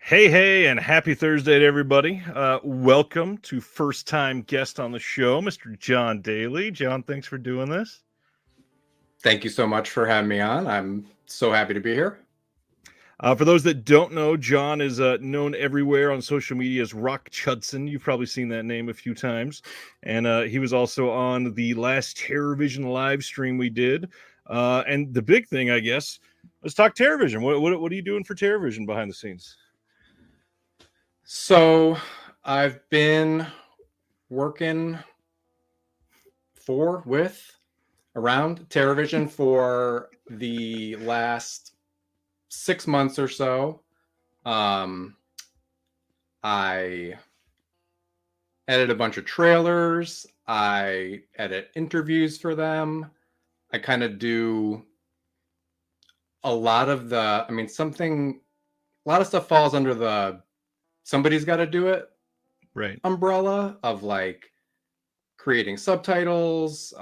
Hey, and happy Thursday to everybody. Welcome to first-time guest on the show, Mr. John Dailey. John, thanks for doing this. Thank you so much for having me on. I'm so happy to be here. For those that don't know, John is known everywhere on social media as Rock CHUDson. You've probably seen that name a few times. And he was also on the last TerrorVision live stream we did. And the big thing, I guess, let's talk TerrorVision. What are you doing for TerrorVision behind the scenes? So I've been working around TerrorVision for the last 6 months or so. I edit a bunch of trailers. I edit interviews for them. I kind of do a lot of a lot of stuff falls under the somebody's got to do it right umbrella of like creating subtitles,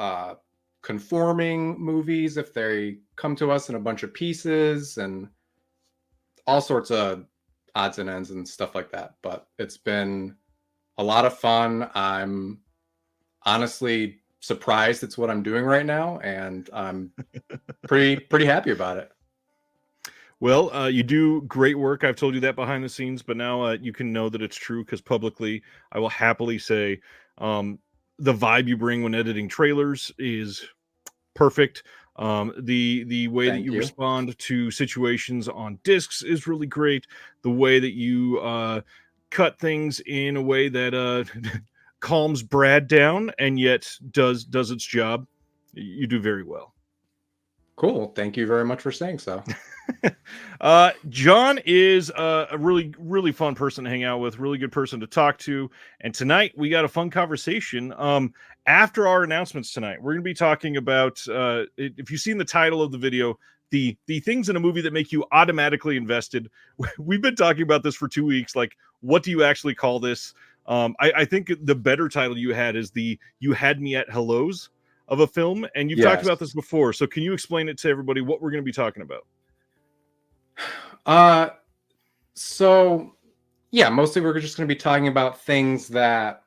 conforming movies if they come to us in a bunch of pieces, and all sorts of odds and ends and stuff like that. But it's been a lot of fun. I'm honestly surprised it's what I'm doing right now, and I'm pretty happy about it. Well, you do great work. I've told you that behind the scenes, but now you can know that it's true because publicly, I will happily say the vibe you bring when editing trailers is perfect. The way that you respond to situations on discs is really great. The way that you cut things in a way that calms Brad down and yet does its job, you do very well. Cool. Thank you very much for saying so. John is a really fun person to hang out with, really good person to talk to. And tonight we got a fun conversation. After our announcements tonight, we're going to be talking about, if you've seen the title of the video, the things in a movie that make you automatically invested. We've been talking about this for 2 weeks. Like, what do you actually call this? I think the better title you had is You Had Me at Hellos of a film. And you've talked about this before. So can you explain it to everybody what we're going to be talking about? So yeah, mostly we're just going to be talking about things that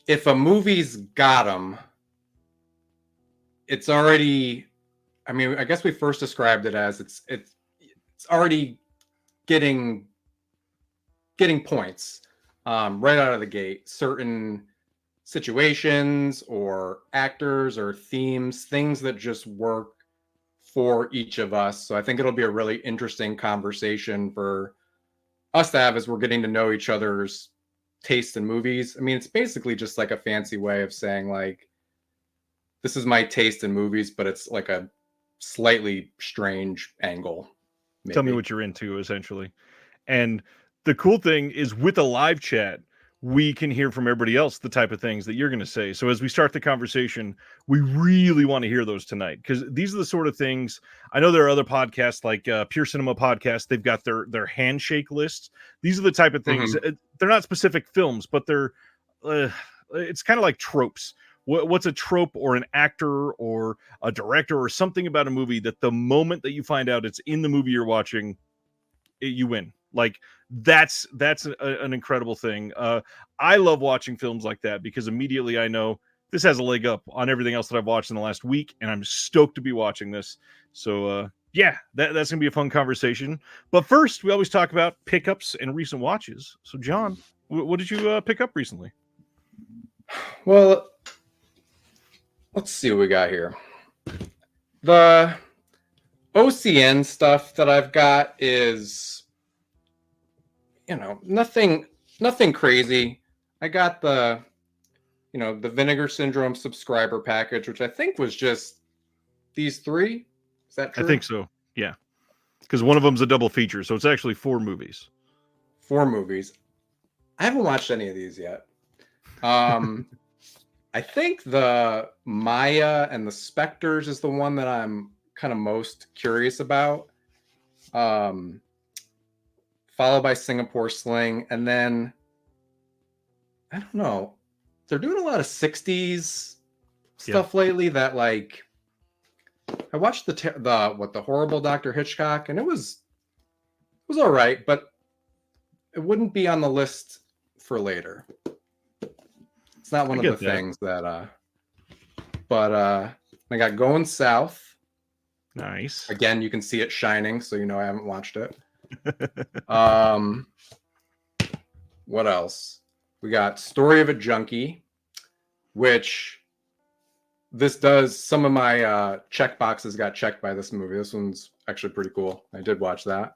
if a movie's got them, it's already, I guess we first described it as it's already getting points right out of the gate. Certain situations or actors or themes, things that just work for each of us. So I think it'll be a really interesting conversation for us to have as we're getting to know each other's taste in movies. It's basically just like a fancy way of saying like, this is my taste in movies, but it's like a slightly strange angle. Maybe. Tell me what you're into, essentially. And the cool thing is with a live chat, we can hear from everybody else the type of things that you're going to say. So as we start the conversation, we really want to hear those tonight, because these are the sort of things. I know there are other podcasts like Pure Cinema Podcast. They've got their handshake lists. These are the type of things. They're not specific films, but they're it's kind of like tropes. What's a trope or an actor or a director or something about a movie that the moment that you find out it's in the movie you're watching, you win. Like that's an incredible thing. I love watching films like that because immediately I know this has a leg up on everything else that I've watched in the last week, and I'm stoked to be watching this. So yeah, that's gonna be a fun conversation. But first, we always talk about pickups and recent watches. So John, what did you pick up recently? Well, let's see what we got here. The OCN stuff that I've got is, nothing crazy. I got the Vinegar Syndrome subscriber package, which I think was just these 3. Is that true? I think so. Yeah. Because one of them's a double feature. So it's actually 4 movies. 4 movies. I haven't watched any of these yet. I think the Maya and the Spectres is the one that I'm kind of most curious about. Followed by Singapore Sling. And then, I don't know, they're doing a lot of 60s stuff lately that, like, I watched the Horrible Dr. Hitchcock, and it was was all right, but it wouldn't be on the list for later. It's not one I of the get that. things that but I got Going South. Nice. Again, you can see it shining, so you know I haven't watched it. What else? We got Story of a Junkie, which this does some of my check boxes got checked by this movie. This one's actually pretty cool. I did watch that.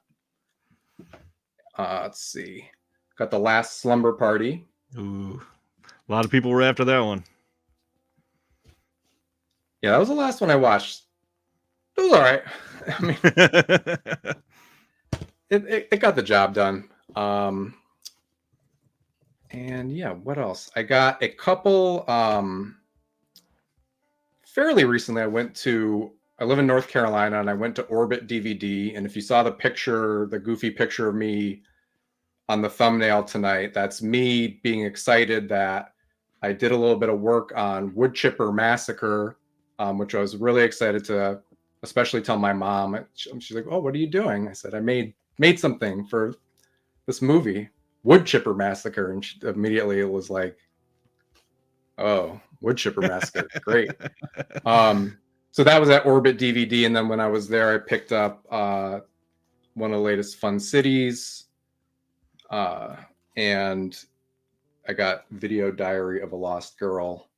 Let's see. Got The Last Slumber Party. Ooh, a lot of people were after that one. Yeah, that was the last one I watched. It was all right. I mean, it got the job done. And yeah, what else? I got a couple. Fairly recently, I live in North Carolina, and I went to Orbit DVD. And if you saw the picture, the goofy picture of me on the thumbnail tonight, that's me being excited that I did a little bit of work on Wood Chipper Massacre, which I was really excited to especially tell my mom. She's like, "Oh, what are you doing?" I said, "I made something for this movie, Wood Chipper Massacre." And immediately it was like, "Oh, Wood Chipper Massacre, great." So that was at Orbit DVD, and then when I was there, I picked up one of the latest Fun Cities, and I got Video Diary of a Lost Girl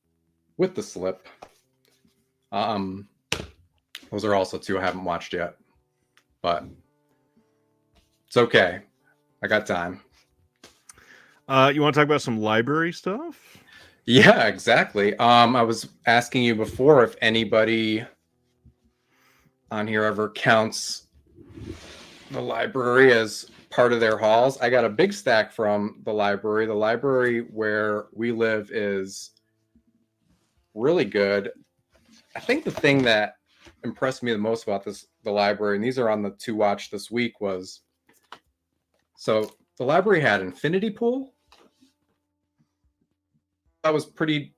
with the slip. Those are also two I haven't watched yet, but it's okay. I got time. You want to talk about some library stuff? Yeah, exactly. I was asking you before if anybody on here ever counts the library as part of their halls. I got a big stack from the library. The library where we live is really good. I think the thing that impressed me the most about the library, and these are on the to watch this week, was so the library had Infinity Pool. That was pretty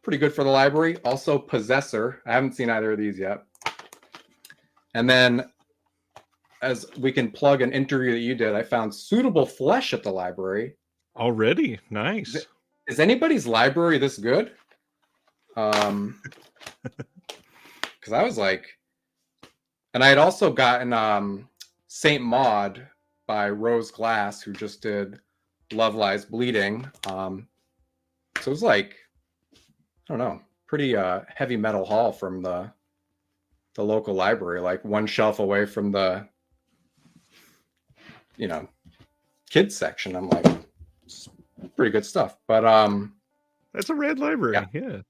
good for the library. Also Possessor. I haven't seen either of these yet. And then, as we can plug an interview that you did, I found Suitable Flesh at the library. Already? Nice. Is anybody's library this good? Because I was like, and I had also gotten Saint Maud by Rose Glass, who just did Love Lies Bleeding. So it was like, I don't know, pretty heavy metal haul from the local library, like one shelf away from the, kids section. I'm like, it's pretty good stuff. But that's a rad library. Yeah.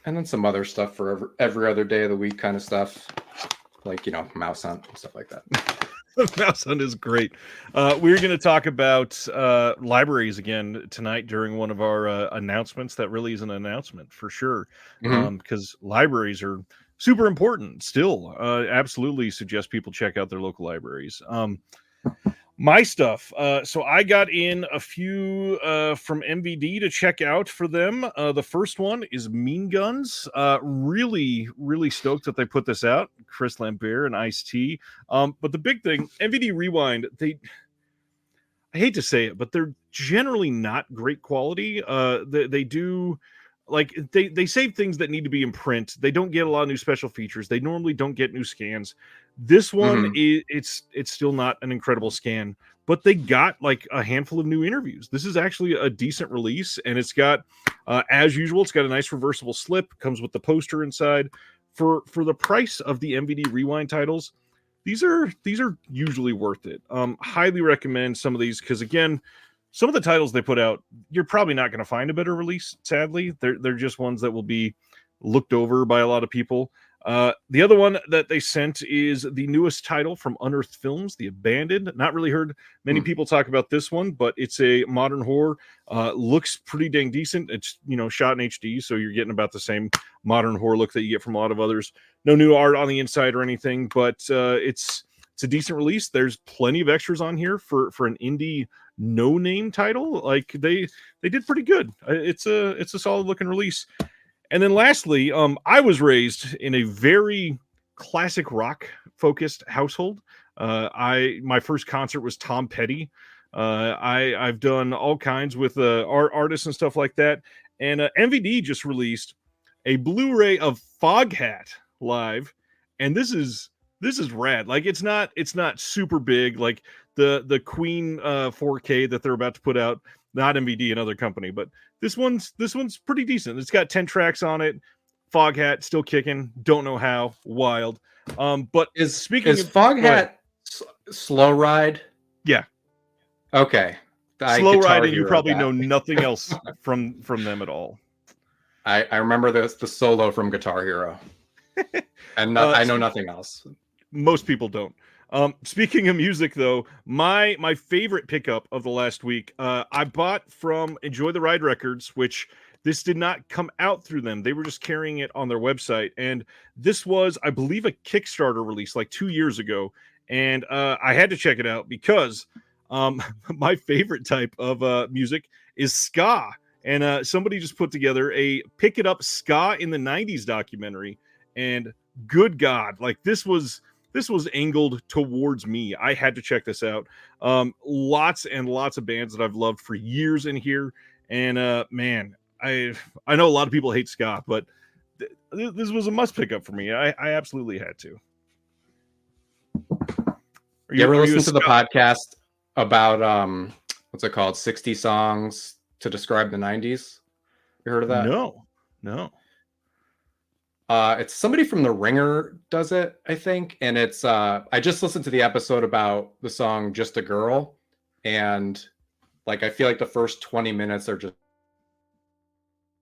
And then some other stuff for every other day of the week kind of stuff, like Mouse Hunt and stuff like that. Mouse Hunt is great. We're going to talk about libraries again tonight during one of our announcements. That really is an announcement for sure, because libraries are super important still. Absolutely suggest people check out their local libraries. My stuff. So I got in a few from MVD to check out for them. The first one is Mean Guns. Really, really stoked that they put this out. Chris Lambert and Ice-T. But the big thing, MVD Rewind, I hate to say it, but they're generally not great quality. They do, like, they save things that need to be in print. They don't get a lot of new special features. They normally don't get new scans. This one it's still not an incredible scan, but they got like a handful of new interviews. This is actually a decent release, and it's got as usual, it's got a nice reversible slip, comes with the poster inside. For the price of the MVD Rewind titles, these are usually worth it. Highly recommend some of these, because again, some of the titles they put out, you're probably not going to find a better release. Sadly, they're just ones that will be looked over by a lot of people. The other one that they sent is the newest title from Unearthed Films, The Abandoned. Not really heard many people talk about this one, but it's a modern horror. Looks pretty dang decent. It's shot in HD, so you're getting about the same modern horror look that you get from a lot of others. No new art on the inside or anything, but it's a decent release. There's plenty of extras on here for an indie no-name title. Like they did pretty good. It's a solid looking release. And then lastly, I was raised in a very classic rock focused household. My first concert was Tom Petty. I've done all kinds with artists and stuff like that. And MVD just released a Blu-ray of Foghat live, and this is rad. Like it's not super big like the Queen 4K that they're about to put out. Not MVD, another company, but this one's pretty decent. It's got 10 tracks on it. Foghat still kicking. Don't know how. Wild. But Is speaking of Foghat Slow Ride? Yeah. Okay. Slow Guitar Ride, and you Hero probably that. know nothing else from them at all. I remember the solo from Guitar Hero, and I know nothing else. Most people don't. Speaking of music, though, my favorite pickup of the last week, I bought from Enjoy the Ride Records, which this did not come out through them. They were just carrying it on their website, and this was, I believe, a Kickstarter release like 2 years ago, and I had to check it out because my favorite type of music is ska. And somebody just put together a Pick It Up Ska in the 90s documentary. And good God, like this was angled towards me. I had to check this out. Lots and lots of bands that I've loved for years in here. And man, I know a lot of people hate ska, but this was a must pick up for me. I absolutely had to. You ever listen to the podcast about what's it called? 60 songs to describe the 90s? You heard of that? No. It's somebody from The Ringer does it, I think. And it's I just listened to the episode about the song Just a Girl. And like I feel like the first 20 minutes are just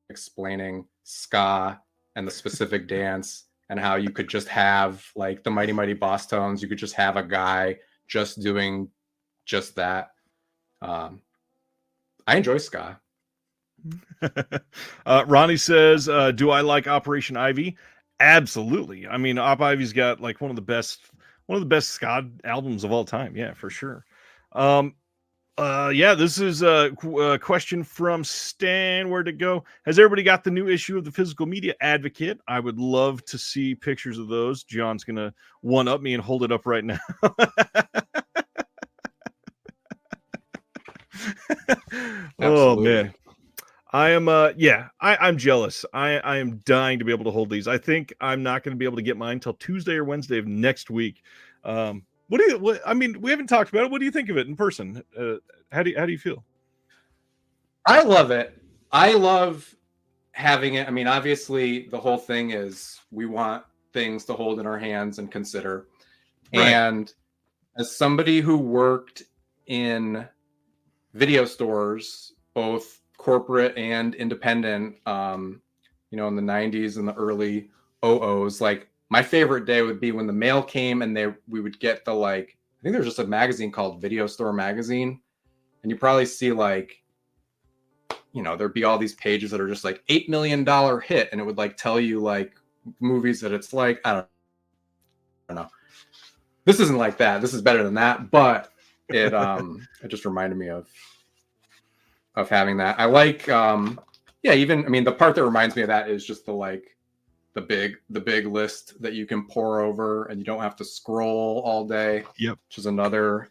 explaining ska and the specific dance and how you could just have like the Mighty Mighty Boss Tones. You could just have a guy just doing just that. I enjoy ska. Ronnie says, do I like Operation Ivy? Absolutely. I mean, Op Ivy's got like one of the best ska albums of all time. Yeah, for sure. This is a question from Stan. Where'd it go? Has everybody got the new issue of the Physical Media Advocate? I would love to see pictures of those. John's gonna one up me and hold it up right now. Oh man, I am I'm jealous. I am dying to be able to hold these. I think I'm not going to be able to get mine till Tuesday or Wednesday of next week. I mean, we haven't talked about it. What do you think of it in person? How do you feel? I love it. I love having it. I mean, obviously the whole thing is we want things to hold in our hands and consider. Right. And as somebody who worked in video stores, both corporate and independent, in the 90s and the early 00s, like my favorite day would be when the mail came and we would get the, like, I think there's just a magazine called Video Store Magazine. And you probably see like, there'd be all these pages that are just like $8 million hit. And it would like tell you like movies that it's like, I don't know. This isn't like that. This is better than that. But it just reminded me of having that. I like, the part that reminds me of that is just the big list that you can pour over and you don't have to scroll all day. Yep. Which is another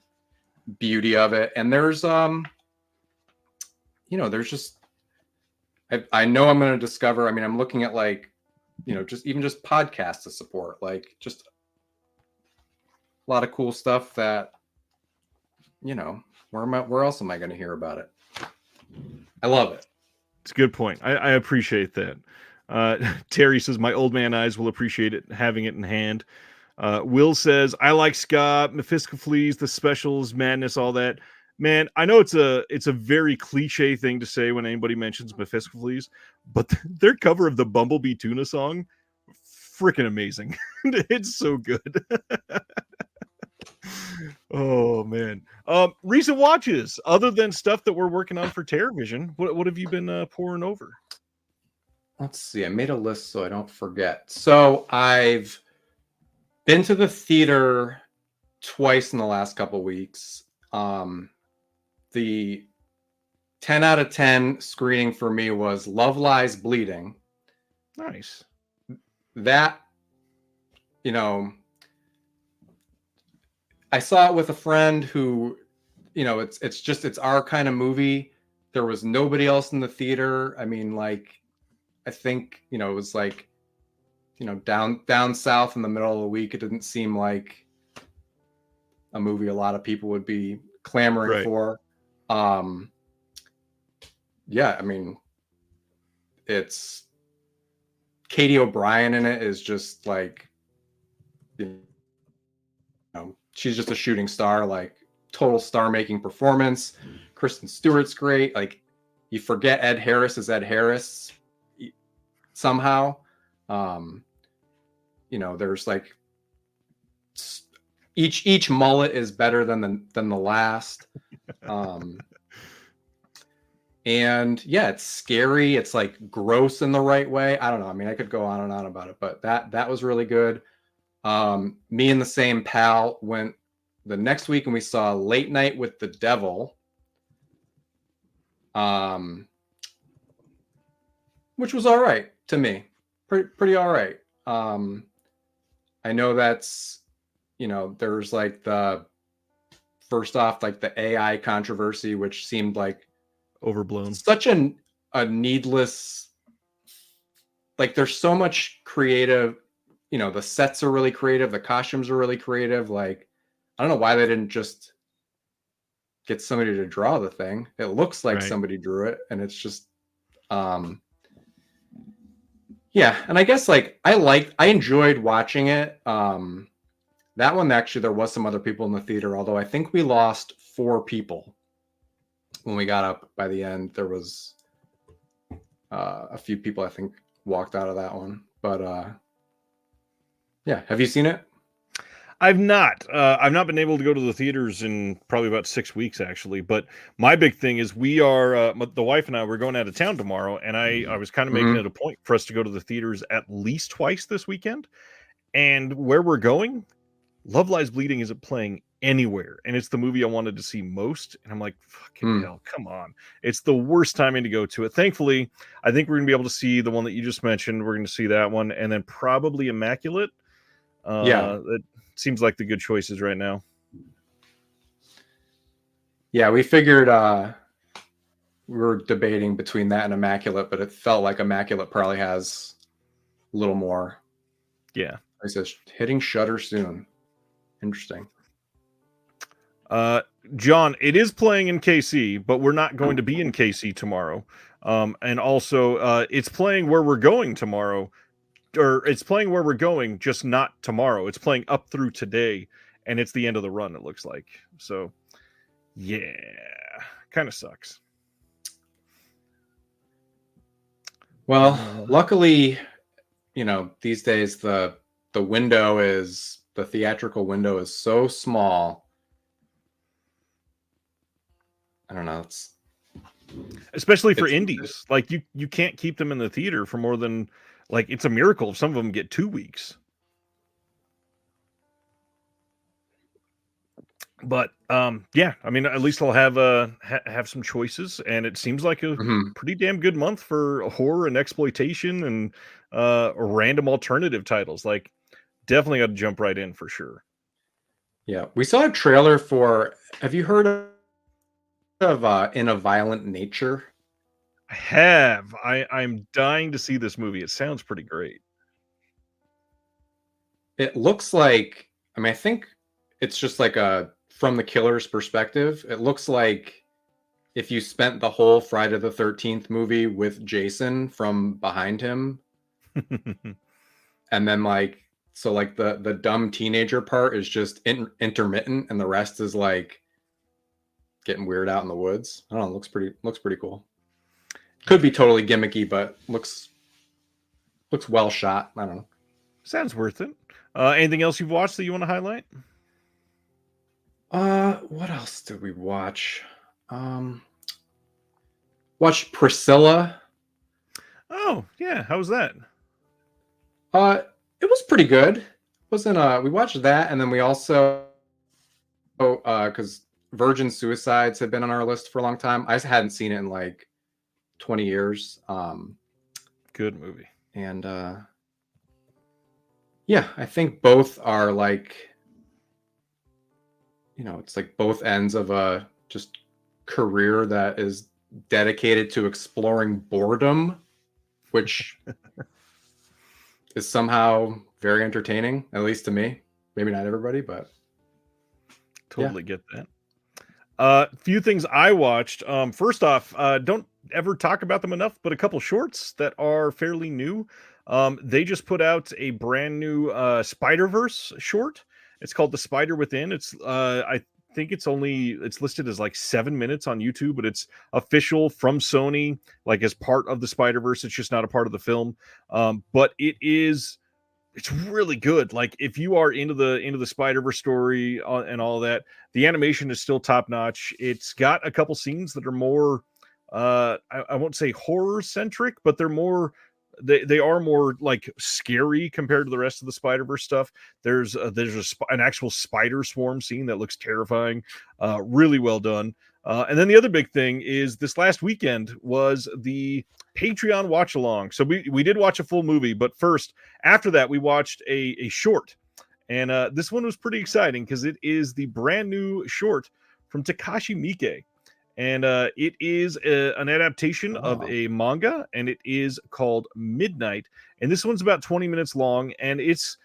beauty of it. And there's there's just I know I'm going to discover, I'm looking at like, just podcasts to support, like just a lot of cool stuff that, where else am I going to hear about it? I love it. It's a good point. I appreciate that. Terry says, my old man eyes will appreciate it, having it in hand. Will says, I like ska, Mephiskapheles, the specials, madness, all that. Man, I know it's a very cliche thing to say when anybody mentions Mephiskapheles, but their cover of the Bumblebee Tuna song, freaking amazing. It's so good. Oh man. Recent watches, other than stuff that we're working on for TerraVision, what have you been pouring over? Let's see. I made a list so I don't forget. So I've been to the theater twice in the last couple weeks. The 10 out of 10 screening for me was Love Lies Bleeding. Nice. That, I saw it with a friend who, it's our kind of movie. There was nobody else in the theater. I mean, like, I think, it was like, down south in the middle of the week. It didn't seem like a movie a lot of people would be clamoring Right. for. Yeah, I mean, it's Katie O'Brien in it is just like, she's just a shooting star, like total star-making performance. Kristen Stewart's great. Like, you forget Ed Harris is Ed Harris somehow. There's like each mullet is better than the last. And yeah, it's scary. It's like gross in the right way. I don't know. I mean, I could go on and on about it, but that was really good. Me and the same pal went the next week and we saw Late Night with the Devil, which was all right to me. Pretty all right. I know that's, there's like the first off, like the AI controversy, which seemed like Overblown. such a needless, like, there's so much creative, the sets are really creative, the costumes are really creative. Like, I don't know why they didn't just get somebody to draw the thing. It looks like somebody drew it, and it's just yeah. And I guess like I enjoyed watching it. That one, actually, there was some other people in the theater, although I think we lost 4 people when we got up by the end. There was a few people, I think, walked out of that one. But yeah, have you seen it? I've not been able to go to the theaters in probably about 6 weeks, actually. But my big thing is we are the wife and I, we're going out of town tomorrow, and I was kind of making it a point for us to go to the theaters at least twice this weekend. And where we're going, Love Lies Bleeding isn't playing anywhere, and it's the movie I wanted to see most. And I'm like, fucking hell, come on! It's the worst timing to go to it. Thankfully, I think we're gonna be able to see the one that you just mentioned. We're gonna see that one, and then probably Immaculate. It seems like the good choices right now. Yeah, we figured we were debating between that and Immaculate, but it felt like Immaculate probably has a little more. Yeah. It says hitting Shudder soon. Interesting. John, it is playing in KC, but we're not going to be in KC tomorrow. And also, it's playing where we're going tomorrow, or it's playing where we're going, just not tomorrow. It's playing up through today, and it's the end of the run, it looks like. So, yeah, kind of sucks. Well, luckily, these days the theatrical window is so small. I don't know. Especially for indies, like you can't keep them in the theater for more than, like, it's a miracle if some of them get 2 weeks. But yeah, I mean, at least I'll have some choices, and it seems like a pretty damn good month for horror and exploitation and random alternative titles. Like, definitely got to jump right in for sure. Yeah, we saw a trailer for. Have you heard of In a Violent Nature? I have. I'm dying to see this movie. It sounds pretty great. It looks like. I mean, I think it's just like from the killer's perspective. It looks like if you spent the whole Friday the 13th movie with Jason from behind him, and then like. So like the dumb teenager part is just intermittent, and the rest is like getting weird out in the woods. I don't know. Looks pretty cool. Could be totally gimmicky, but looks well shot. I don't know. Sounds worth it. Anything else you've watched that you want to highlight? What else did we watch? Watched Priscilla. Oh yeah, how was that? It was pretty good. We watched that, and then we also because Virgin Suicides had been on our list for a long time. I hadn't seen it in like 20 years. Good movie. And yeah, I think both are like it's like both ends of a just career that is dedicated to exploring boredom, which is somehow very entertaining, at least to me. Maybe not everybody, but Totally get that. Few things I watched. First off, don't ever talk about them enough, but a couple shorts that are fairly new. They just put out a brand new Spider-Verse short. It's called The Spider Within. I think it's listed as like 7 minutes on YouTube, but it's official from Sony, like as part of the Spider-Verse. It's just not a part of the film. But it's really good. Like if you are into the Spider-Verse story and all that, the animation is still top notch. It's got a couple scenes that are more I won't say horror centric, but they are more like scary compared to the rest of the Spider-Verse stuff. There's an actual spider swarm scene that looks terrifying. Really well done. And then the other big thing is this last weekend was the Patreon watch along. So we did watch a full movie, but first, after that, we watched a short. And this one was pretty exciting because it is the brand new short from Takashi Miike. And it is an adaptation of a manga, and it is called Midnight. And this one's about 20 minutes long, and it's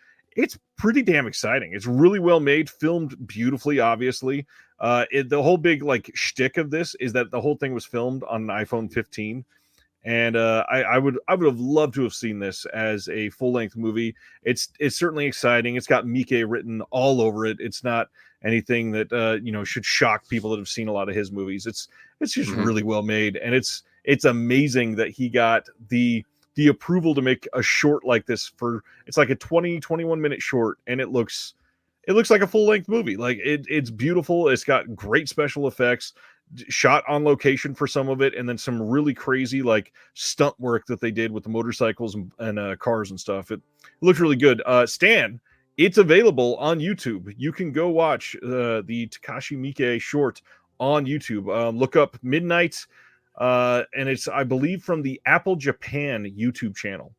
pretty damn exciting. It's really well made, filmed beautifully, obviously. The whole big like shtick of this is that the whole thing was filmed on an iPhone 15. And I would have loved to have seen this as a full length movie. It's certainly exciting. It's got Miike written all over it. It's not anything that should shock people that have seen a lot of his movies. It's just really well made, and it's amazing that he got the approval to make a short like this. It's like a 21 minute short, and it looks like a full length movie. Like it's beautiful. It's got great special effects, shot on location for some of it, and then some really crazy like stunt work that they did with the motorcycles and cars and stuff. It looked really good. Stan, it's available on YouTube. You can go watch the Takashi Miike short on YouTube. Look up Midnight, and it's, I believe, from the Apple Japan YouTube channel.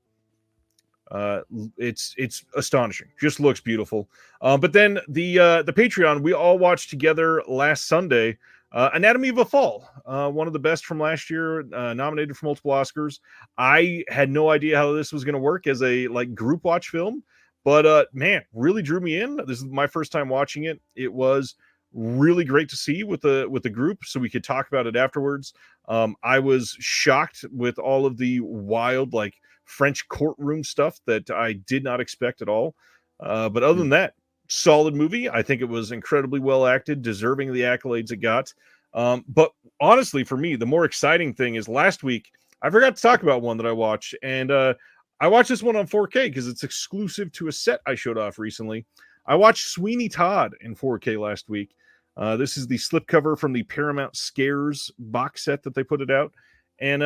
It's astonishing. Just looks beautiful. But then the Patreon, we all watched together last Sunday. Anatomy of a Fall, one of the best from last year, nominated for multiple Oscars. I had no idea how this was going to work as a like group watch film, but man, really drew me in. This is my first time watching it. It was really great to see with the group, so we could talk about it afterwards. I was shocked with all of the wild like French courtroom stuff that I did not expect at all. But other than that, solid movie. I think it was incredibly well acted, deserving of the accolades it got. But honestly, for me, the more exciting thing is last week, I forgot to talk about one that I watched. And I watched this one on 4K because it's exclusive to a set I showed off recently. I watched Sweeney Todd in 4K last week. This is the slipcover from the Paramount Scares box set that they put it out. And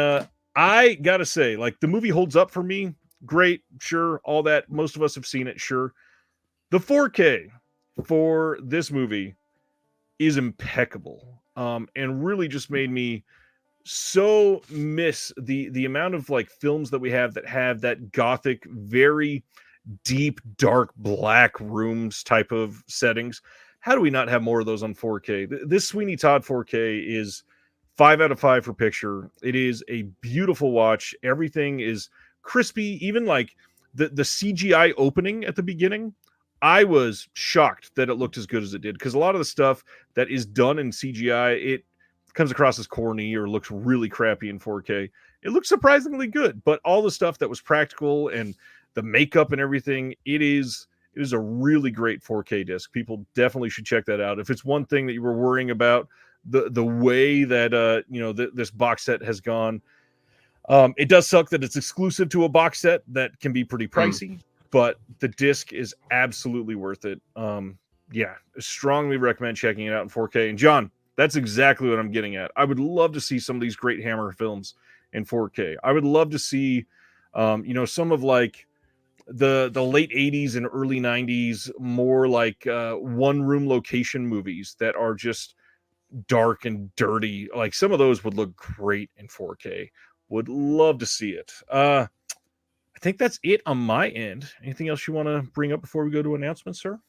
I gotta say, like, the movie holds up for me. Great, sure, all that. Most of us have seen it, sure. The 4K for this movie is impeccable, and really just made me so miss the amount of like films that we have that gothic, very deep, dark, black rooms type of settings. How do we not have more of those on 4K? This Sweeney Todd 4K is 5 out of 5 for picture. It is a beautiful watch. Everything is crispy, even like the CGI opening at the beginning. I was shocked that it looked as good as it did, because a lot of the stuff that is done in CGI, it comes across as corny or looks really crappy in 4K. It looks surprisingly good, but all the stuff that was practical and the makeup and everything, it is a really great 4K disc. People definitely should check that out. If it's one thing that you were worrying about, the way that this box set has gone, it does suck that it's exclusive to a box set that can be pretty pricey. But the disc is absolutely worth it. Yeah, strongly recommend checking it out in 4K. And John, that's exactly what I'm getting at. I would love to see some of these great Hammer films in 4K. I would love to see, some of like the late 80s and early 90s, more like one room location movies that are just dark and dirty. Like some of those would look great in 4K. Would love to see it. I think that's it on my end. Anything else you want to bring up before we go to announcements, sir?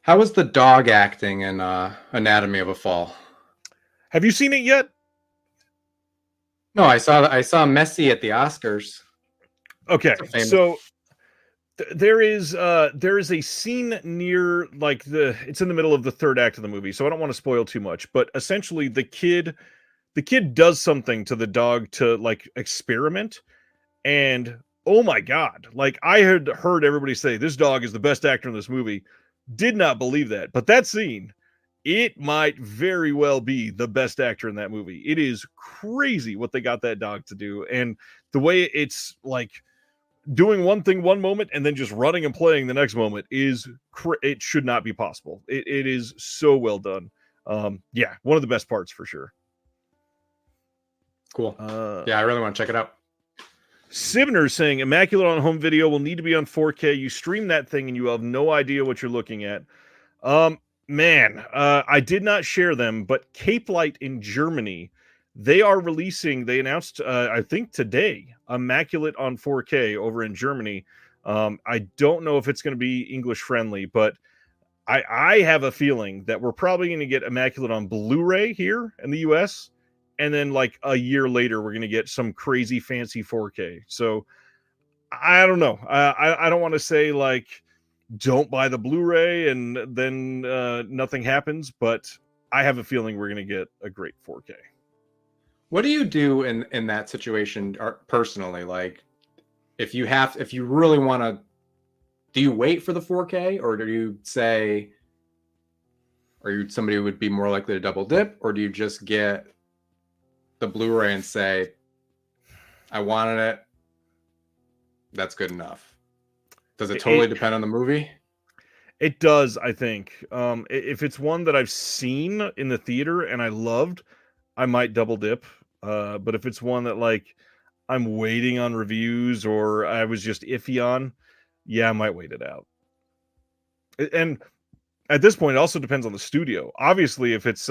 How was the dog acting in Anatomy of a Fall? Have you seen it yet? No, I saw Messi at the Oscars. Okay, It's a famous. so there is a scene near like it's in the middle of the third act of the movie, so I don't want to spoil too much, but essentially the kid does something to the dog to like experiment, and oh my god, like I had heard everybody say this dog is the best actor in this movie. Did not believe that, but that scene, it might very well be the best actor in that movie. It is crazy what they got that dog to do, and the way it's like doing one thing one moment and then just running and playing the next moment is it should not be possible. It is so well done. Yeah, one of the best parts for sure. Cool. Yeah, I really want to check it out. Sivner saying Immaculate on home video will need to be on 4K. You stream that thing and you have no idea what you're looking at. Man, I did not share them, but Cape Light in Germany, they announced, I think today, Immaculate on 4K over in Germany. I don't know if it's going to be English friendly, but I have a feeling that we're probably going to get Immaculate on Blu-ray here in the US. And then like a year later, we're going to get some crazy fancy 4K. So I don't know. I don't want to say like, don't buy the Blu-ray and then nothing happens, but I have a feeling we're going to get a great 4K. What do you do in that situation personally? Like, if you really want to, do you wait for the 4K, or do you say, are you somebody who would be more likely to double dip, or do you just get the Blu-ray and say, I wanted it, that's good enough? Does it totally depend on the movie? It does, I think. If it's one that I've seen in the theater and I loved, I might double dip. But if it's one that like I'm waiting on reviews or I was just iffy on, yeah, I might wait it out. And at this point, it also depends on the studio. Obviously, if it's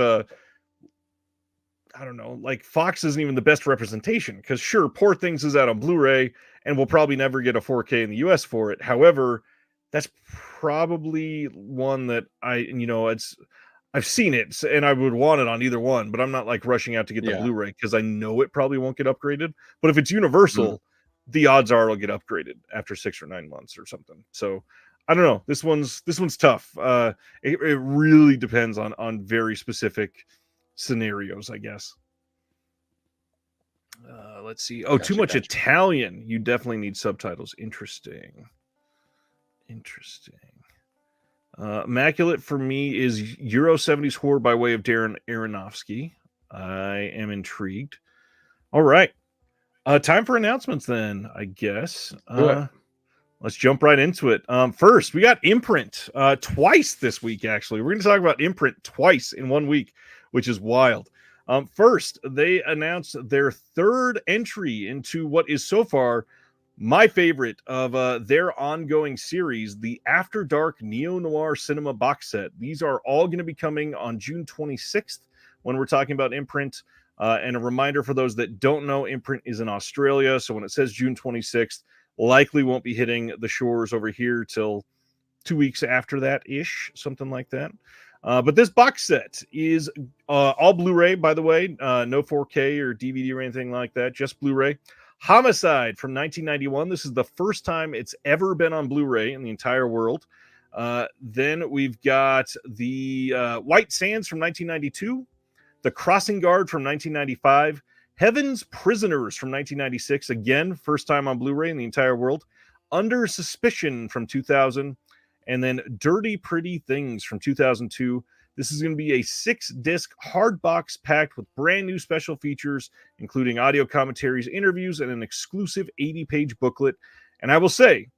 I don't know, like Fox isn't even the best representation because sure, Poor Things is out on Blu-ray and we'll probably never get a 4K in the US for it. However, that's probably one that I've seen it and I would want it on either one, but I'm not like rushing out to get the Blu-ray because I know it probably won't get upgraded. But if it's Universal, the odds are it'll get upgraded after 6 or 9 months or something. So I don't know. This one's tough. It really depends on very specific scenarios, I guess. Let's see. Oh, too much Italian. You definitely need subtitles. Interesting. Immaculate for me is Euro 70s horror by way of Darren Aronofsky. I am intrigued. All right. Time for announcements then, I guess. Let's jump right into it. First, we got Imprint twice this week, actually. We're going to talk about Imprint twice in 1 week, which is wild. First, they announced their third entry into what is so far my favorite of their ongoing series, the After Dark Neo-Noir Cinema box set. These are all going to be coming on June 26th when we're talking about Imprint. And a reminder for those that don't know, Imprint is in Australia. So when it says June 26th, likely won't be hitting the shores over here till 2 weeks after that-ish, something like that. But this box set is all Blu-ray, by the way. No 4K or DVD or anything like that, just Blu-ray. Homicide from 1991. This is the first time it's ever been on Blu-ray in the entire world. Then we've got the White Sands from 1992. The Crossing Guard from 1995. Heaven's Prisoners from 1996. Again, first time on Blu-ray in the entire world. Under Suspicion from 2000. And then Dirty Pretty Things from 2002. This is going to be a 6-disc hard box packed with brand new special features, including audio commentaries, interviews, and an exclusive 80-page booklet. And I will say,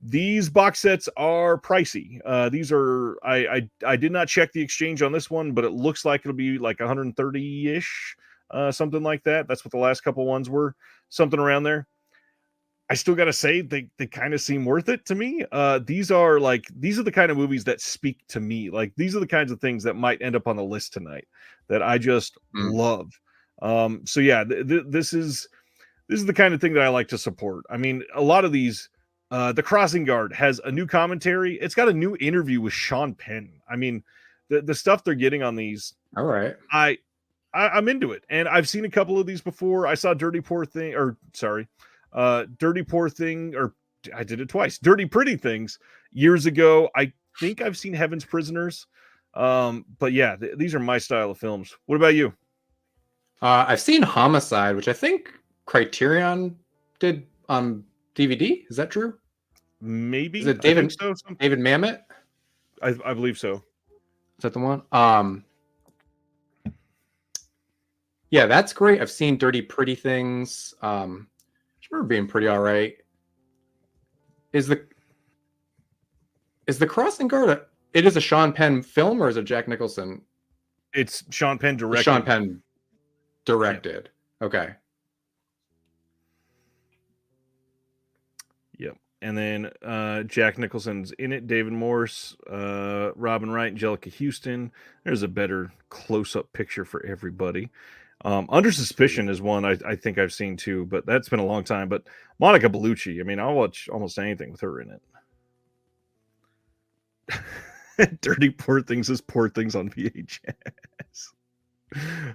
these box sets are pricey. These are, I did not check the exchange on this one, but it looks like it'll be like 130-ish, something like that. That's what the last couple ones were, something around there. I still got to say they kind of seem worth it to me. These are the kind of movies that speak to me. Like these are the kinds of things that might end up on the list tonight that I just love. So yeah, this is the kind of thing that I like to support. I mean, a lot of these The Crossing Guard has a new commentary. It's got a new interview with Sean Penn. I mean, the stuff they're getting on these, All right. I'm into it. And I've seen a couple of these before. I saw Dirty Poor Thing, or I did it twice. Dirty Pretty Things years ago. I think I've seen Heaven's Prisoners. But yeah, these are my style of films. What about you? I've seen Homicide, which I think Criterion did on DVD. Is that true? Maybe. Is it David? I think so. David Mamet? I believe so. Is that the one? Yeah, that's great. I've seen Dirty Pretty Things. I remember being pretty all right. Is the Crossing Guard it is a Sean Penn film, or is it Jack Nicholson? It's Sean Penn directed. Sean Penn directed. Yeah. Okay. Yep. And then Jack Nicholson's in it. David Morse, Robin Wright, Angelica Houston. There's a better close-up picture for everybody. Under Suspicion is one I think I've seen too, but that's been a long time. But Monica Bellucci, I mean, I'll watch almost anything with her in it. Dirty Poor Things is Poor Things on VHS.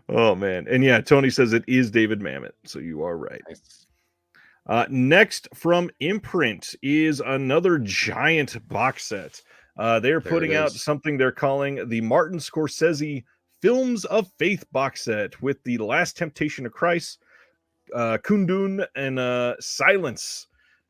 Oh man. And yeah, Tony says it is David Mamet, so you are right. Nice. Next from Imprint is another giant box set. They're putting out something they're calling the Martin Scorsese Films of Faith box set with The Last Temptation of Christ, Kundun, and Silence.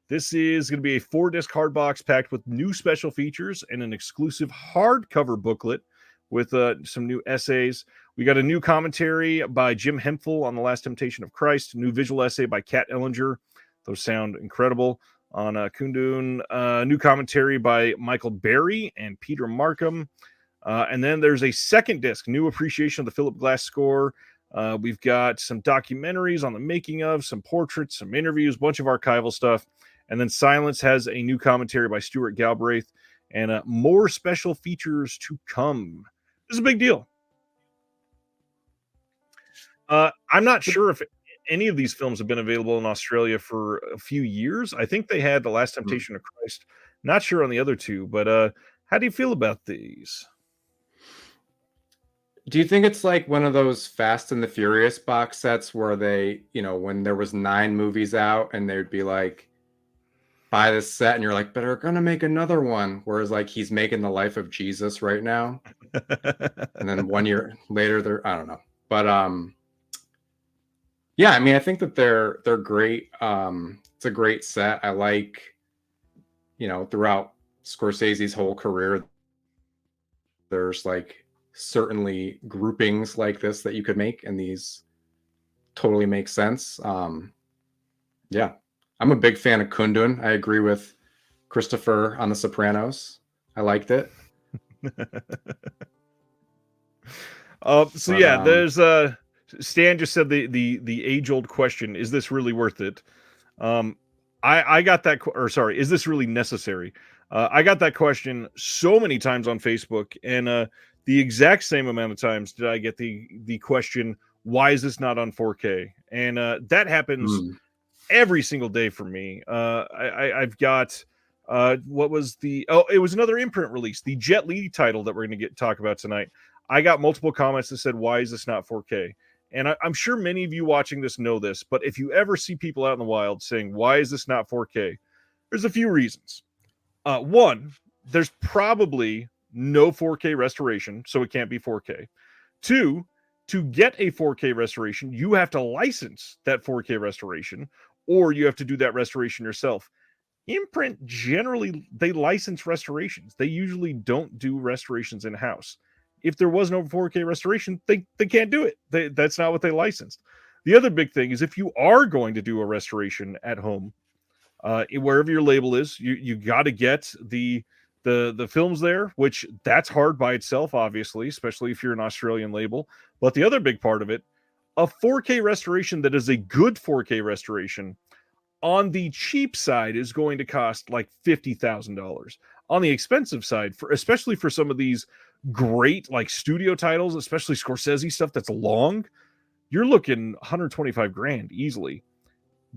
This is going to be a 4-disc hard box packed with new special features and an exclusive hardcover booklet with some new essays. We got a new commentary by Jim Hemphill on The Last Temptation of Christ, new visual essay by Kat Ellinger. Those sound incredible. On Kundun, new commentary by Michael Berry and Peter Markham. And then there's a second disc, new appreciation of the Philip Glass score. We've got some documentaries on the making of, some portraits, some interviews, bunch of archival stuff. And then Silence has a new commentary by Stuart Galbraith and more special features to come. This is a big deal. I'm not sure if any of these films have been available in Australia for a few years. I think they had The Last Temptation of Christ. Not sure on the other two, but how do you feel about these? Do you think it's like one of those Fast and the Furious box sets where they, when there was 9 movies out and they'd be like, buy this set, and you're like, but they're gonna make another one. Whereas like he's making the life of Jesus right now. And then 1 year later, I don't know. But yeah, I mean, I think that they're great. It's a great set. I like, throughout Scorsese's whole career, there's like certainly groupings like this that you could make, and these totally make sense. Yeah, I'm a big fan of Kundun. I agree with Christopher on The Sopranos. I liked it. There's Stan just said the age-old question, is this really worth it? I got that, is this really necessary? I got that question so many times on Facebook, and the exact same amount of times did I get the question, why is this not on 4K? And that happens every single day for me. I've got it was another Imprint release, the Jet Li title that we're going to talk about tonight. I got multiple comments that said, why is this not 4K? And I'm sure many of you watching this know this, but if you ever see people out in the wild saying, why is this not 4K? There's a few reasons. One, there's probably no 4K restoration, so it can't be 4K. Two, to get a 4K restoration, you have to license that 4K restoration, or you have to do that restoration yourself. Imprint, generally, they license restorations. They usually don't do restorations in-house. If there was no 4K restoration, they can't do it. That's not what they licensed. The other big thing is if you are going to do a restoration at home, wherever your label is, you got to get the films there, which that's hard by itself, obviously, especially if you're an Australian label. But the other big part of it, a 4K restoration that is a good 4K restoration on the cheap side is going to cost like $50,000. On the expensive side, especially for some of these great like studio titles, especially Scorsese stuff that's long, you're looking 125 grand easily.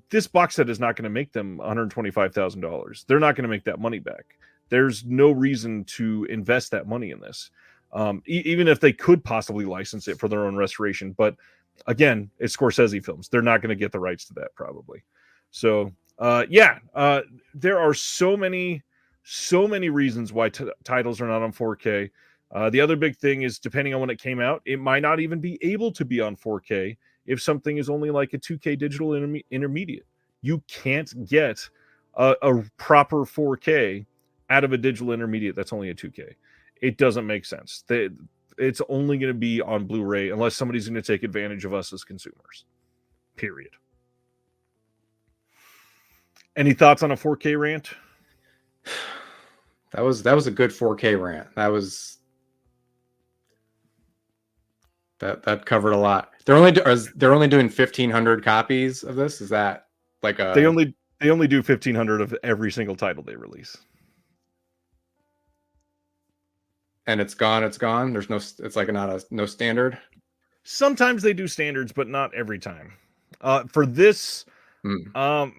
this box set is not going to make them $125,000. They're not going to make that money back. There's no reason to invest that money in this. Even if they could possibly license it for their own restoration. But again, it's Scorsese films. They're not going to get the rights to that probably. So there are so many reasons why titles are not on 4K. The other big thing is, depending on when it came out, it might not even be able to be on 4K if something is only like a 2K digital intermediate. You can't get a proper 4K out of a digital intermediate that's only a 2K. It doesn't make sense. It's only going to be on Blu-ray unless somebody's going to take advantage of us as consumers. Period. Any thoughts on a 4K rant? That was a good 4K rant. That covered a lot. They're only doing 1,500 copies of this. Is that like a? They only do 1,500 of every single title they release. And it's gone. There's no. It's like no standard. Sometimes they do standards, but not every time. For this, I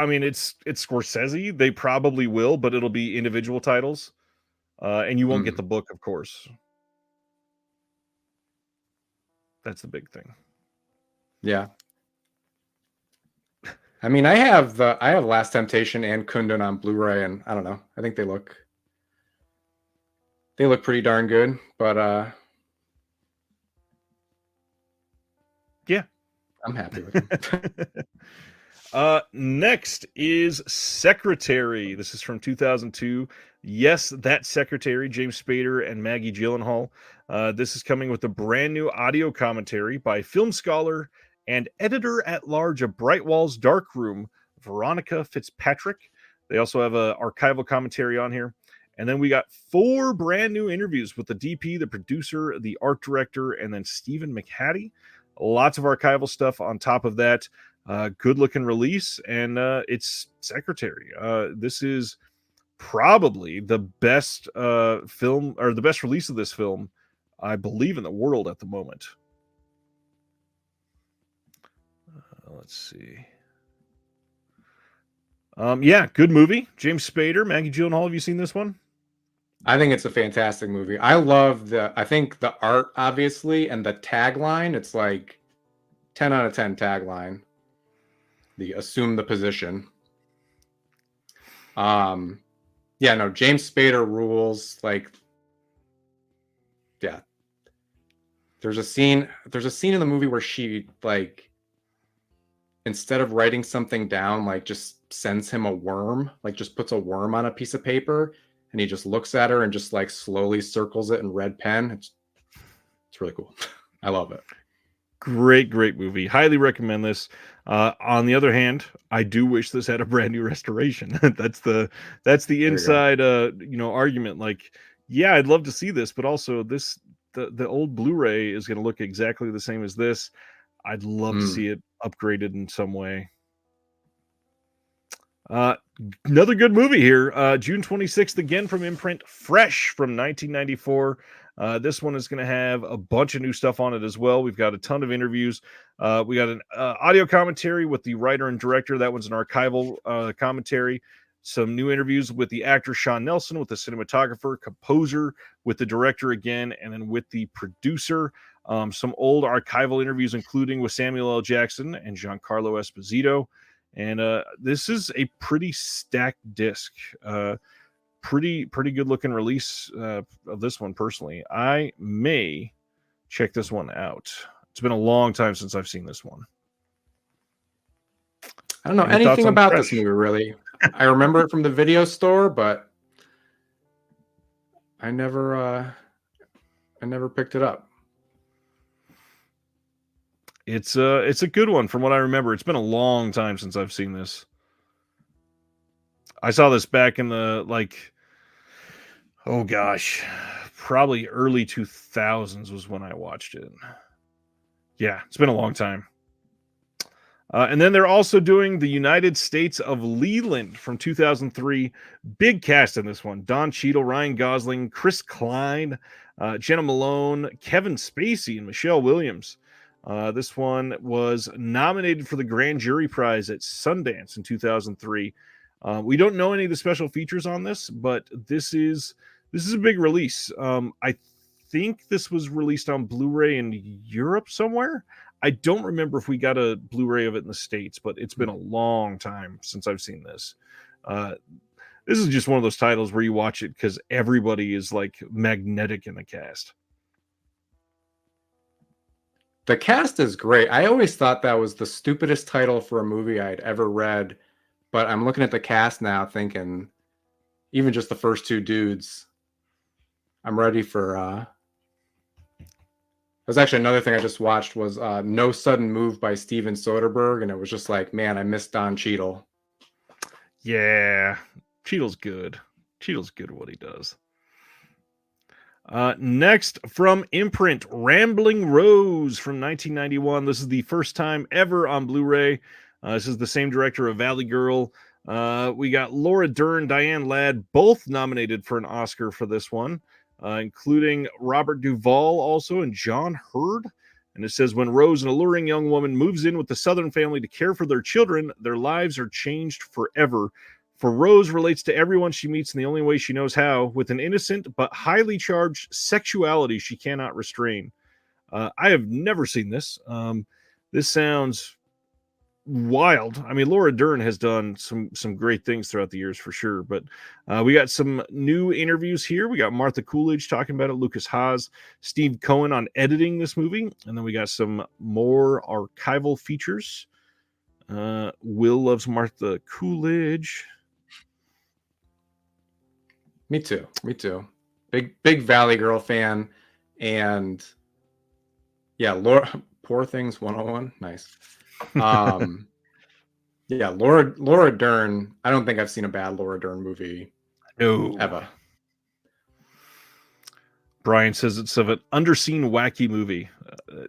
mean, it's Scorsese. They probably will, but it'll be individual titles, and you won't get the book, of course. That's the big thing. Yeah. I mean, I have Last Temptation and Kundun on Blu-ray, and I don't know. I think they look pretty darn good, but yeah, I'm happy with them. Next is Secretary. This is from 2002. Yes, that Secretary, James Spader and Maggie Gyllenhaal. This is coming with a brand new audio commentary by film scholar and editor-at-large of Bright Walls Darkroom, Veronica Fitzpatrick. They also have an archival commentary on here. And then we got 4 brand new interviews with the DP, the producer, the art director, and then Stephen McHattie. Lots of archival stuff on top of that. Good looking release, and it's Secretary. This is probably the best film, or the best release of this film, I believe, in the world at the moment. Let's see. Yeah, good movie. James Spader, Maggie Gyllenhaal. Have you seen this one? I think it's a fantastic movie. I love I think the art, obviously, and the tagline. It's like 10 out of 10 tagline. The assume the position. Yeah, no, James Spader rules. Like, yeah. There's a scene in the movie where she, like, instead of writing something down, like, just sends him a worm, like, just puts a worm on a piece of paper, and he just looks at her and just, like, slowly circles it in red pen. It's really cool. I love it. Great movie. Highly recommend this. On the other hand, I do wish this had a brand new restoration. That's the inside argument. Like, yeah, I'd love to see this, but also the old Blu-ray is going to look exactly the same as this. I'd love to see it upgraded in some way. Another good movie here. June 26th, again from Imprint, Fresh from 1994. This one is going to have a bunch of new stuff on it as well. We've got a ton of interviews. We got an audio commentary with the writer and director. That one's an archival commentary. Some new interviews with the actor Sean Nelson, with the cinematographer, composer, with the director again, and then with the producer. Some old archival interviews, including with Samuel L. Jackson and Giancarlo Esposito. And this is a pretty stacked disc. Pretty good looking release of this one, personally. I may check this one out. It's been a long time since I've seen this one. I don't know anything about this movie, really. I remember it from the video store, but I never picked it up. It's a good one from what I remember. It's been a long time since I've seen this. I saw this back in the, like, oh gosh, probably early 2000s was when I watched it. Yeah, it's been a long time. And then they're also doing The United States of Leland from 2003. Big cast in this one. Don Cheadle, Ryan Gosling, Chris Klein, Jenna Malone, Kevin Spacey, and Michelle Williams. This one was nominated for the Grand Jury Prize at Sundance in 2003. We don't know any of the special features on this, but this is a big release. I think this was released on Blu-ray in Europe somewhere. I don't remember if we got a Blu-ray of it in the States, but it's been a long time since I've seen this. This is just one of those titles where you watch it because everybody is like magnetic in the cast. The cast is great. I always thought that was the stupidest title for a movie I'd ever read, but I'm looking at the cast now thinking, even just the first two dudes, I'm ready for... There's actually another thing I just watched was No Sudden Move by Steven Soderbergh, and it was just like, man, I miss Don Cheadle. Yeah, Cheadle's good. Cheadle's good at what he does. Next, from Imprint, Rambling Rose from 1991. This is the first time ever on Blu-ray. This is the same director of Valley Girl. We got Laura Dern, Diane Ladd, both nominated for an Oscar for this one, including Robert Duvall also and John Hurd. And it says, when Rose, an alluring young woman, moves in with the Southern family to care for their children, their lives are changed forever. For Rose relates to everyone she meets in the only way she knows how, with an innocent but highly charged sexuality she cannot restrain. I have never seen this. This sounds wild. I mean, Laura Dern has done some great things throughout the years for sure, but we got some new interviews here. We got Martha Coolidge talking about it, Lucas Haas, Steve Cohen on editing this movie, and then we got some more archival features. Will loves Martha Coolidge. Me too. Big Valley Girl fan. And yeah, Laura, Poor Things 101. Nice. Yeah, Laura Dern. I don't think I've seen a bad Laura Dern movie. No. Ever. Brian says it's of an underseen wacky movie.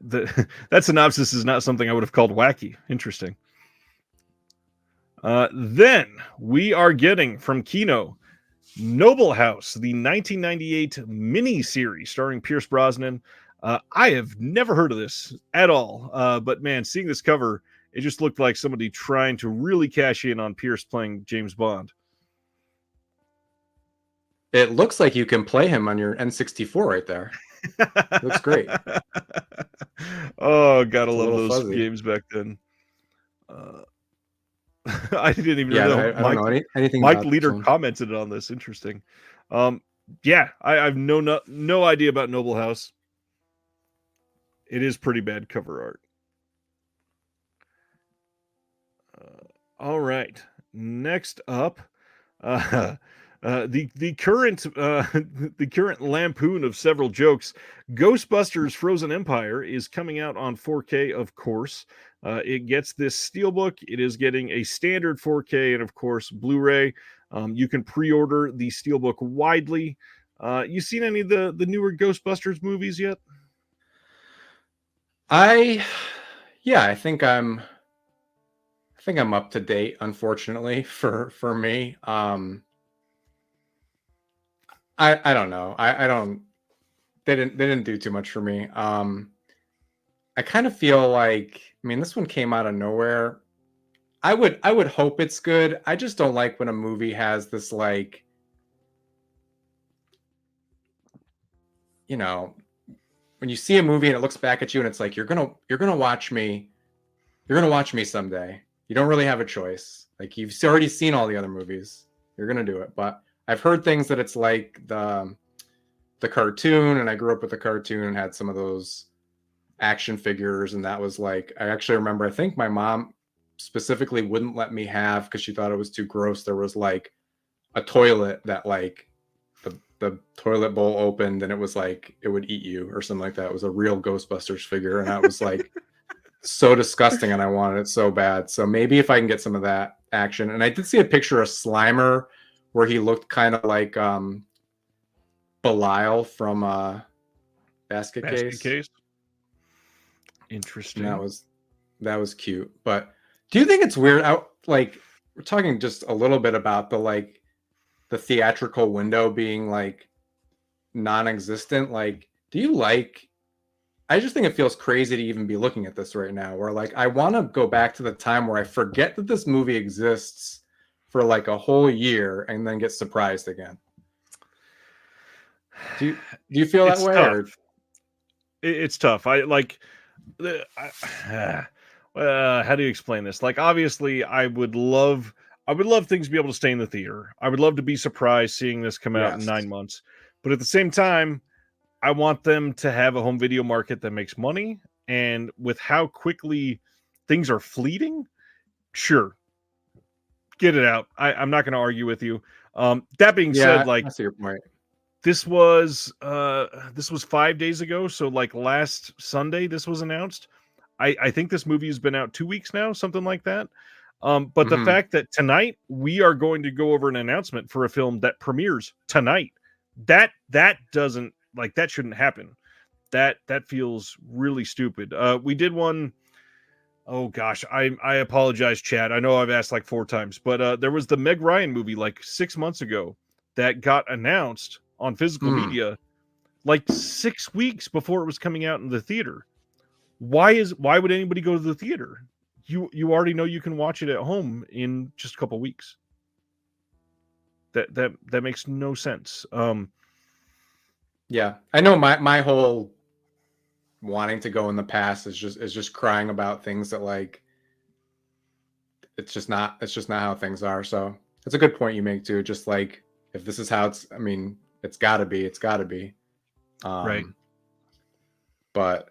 That synopsis is not something I would have called wacky. Interesting. Then we are getting from Kino Noble House, the 1998 mini-series starring Pierce Brosnan. I have never heard of this at all, but man, seeing this cover, it just looked like somebody trying to really cash in on Pierce playing James Bond. It looks like you can play him on your N64 right there. Looks great. Oh, gotta love those fuzzy. games back then. I didn't even know. I don't know anything. Mike Leader commented on this. Interesting. Yeah, I've no idea about Noble House. It is pretty bad cover art. All right. Next up, the current lampoon of several jokes. Ghostbusters: Frozen Empire is coming out on 4K, of course. It gets this steelbook. It is getting a standard 4K and, of course, Blu-ray. You can pre-order the steelbook widely. You seen any of the newer Ghostbusters movies yet? I think I'm up to date, unfortunately, for me. I don't know. They didn't do too much for me. I kind of feel like, I mean, this one came out of nowhere. I would hope it's good. I just don't like when a movie has this, like, you know, when you see a movie and it looks back at you and it's like, you're gonna watch me someday. You don't really have a choice. Like, you've already seen all the other movies. You're gonna do it. But I've heard things that it's like the cartoon, and I grew up with the cartoon and had some of those action figures, and that was like, I actually remember, I think my mom specifically wouldn't let me have, because she thought it was too gross. There was like a toilet that, like, the toilet bowl opened and it was like it would eat you or something like that. It was a real Ghostbusters figure, and that was like so disgusting, and I wanted it so bad. So maybe if I can get some of that action. And I did see a picture of Slimer where he looked kind of like Belial from Basket Case. Interesting. And that was cute. But do you think it's weird? Like, we're talking just a little bit about the theatrical window being like non-existent. Like, do you like I just think it feels crazy to even be looking at this right now, where like I want to go back to the time where I forget that this movie exists for like a whole year and then get surprised again. Do you feel that It's way? tough. Or It's tough. I like. How do you explain this? Like, obviously, I would love things to be able to stay in the theater. I would love to be surprised seeing this come out in yes. 9 months. But at the same time, I want them to have a home video market that makes money. And with how quickly things are fleeting, sure, get it out. I'm not going to argue with you. That being said, Yeah, like I see your point. this was 5 days ago, so like last Sunday this was announced. I think this movie has been out 2 weeks now, something like that. But the Mhm. fact that tonight we are going to go over an announcement for a film that premieres tonight, that doesn't like that shouldn't happen. That feels really stupid. We did one. Oh gosh, I apologize, Chad. I know I've asked like 4 times, but there was the Meg Ryan movie like 6 months ago that got announced on physical Mm. media like 6 weeks before it was coming out in the theater. Why would anybody go to the theater? You already know you can watch it at home in just a couple weeks. That makes no sense. Yeah, I know my whole wanting to go in the past is just crying about things that like it's just not how things are. So it's a good point you make too. Just like if this is how it's, I mean, it's gotta be. Right. Um, but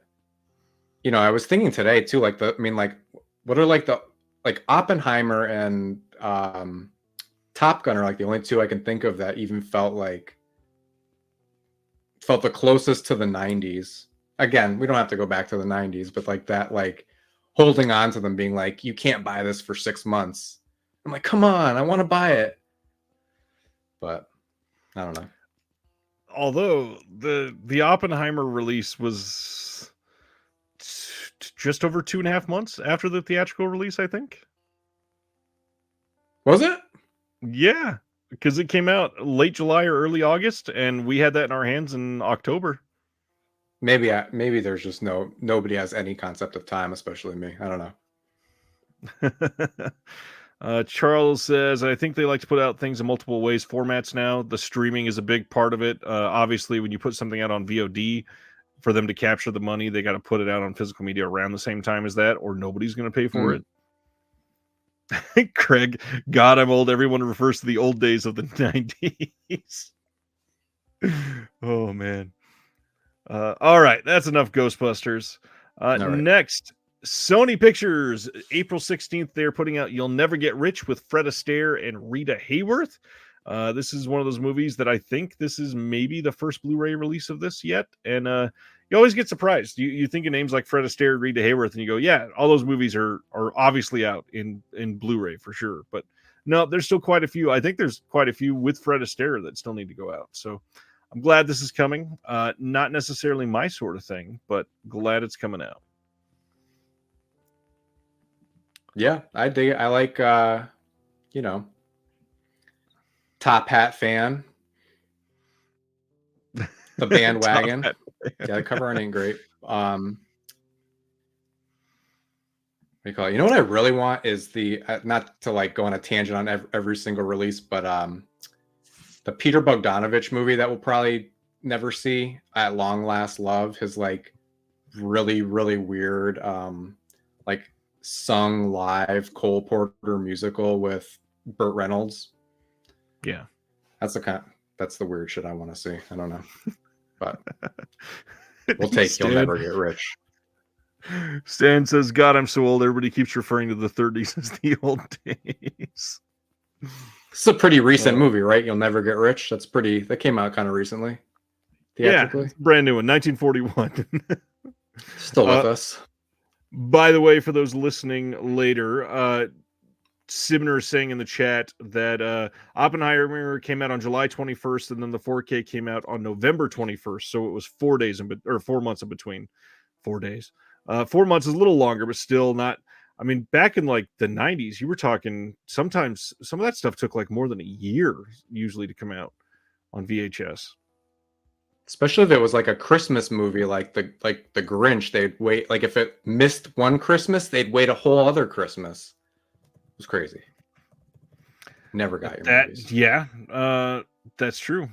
I was thinking today too, like like what are like the like Oppenheimer and Top Gun are like the only two I can think of that even felt the closest to the 90s. Again, we don't have to go back to the 90s, but like that, like holding on to them being like, you can't buy this for 6 months. I'm like, come on, I want to buy it. But I don't know. Although the Oppenheimer release was just over 2.5 months after the theatrical release, I think. Was it? Yeah, because it came out late July or early August, and we had that in our hands in October. Maybe there's just nobody has any concept of time, especially me. I don't know. Charles says, I think they like to put out things in multiple ways, formats now. The streaming is a big part of it. Obviously, when you put something out on VOD, for them to capture the money, they got to put it out on physical media around the same time as that, or nobody's going to pay for Mm. it. Craig, God, I'm old. Everyone refers to the old days of the 90s. Oh, man. All right, that's enough Ghostbusters. All right. Next, Sony Pictures, April 16th, they're putting out You'll Never Get Rich with Fred Astaire and Rita Hayworth. This is one of those movies that I think this is maybe the first Blu-ray release of this yet. And you always get surprised. You think of names like Fred Astaire, Rita Hayworth, and you go, yeah, all those movies are obviously out in Blu-ray for sure. But no, there's still quite a few. I think there's quite a few with Fred Astaire that still need to go out. So I'm glad this is coming. Not necessarily my sort of thing, but glad it's coming out. Yeah, I dig it. I like you know, Top Hat fan, the bandwagon. Yeah, the cover art ain't great. What do you call it? You know what I really want is the not to like go on a tangent on every single release, but the Peter Bogdanovich movie that we'll probably never see, At Long Last Love, his like really really weird like sung live Cole Porter musical with Burt Reynolds. Yeah. That's the weird shit I want to see. I don't know. But we'll take You'll Never Get Rich. Stan says, God, I'm so old. Everybody keeps referring to the 30s as the old days. It's a pretty recent movie, right? You'll Never Get Rich. That came out kind of recently. Theatrically. Yeah, brand new one, 1941. Still with us. By the way, for those listening later, Sibner is saying in the chat that Oppenheimer came out on July 21st, and then the 4K came out on November 21st. So it was 4 months in between. 4 days. 4 months is a little longer, but still not. I mean, back in like the 90s, you were talking sometimes some of that stuff took like more than a year usually to come out on VHS. Especially if it was like a Christmas movie, like the Grinch, they'd wait. Like if it missed one Christmas, they'd wait a whole other Christmas. It was crazy. Never got your movies. Yeah, that's true.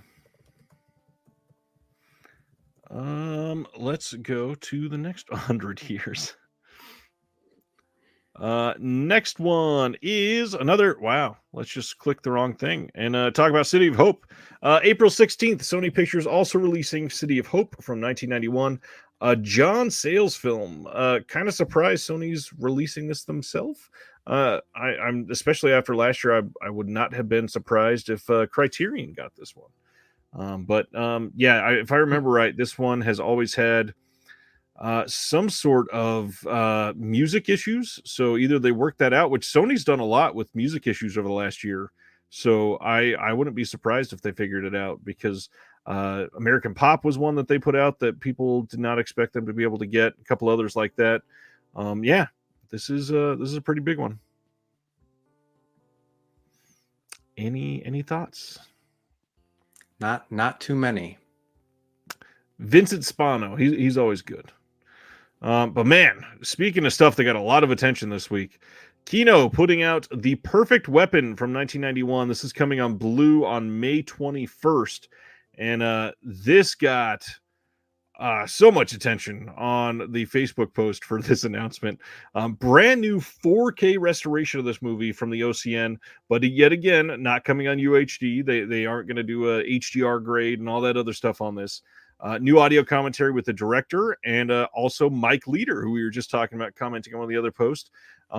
Let's go to the next 100 years. Next one is another. Wow, let's just click the wrong thing and talk about City of Hope. April 16th, Sony Pictures also releasing City of Hope from 1991. A John Sayles film. Kind of surprised Sony's releasing this themselves. I'm especially after last year. I would not have been surprised if Criterion got this one. But yeah, if I remember right, this one has always had some sort of music issues. So either they worked that out, which Sony's done a lot with music issues over the last year. So I wouldn't be surprised if they figured it out, because American Pop was one that they put out that people did not expect them to be able to get. A couple others like that. Yeah, this is a pretty big one. Any thoughts? Not too many. Vincent Spano, he's always good. But man, speaking of stuff that got a lot of attention this week, Kino putting out The Perfect Weapon from 1991. This is coming on Blue on May 21st. And this got so much attention on the Facebook post for this announcement. Brand new 4K restoration of this movie from the OCN, but yet again, not coming on UHD. They aren't going to do a HDR grade and all that other stuff on this. New audio commentary with the director and also Mike Leader, who we were just talking about, commenting on one of the other posts.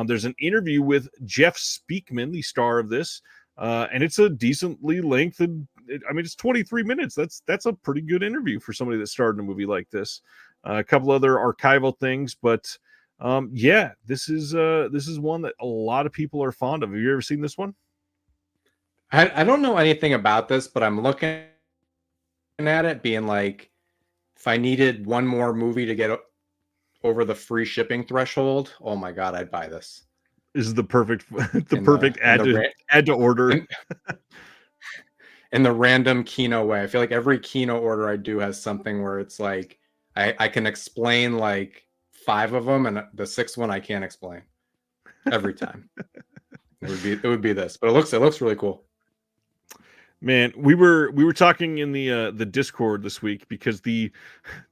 There's an interview with Jeff Speakman, the star of this, and it's a decently lengthened. It's 23 minutes. That's a pretty good interview for somebody that starred in a movie like this. A couple other archival things, but yeah, this is one that a lot of people are fond of. Have you ever seen this one? I don't know anything about this, but I'm looking at it being like, if I needed one more movie to get over the free shipping threshold, oh my God, I'd buy this. This is the perfect add to order. In the random Kino way. I feel like every Kino order I do has something where it's like I can explain like 5 of them, and the 6th one I can't explain every time. It would be this, but it looks really cool. Man, we were talking in the Discord this week because this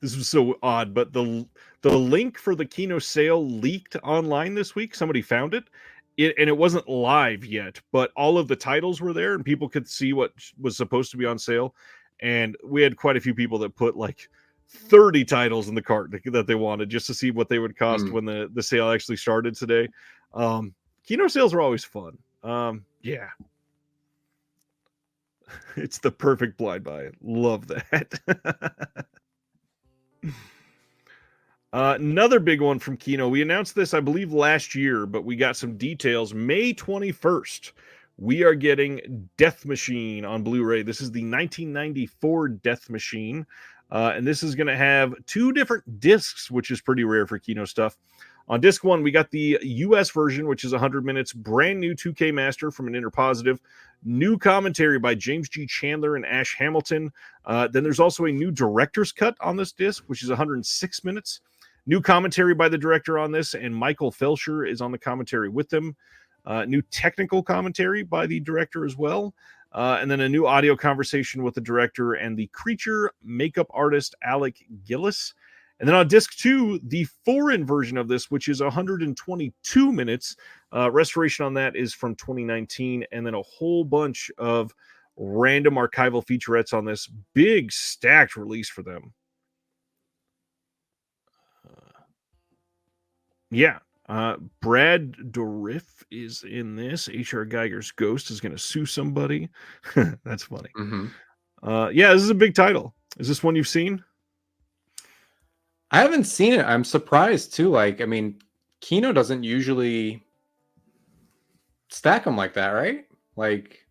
was so odd, but the link for the Kino sale leaked online this week. Somebody found it. And it wasn't live yet, but all of the titles were there and people could see what was supposed to be on sale. And we had quite a few people that put like 30 titles in the cart that they wanted just to see what they would cost when the sale actually started today. Kino sales are always fun. Yeah. It's the perfect blind buy. Love that. Another big one from Kino. We announced this, I believe, last year, but we got some details. May 21st, we are getting Death Machine on Blu-ray. This is the 1994 Death Machine, and this is going to have 2 different discs, which is pretty rare for Kino stuff. On disc 1, we got the US version, which is 100 minutes, brand new 2K master from an Interpositive, new commentary by James G. Chandler and Ash Hamilton. Then there's also a new director's cut on this disc, which is 106 minutes. New commentary by the director on this, and Michael Felsher is on the commentary with them. New technical commentary by the director as well. And then a new audio conversation with the director and the creature makeup artist, Alec Gillis. And then on disc 2, the foreign version of this, which is 122 minutes. Restoration on that is from 2019. And then a whole bunch of random archival featurettes on this. Big stacked release for them. Yeah. Brad Dourif is in this. H.R. Geiger's Ghost is going to sue somebody. That's funny. Mm-hmm. Yeah, this is a big title. Is this one you've seen? I haven't seen it. I'm surprised too. Like, I mean, Kino doesn't usually stack them like that, right? Like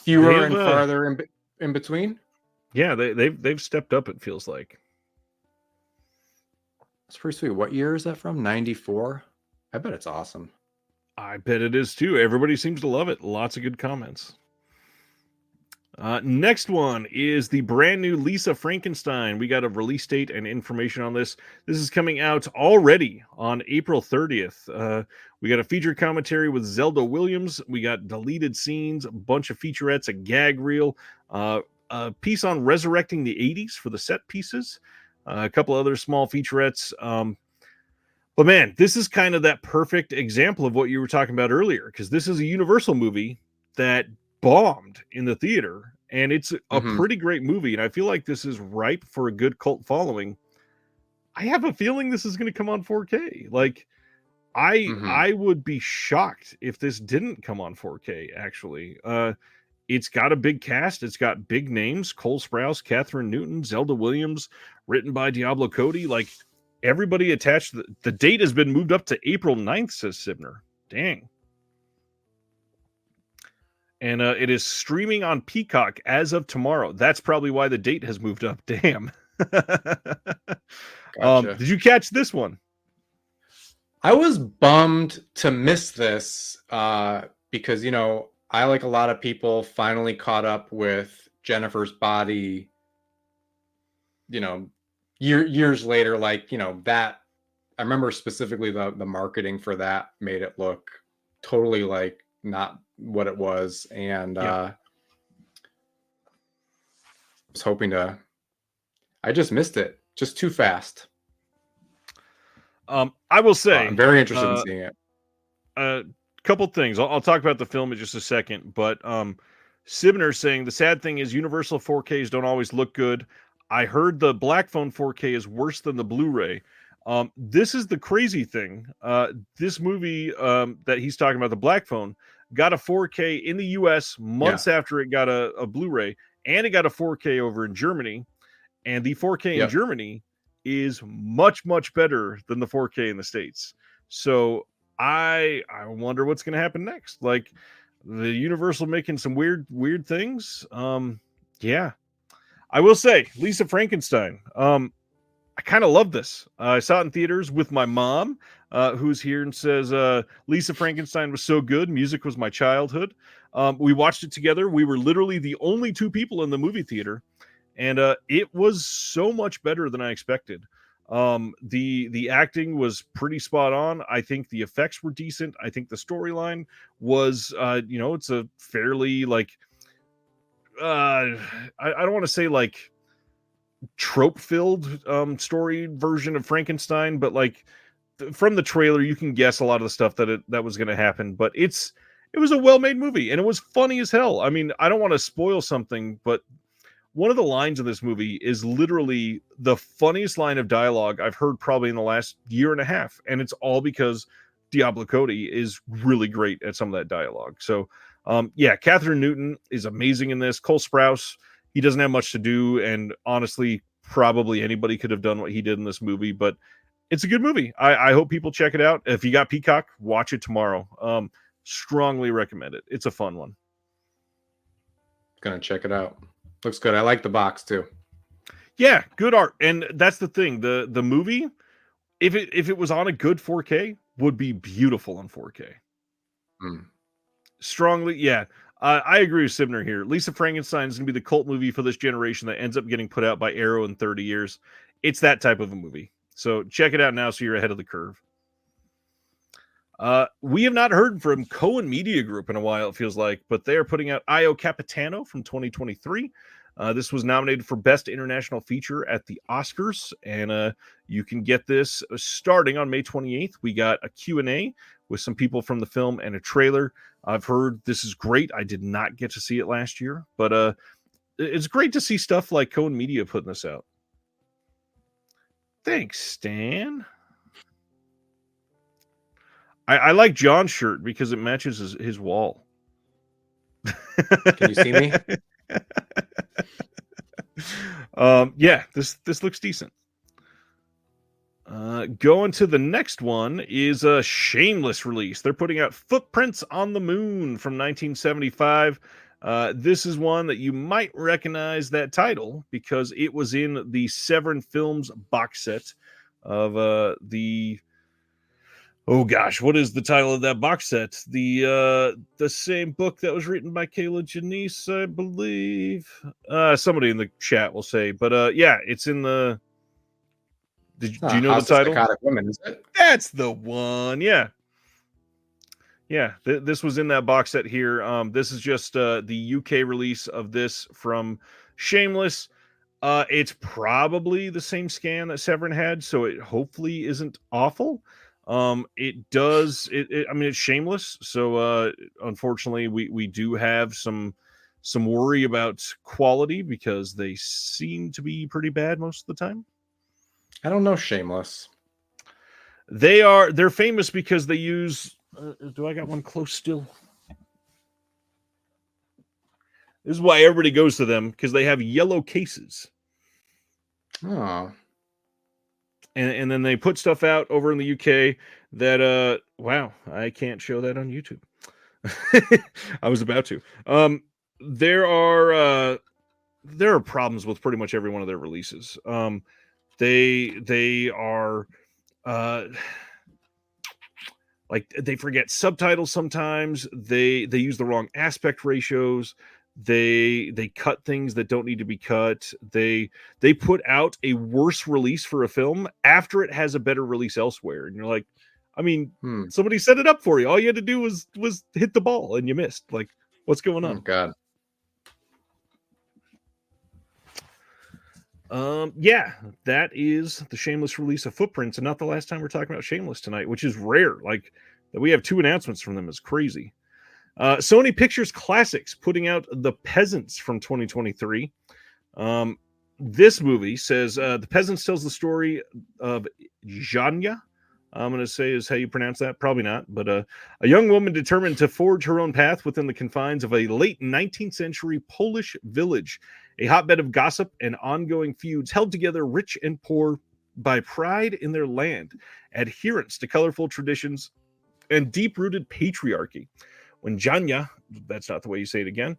fewer and farther in between. Yeah, they've stepped up. It feels like. It's pretty sweet. What year is that from? 94. I bet it's awesome. I bet it is too. Everybody seems to love it. Lots of good comments. Next one is the brand new Lisa Frankenstein. We got a release date and information on this. This is coming out already on April 30th. We got a feature commentary with Zelda Williams. We got deleted scenes, a bunch of featurettes, a gag reel, a piece on resurrecting the 80s for the set pieces, a couple other small featurettes. But man, this is kind of that perfect example of what you were talking about earlier, because this is a Universal movie that bombed in the theater, and it's a pretty great movie, and I feel like this is ripe for a good cult following. I have a feeling this is going to come on 4K. Like, I would be shocked if this didn't come on 4K, actually. It's got a big cast. It's got big names: Cole Sprouse, Catherine Newton, Zelda Williams, written by Diablo Cody. Like, everybody attached. The date has been moved up to April 9th, says Sibner. Dang. And it is streaming on Peacock as of tomorrow. That's probably why the date has moved up. Damn. Gotcha. Did you catch this one? I was bummed to miss this because, you know, I, like a lot of people, finally caught up with Jennifer's Body, you know, years later. Like, you know, that I remember specifically the marketing for that made it look totally like not what it was, and I was hoping to. I just missed it, just too fast. I will say I'm very interested in seeing it. A couple things. I'll talk about the film in just a second, but Sibner saying the sad thing is Universal 4Ks don't always look good. I heard the Black Phone 4K is worse than the Blu-ray. This is the crazy thing. This movie that he's talking about, the Black Phone, got a 4K in the US months after it got a Blu-ray, and it got a 4K over in Germany. And the 4K in Germany is much, much better than the 4K in the States. So I wonder what's going to happen next. Like, the Universal making some weird things. Yeah. I will say, Lisa Frankenstein. I kind of love this. I saw it in theaters with my mom, who's here and says, Lisa Frankenstein was so good. Music was my childhood. We watched it together. We were literally the only two people in the movie theater, and it was so much better than I expected. The acting was pretty spot on. I think the effects were decent. I think the storyline was, it's a fairly, like, I don't want to say like trope-filled story version of Frankenstein, but like from the trailer you can guess a lot of the stuff that was going to happen. But it was a well-made movie, and it was funny as hell. I mean, I don't want to spoil something, but one of the lines in this movie is literally the funniest line of dialogue I've heard probably in the last year and a half, and it's all because Diablo Cody is really great at some of that dialogue. So Catherine Newton is amazing in this. Cole Sprouse, he doesn't have much to do, and honestly, probably anybody could have done what he did in this movie, but it's a good movie. I hope people check it out. If you got Peacock, watch it tomorrow. Strongly recommend it. It's a fun one. Gonna check it out. Looks good. I like the box too. Yeah, good art. And that's the thing. The movie, if it was on a good 4K, would be beautiful on 4K. Strongly, yeah. I agree with Sibner here. Lisa Frankenstein is going to be the cult movie for this generation that ends up getting put out by Arrow in 30 years. It's that type of a movie. So check it out now so you're ahead of the curve. We have not heard from Cohen Media Group in a while, it feels like, but they are putting out Io Capitano from 2023. This was nominated for Best International Feature at the Oscars, and you can get this starting on May 28th. We got a Q&A with some people from the film and a trailer. I've heard this is great. I did not get to see it last year, but it's great to see stuff like Cohen Media putting this out. Thanks, Stan. I like John's shirt because it matches his wall. Can you see me? This looks decent. Going to the next one is a shameless release. They're putting out Footprints on the Moon from 1975. This is one that you might recognize that title because it was in the Severin Films box set of Oh gosh, what is the title of that box set? The same book that was written by Kayla Janice, I believe. Somebody in the chat will say, but yeah, it's in the. Do you know House the of title? Psychotic Women, is it? That's the one. Yeah. Yeah, this was in that box set here. This is just the UK release of this from Shameless. It's probably the same scan that Severin had, so it hopefully isn't awful. It does. I mean, it's Shameless, so unfortunately, we do have some worry about quality because they seem to be pretty bad most of the time. I don't know Shameless. They're famous because they use. Do I got one close still? This is why everybody goes to them, because they have yellow cases. Oh. And then they put stuff out over in the UK that wow, I can't show that on YouTube. I was about to. There are problems with pretty much every one of their releases. They are like they forget subtitles sometimes. They use the wrong aspect ratios. They cut things that don't need to be cut. They put out a worse release for a film after it has a better release elsewhere, and you're like, I mean, somebody set it up for you. All you had to do was hit the ball, and you missed. Like, what's going on? Oh God. Yeah, that is the Shameless release of Footprints, and not the last time we're talking about Shameless tonight, which is rare. Like that we have 2 announcements from them is crazy. Sony Pictures Classics putting out The Peasants from 2023. This movie says The Peasants tells the story of Jania. I'm going to say is how you pronounce that. Probably not. But a young woman determined to forge her own path within the confines of a late 19th century Polish village, a hotbed of gossip and ongoing feuds held together rich and poor by pride in their land, adherence to colorful traditions, and deep-rooted patriarchy. When Janya, that's not the way you say it again,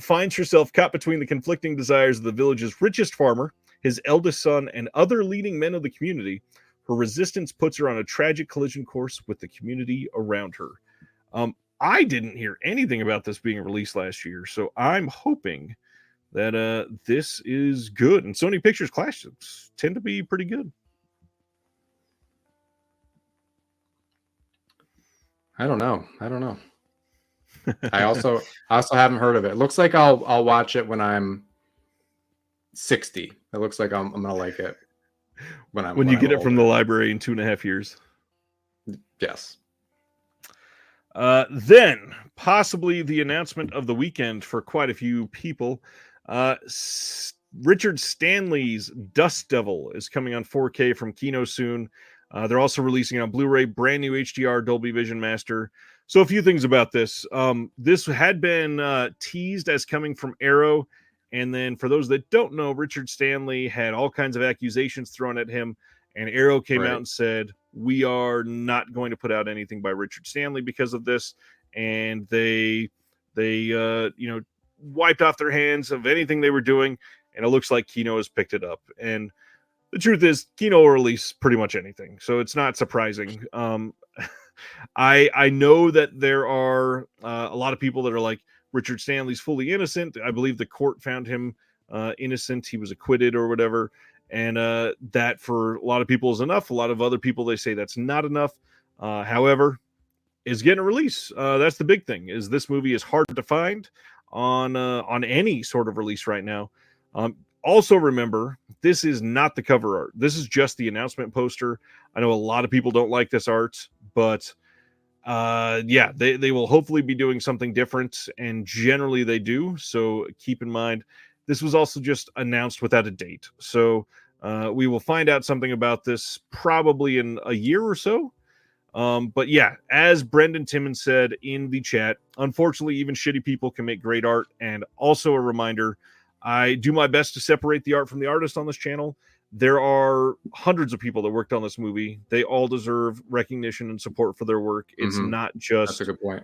finds herself caught between the conflicting desires of the village's richest farmer, his eldest son, and other leading men of the community, her resistance puts her on a tragic collision course with the community around her. I didn't hear anything about this being released last year, so I'm hoping that this is good. And Sony Pictures Classics tend to be pretty good. I don't know. I also haven't heard of it. It looks like I'll watch it when I'm 60. It looks like I'm gonna like it when you get I'm it from the library in 2.5 years. Yes. Then possibly the announcement of the weekend for quite a few people. Richard Stanley's Dust Devil is coming on 4K from Kino soon. They're also releasing it on Blu-ray, brand new HDR Dolby Vision Master. So a few things about this. This had been teased as coming from Arrow. And then for those that don't know, Richard Stanley had all kinds of accusations thrown at him. And Arrow came out and said, we are not going to put out anything by Richard Stanley because of this. And they wiped off their hands of anything they were doing. And it looks like Kino has picked it up. And the truth is, Kino will release pretty much anything. So it's not surprising. I know that there are a lot of people that are like, Richard Stanley's fully innocent. I believe the court found him innocent. He was acquitted or whatever. And that for a lot of people is enough. A lot of other people, they say that's not enough. However, is getting a release. That's the big thing, is this movie is hard to find on any sort of release right now. Also remember, this is not the cover art. This is just the announcement poster. I know a lot of people don't like this art, but yeah, they will hopefully be doing something different, and generally they do. So keep in mind, this was also just announced without a date. So we will find out something about this probably in a year or so. But yeah, as Brendan Timmons said in the chat, unfortunately, even shitty people can make great art. And also a reminder, I do my best to separate the art from the artist on this channel. There are hundreds of people that worked on this movie. They all deserve recognition and support for their work. It's not just, that's a good point.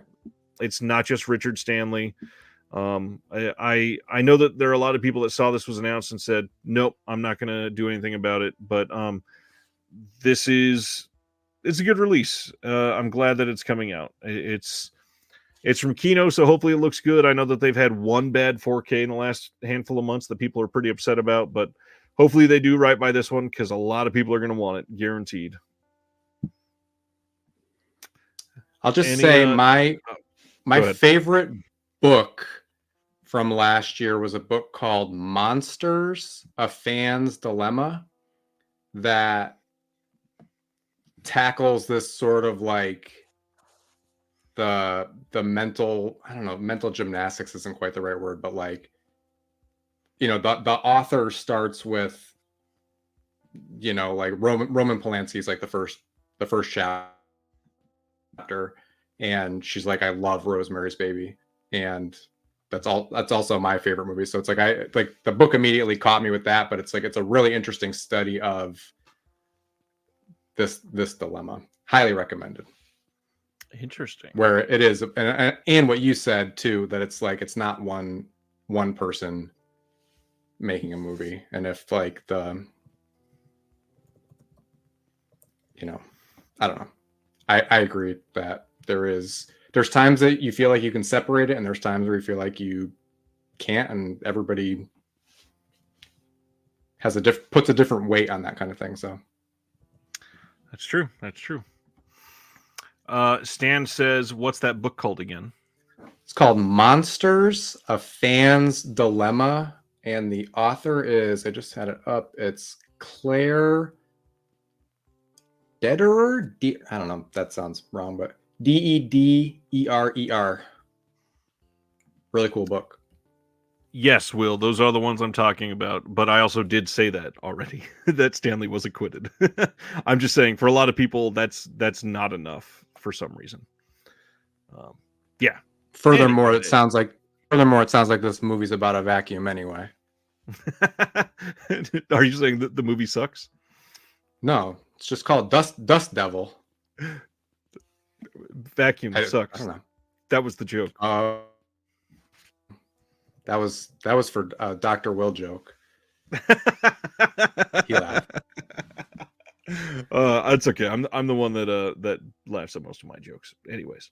It's not just Richard Stanley. I know that there are a lot of people that saw this was announced and said, nope, I'm not going to do anything about it. But this is it's a good release. I'm glad that it's coming out. It's from Kino, so hopefully it looks good. I know that they've had one bad 4K in the last handful of months that people are pretty upset about, but hopefully they do right by this one because a lot of people are going to want it, guaranteed. I'll just say my favorite book from last year was a book called Monsters: A Fan's Dilemma that tackles this sort of like the mental, I don't know, mental gymnastics isn't quite the right word, but like, you know, the author starts with, you know, like Roman Polanski's like the first chapter, and she's like, I love Rosemary's Baby, and that's also my favorite movie. So it's like the book immediately caught me with that, but it's like it's a really interesting study of this dilemma. Highly recommended. Interesting. Where it is, and what you said too, that it's like it's not one person making a movie, and if like the, you know, I don't know. I agree that there's times that you feel like you can separate it, and there's times where you feel like you can't, and everybody has puts a different weight on that kind of thing. So that's true. That's true. Stan says, what's that book called again? It's called Monsters: A Fan's Dilemma, and the author is, I just had it up, it's Claire Dederer. I don't know, that sounds wrong, but Dedderer. Really cool book. Yes, Will, those are the ones I'm talking about, but I also did say that already, that Stanley was acquitted. I'm just saying, for a lot of people, that's not enough for some reason. Yeah. Furthermore, it sounds like this movie's about a vacuum anyway. Are you saying that the movie sucks? No, it's just called Dust Devil. Vacuum sucks. I don't know. That was the joke. That was for Dr. Will joke. He laughed. It's okay. I'm the one that laughs at most of my jokes. Anyways.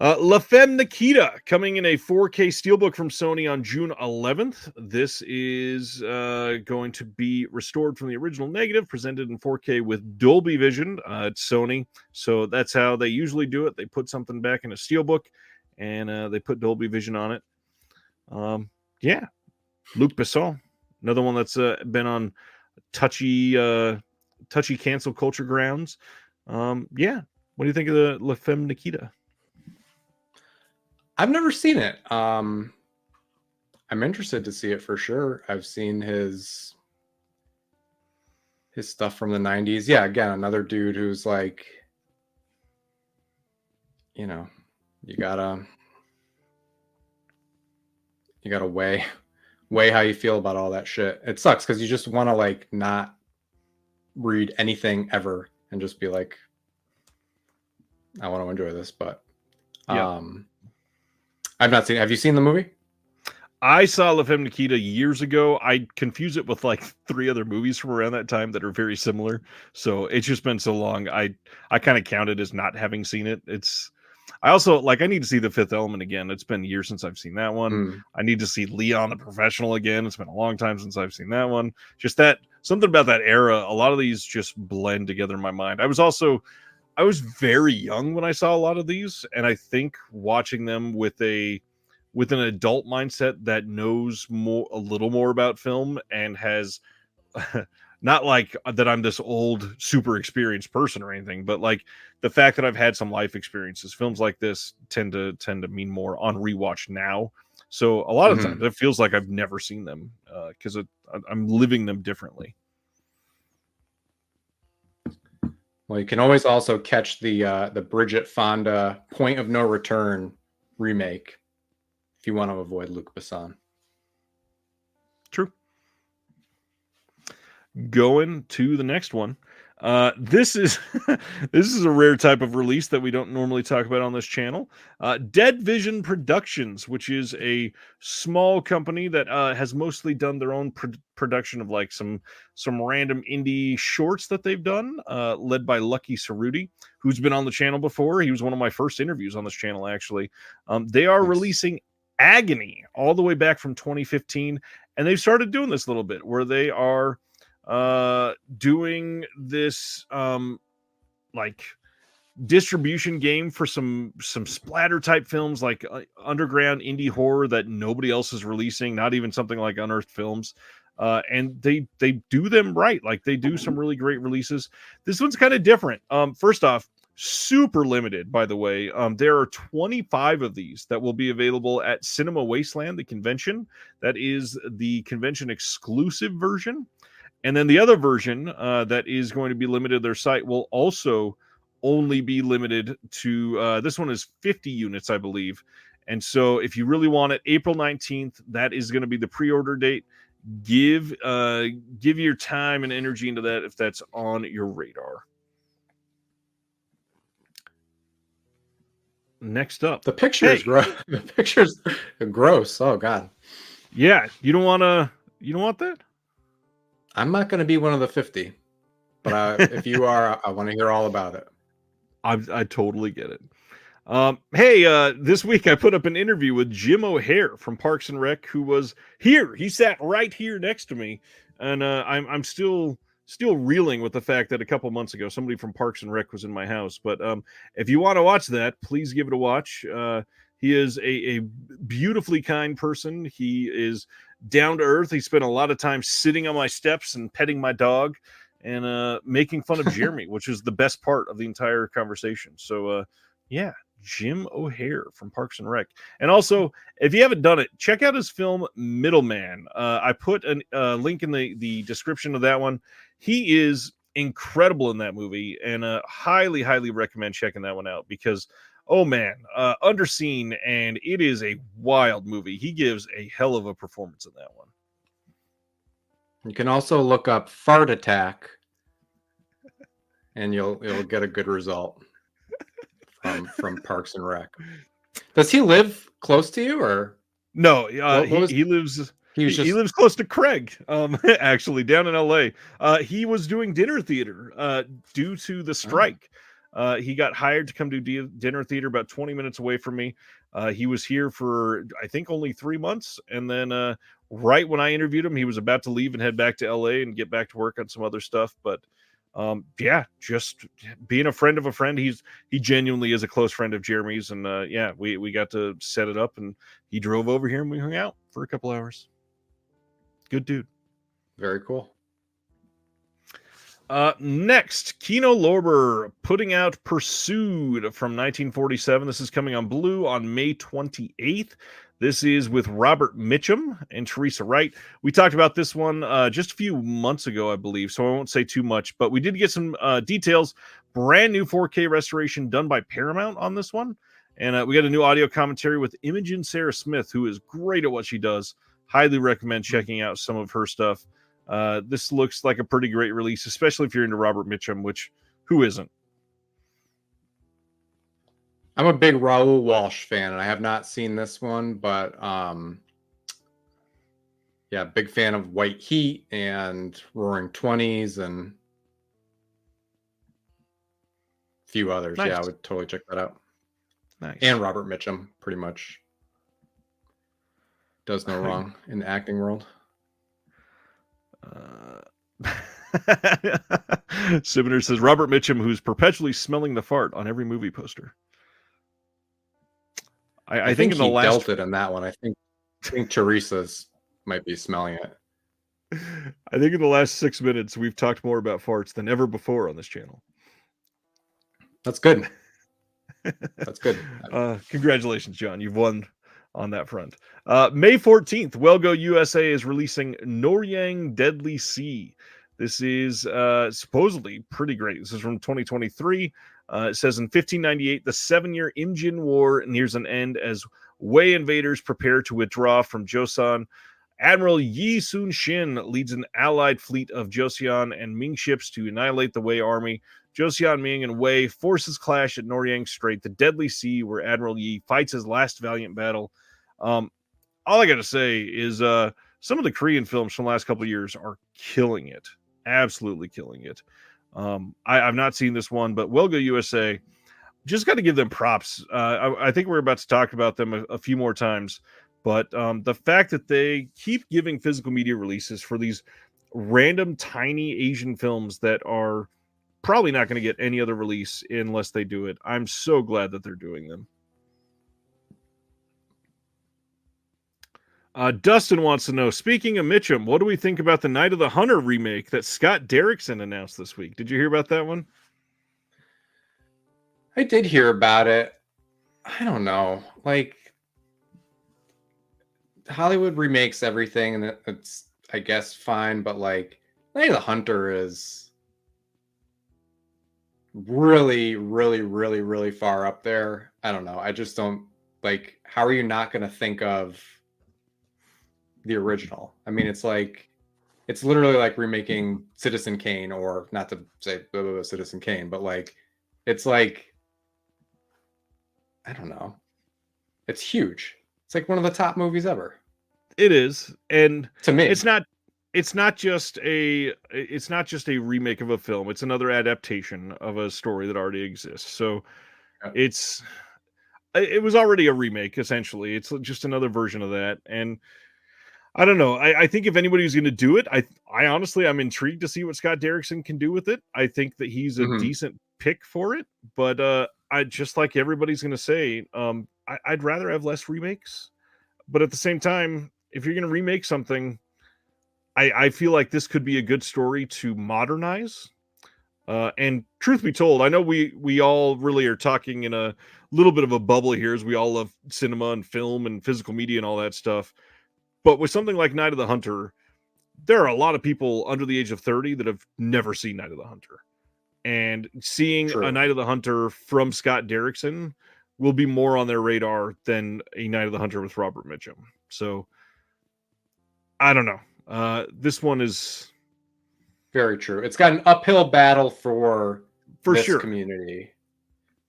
La Femme Nikita coming in a 4K steelbook from Sony on June 11th. This is going to be restored from the original negative, presented in 4K with Dolby Vision. It's Sony, so that's how they usually do it. They put something back in a steelbook, and they put Dolby Vision on it. Yeah, Luc Besson, another one that's been on touchy cancel culture grounds. Yeah, what do you think of the La Femme Nikita? I've never seen it. I'm interested to see it for sure. I've seen his stuff from the 90s. Yeah, again, another dude who's like, you know, you gotta weigh how you feel about all that shit. It sucks because you just want to like not read anything ever and just be like, I want to enjoy this, but I've not seen it. Have you seen the movie? I saw La Femme Nikita years ago. I confuse it with like 3 other movies from around that time that are very similar. So it's just been so long. I kind of count it as not having seen it. I also like, I need to see The Fifth Element again. It's been years since I've seen that one. I need to see Leon the Professional again. It's been a long time since I've seen that one. Just that, something about that era. A lot of these just blend together in my mind. I was very young when I saw a lot of these, and I think watching them with an adult mindset that knows a little more about film and has not like that I'm this old, super experienced person or anything, but like the fact that I've had some life experiences. Films like this tend to mean more on rewatch now. So a lot of times it feels like I've never seen them because I'm living them differently. Well, you can always also catch the Bridget Fonda Point of No Return remake if you want to avoid Luc Besson. True. Going to the next one. This is this is a rare type of release that we don't normally talk about on this channel. Dead Vision Productions, which is a small company that has mostly done their own production of like some random indie shorts that they've done, led by Lucky Cerruti, who's been on the channel before. He was one of my first interviews on this channel, actually. They are releasing Agony all the way back from 2015, and they've started doing this a little bit where they are doing this like distribution game for some splatter type films, like underground indie horror that nobody else is releasing, not even something like Unearthed Films. And they do them right. Like they do some really great releases. This one's kind of different. First off, super limited, by the way. There are 25 of these that will be available at Cinema Wasteland, the convention. That is the convention exclusive version. And then the other version that is going to be limited to their site will also only be limited to, this one is 50 units, I believe. And so if you really want it, April 19th, that is going to be the pre-order date. Give your time and energy into that if that's on your radar. Next up. The picture is gross. The picture's gross. Oh, God. Yeah, you don't want that? I'm not going to be one of the 50, but if you are, I want to hear all about it. I totally get it. Hey, this week I put up an interview with Jim O'Hare from Parks and Rec, who was here. He sat right here next to me, and I'm still reeling with the fact that a couple months ago somebody from Parks and Rec was in my house. But if you want to watch that, please give it a watch. He is a beautifully kind person. He is down to earth. He spent a lot of time sitting on my steps and petting my dog and making fun of Jeremy, which is the best part of the entire conversation. So yeah, Jim O'Hare from Parks and Rec. And also, if you haven't done it, check out his film Middleman. I put a link in the description of that one. He is incredible in that movie, and highly recommend checking that one out because oh man, underseen, and it is a wild movie. He gives a hell of a performance in that one. You can also look up Fart Attack, and you'll get a good result from Parks and Rec. Does he live close to you, or no? He lives. He lives close to Craig, actually, down in LA. He was doing dinner theater due to the strike. He got hired to come do dinner theater about 20 minutes away from me. He was here for, I think, only 3 months. And then right when I interviewed him, he was about to leave and head back to LA and get back to work on some other stuff. But yeah, just being a friend of a friend. He genuinely is a close friend of Jeremy's. And yeah, we got to set it up, and he drove over here and we hung out for a couple hours. Good dude. Very cool. Next, Kino Lorber putting out Pursued from 1947. This is coming on Blue on May 28th. This is with Robert Mitchum and Teresa Wright. We talked about this one just a few months ago, I believe, so I won't say too much, but we did get some details. Brand new 4K restoration done by Paramount on this one. And we got a new audio commentary with Imogen Sarah Smith, who is great at what she does. Highly recommend checking out some of her stuff. This looks like a pretty great release, especially if you're into Robert Mitchum, which who isn't? I'm a big Raoul Walsh fan, and I have not seen this one, but yeah, big fan of White Heat and Roaring Twenties and a few others. Nice. Yeah, I would totally check that out. Nice. And Robert Mitchum pretty much does no wrong in the acting world. Sibner says Robert Mitchum, who's perpetually smelling the fart on every movie poster. I think in the last dealt it in that one. I think Teresa's might be smelling it. I think in the last 6 minutes we've talked more about farts than ever before on this channel. That's good. That's good. Congratulations, John. You've won on that front. May 14th, Wellgo USA is releasing Noryang Deadly Sea. This is supposedly pretty great. This is from 2023. It says in 1598, the 7-year Imjin War nears an end as Wei invaders prepare to withdraw from Joseon. Admiral Yi Sun-shin leads an allied fleet of Joseon and Ming ships to annihilate the Wei army. Joseon, Ming, and Wei forces clash at Noryang Strait, the deadly sea where Admiral Yi fights his last valiant battle. All I got to say is some of the Korean films from the last couple of years are killing it. Absolutely killing it. I've not seen this one, but Welga USA, just got to give them props. I think we're about to talk about them a few more times, but the fact that they keep giving physical media releases for these random tiny Asian films that are probably not going to get any other release unless they do it. I'm so glad that they're doing them. Dustin wants to know, speaking of Mitchum, what do we think about the Night of the Hunter remake that Scott Derrickson announced this week? Did you hear about that one? I did hear about it. I don't know. Like, Hollywood remakes everything, and it's, I guess, fine, but like, Night of the Hunter is really, really, really, really far up there. I don't know. I just don't, like, how are you not going to think of the original? I mean, it's like, it's literally like remaking Citizen Kane, or not to say Citizen Kane, but like, it's like, I don't know. It's huge. It's like one of the top movies ever. It is, and to me, it's not just a remake of a film. It's another adaptation of a story that already exists. So it was already a remake, essentially. It's just another version of that. And I don't know. I think if anybody's going to do it, I honestly, I'm intrigued to see what Scott Derrickson can do with it. I think that he's a decent pick for it, but I just, like everybody's going to say, I'd rather have less remakes. But at the same time, if you're going to remake something, I feel like this could be a good story to modernize. And truth be told, I know we all really are talking in a little bit of a bubble here, as we all love cinema and film and physical media and all that stuff. But with something like Night of the Hunter, there are a lot of people under the age of 30 that have never seen Night of the Hunter. And seeing a Night of the Hunter from Scott Derrickson will be more on their radar than a Night of the Hunter with Robert Mitchum. So, I don't know. This one is very true. It's got an uphill battle for this sure community,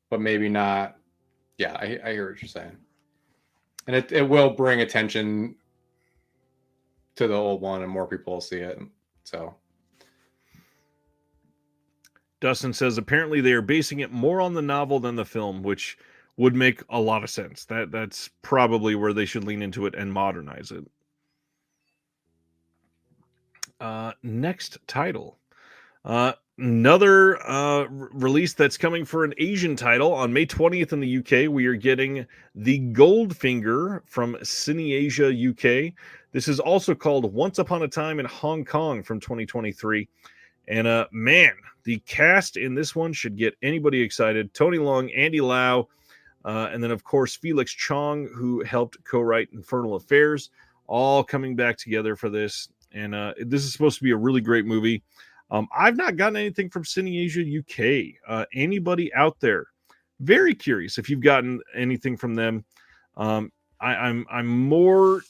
but maybe not. Yeah, I hear what you're saying. And it will bring attention to the old one, and more people will see it. So Dustin says apparently they are basing it more on the novel than the film, which would make a lot of sense. That's probably where they should lean into it and modernize it. Next title. Another release that's coming for an Asian title on May 20th in the UK. We are getting The Goldfinger from CineAsia UK. This is also called Once Upon a Time in Hong Kong from 2023. And man, the cast in this one should get anybody excited. Tony Leung, Andy Lau, and then of course Felix Chong, who helped co-write Infernal Affairs, all coming back together for this. And this is supposed to be a really great movie. I've not gotten anything from CineAsia UK. Anybody out there? Very curious if you've gotten anything from them. I'm more,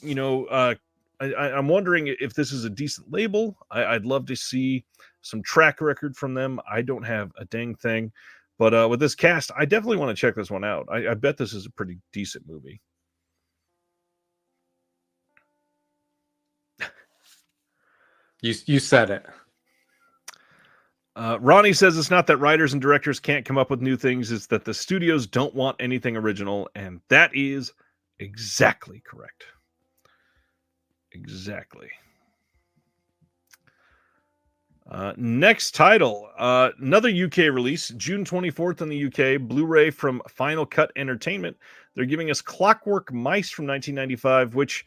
I'm wondering if this is a decent label. I'd love to see some track record from them. I don't have a dang thing, but with this cast, I definitely want to check this one out. I bet this is a pretty decent movie. You said it. Ronnie says it's not that writers and directors can't come up with new things, it's that the studios don't want anything original, and that is exactly correct. Exactly. Next title, another UK release, June 24th in the UK, Blu-ray from Final Cut Entertainment. They're giving us Clockwork Mice from 1995, which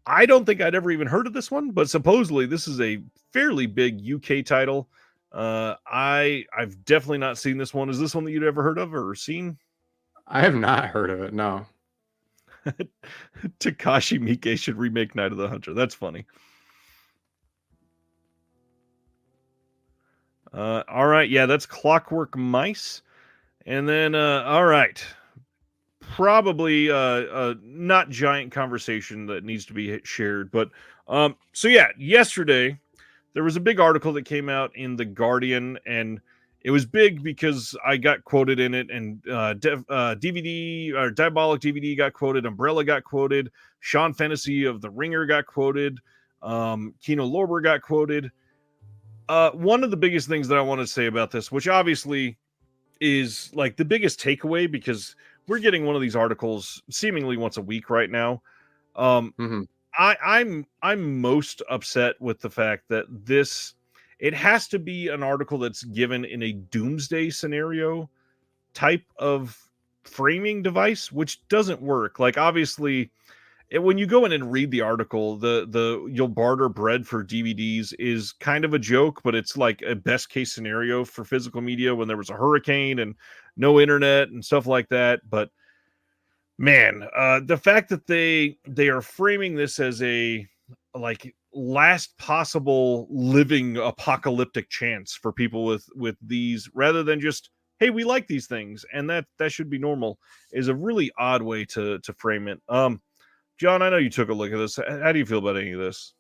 I don't think I'd ever even heard of this one, but supposedly this is a fairly big UK title. I've definitely not seen this one. Is this one that you'd ever heard of or seen? I have not heard of it, no. Takashi Miike should remake Night of the Hunter. That's funny. All right, yeah, that's Clockwork Mice. And then, all right. probably a not giant conversation that needs to be shared. But so yeah, yesterday there was a big article that came out in The Guardian, and it was big because I got quoted in it, and DVD or Diabolic DVD got quoted, Umbrella got quoted, Sean Fennessy of The Ringer got quoted, Kino Lorber got quoted. One of the biggest things that I want to say about this, which obviously is like the biggest takeaway, because we're getting one of these articles seemingly once a week right now. Mhm. I'm most upset with the fact that it has to be an article that's given in a doomsday scenario type of framing device, which doesn't work. Like, obviously, when you go in and read the article, the you'll barter bread for DVDs is kind of a joke, but it's like a best case scenario for physical media when there was a hurricane and no internet and stuff like that. But man, the fact that they are framing this as a like last possible living apocalyptic chance for people with these, rather than just, hey, we like these things and that should be normal, is a really odd way to frame it. John, I know you took a look at this. How do you feel about any of this?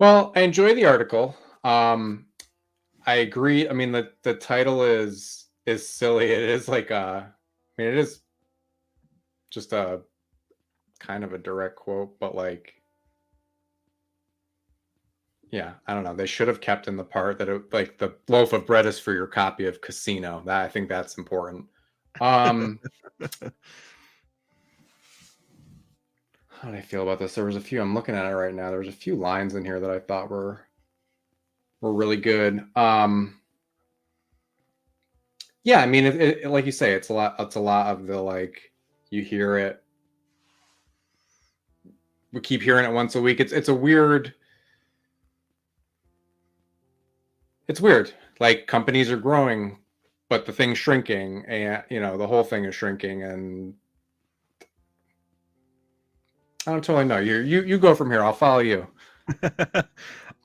Well, I enjoy the article. I agree. I mean, the title is silly. It is like I mean, it is just a kind of a direct quote, but like, yeah, I don't know. They should have kept in the part that it, like the loaf of bread is for your copy of Casino. That I think that's important. How do I feel about this? There was a few. I'm looking at it right now. There was a few lines in here that I thought were really good. Yeah, I mean, it like you say, it's a lot. It's a lot of the like you hear it. We keep hearing it once a week. It's a weird. It's weird. Like companies are growing, but the thing's shrinking, and the whole thing is shrinking, and I don't totally know. You go from here. I'll follow you.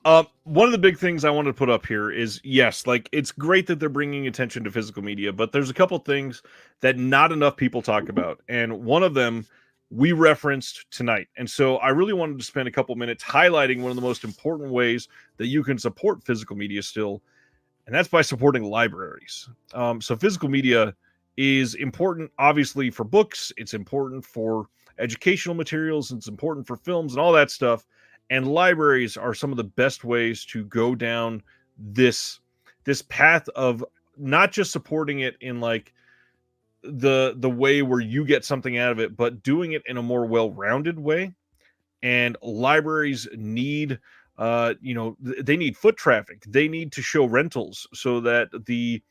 One of the big things I wanted to put up here is, yes, like it's great that they're bringing attention to physical media, but there's a couple things that not enough people talk about, and one of them we referenced tonight. And so I really wanted to spend a couple minutes highlighting one of the most important ways that you can support physical media still, and that's by supporting libraries. So physical media is important, obviously, for books. It's important for educational materials. It's important for films and all that stuff. And libraries are some of the best ways to go down this path of not just supporting it in like the way where you get something out of it, but doing it in a more well-rounded way. And libraries need they need foot traffic. They need to show rentals so that the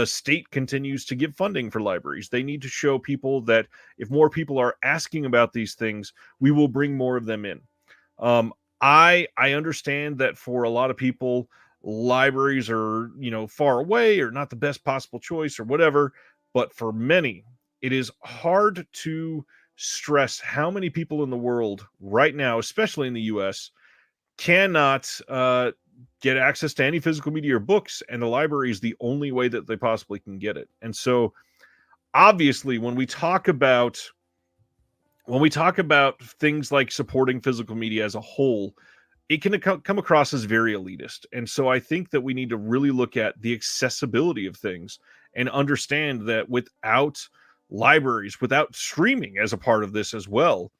state continues to give funding for libraries. They need to show people that if more people are asking about these things, we will bring more of them in. I understand that for a lot of people, libraries are far away or not the best possible choice or whatever, but for many, it is hard to stress how many people in the world right now, especially in the U.S., cannot get access to any physical media or books, and the library is the only way that they possibly can get it. And so, obviously, when we talk about things like supporting physical media as a whole, it can come across as very elitist. And so I think that we need to really look at the accessibility of things and understand that without libraries, without streaming as a part of this as well,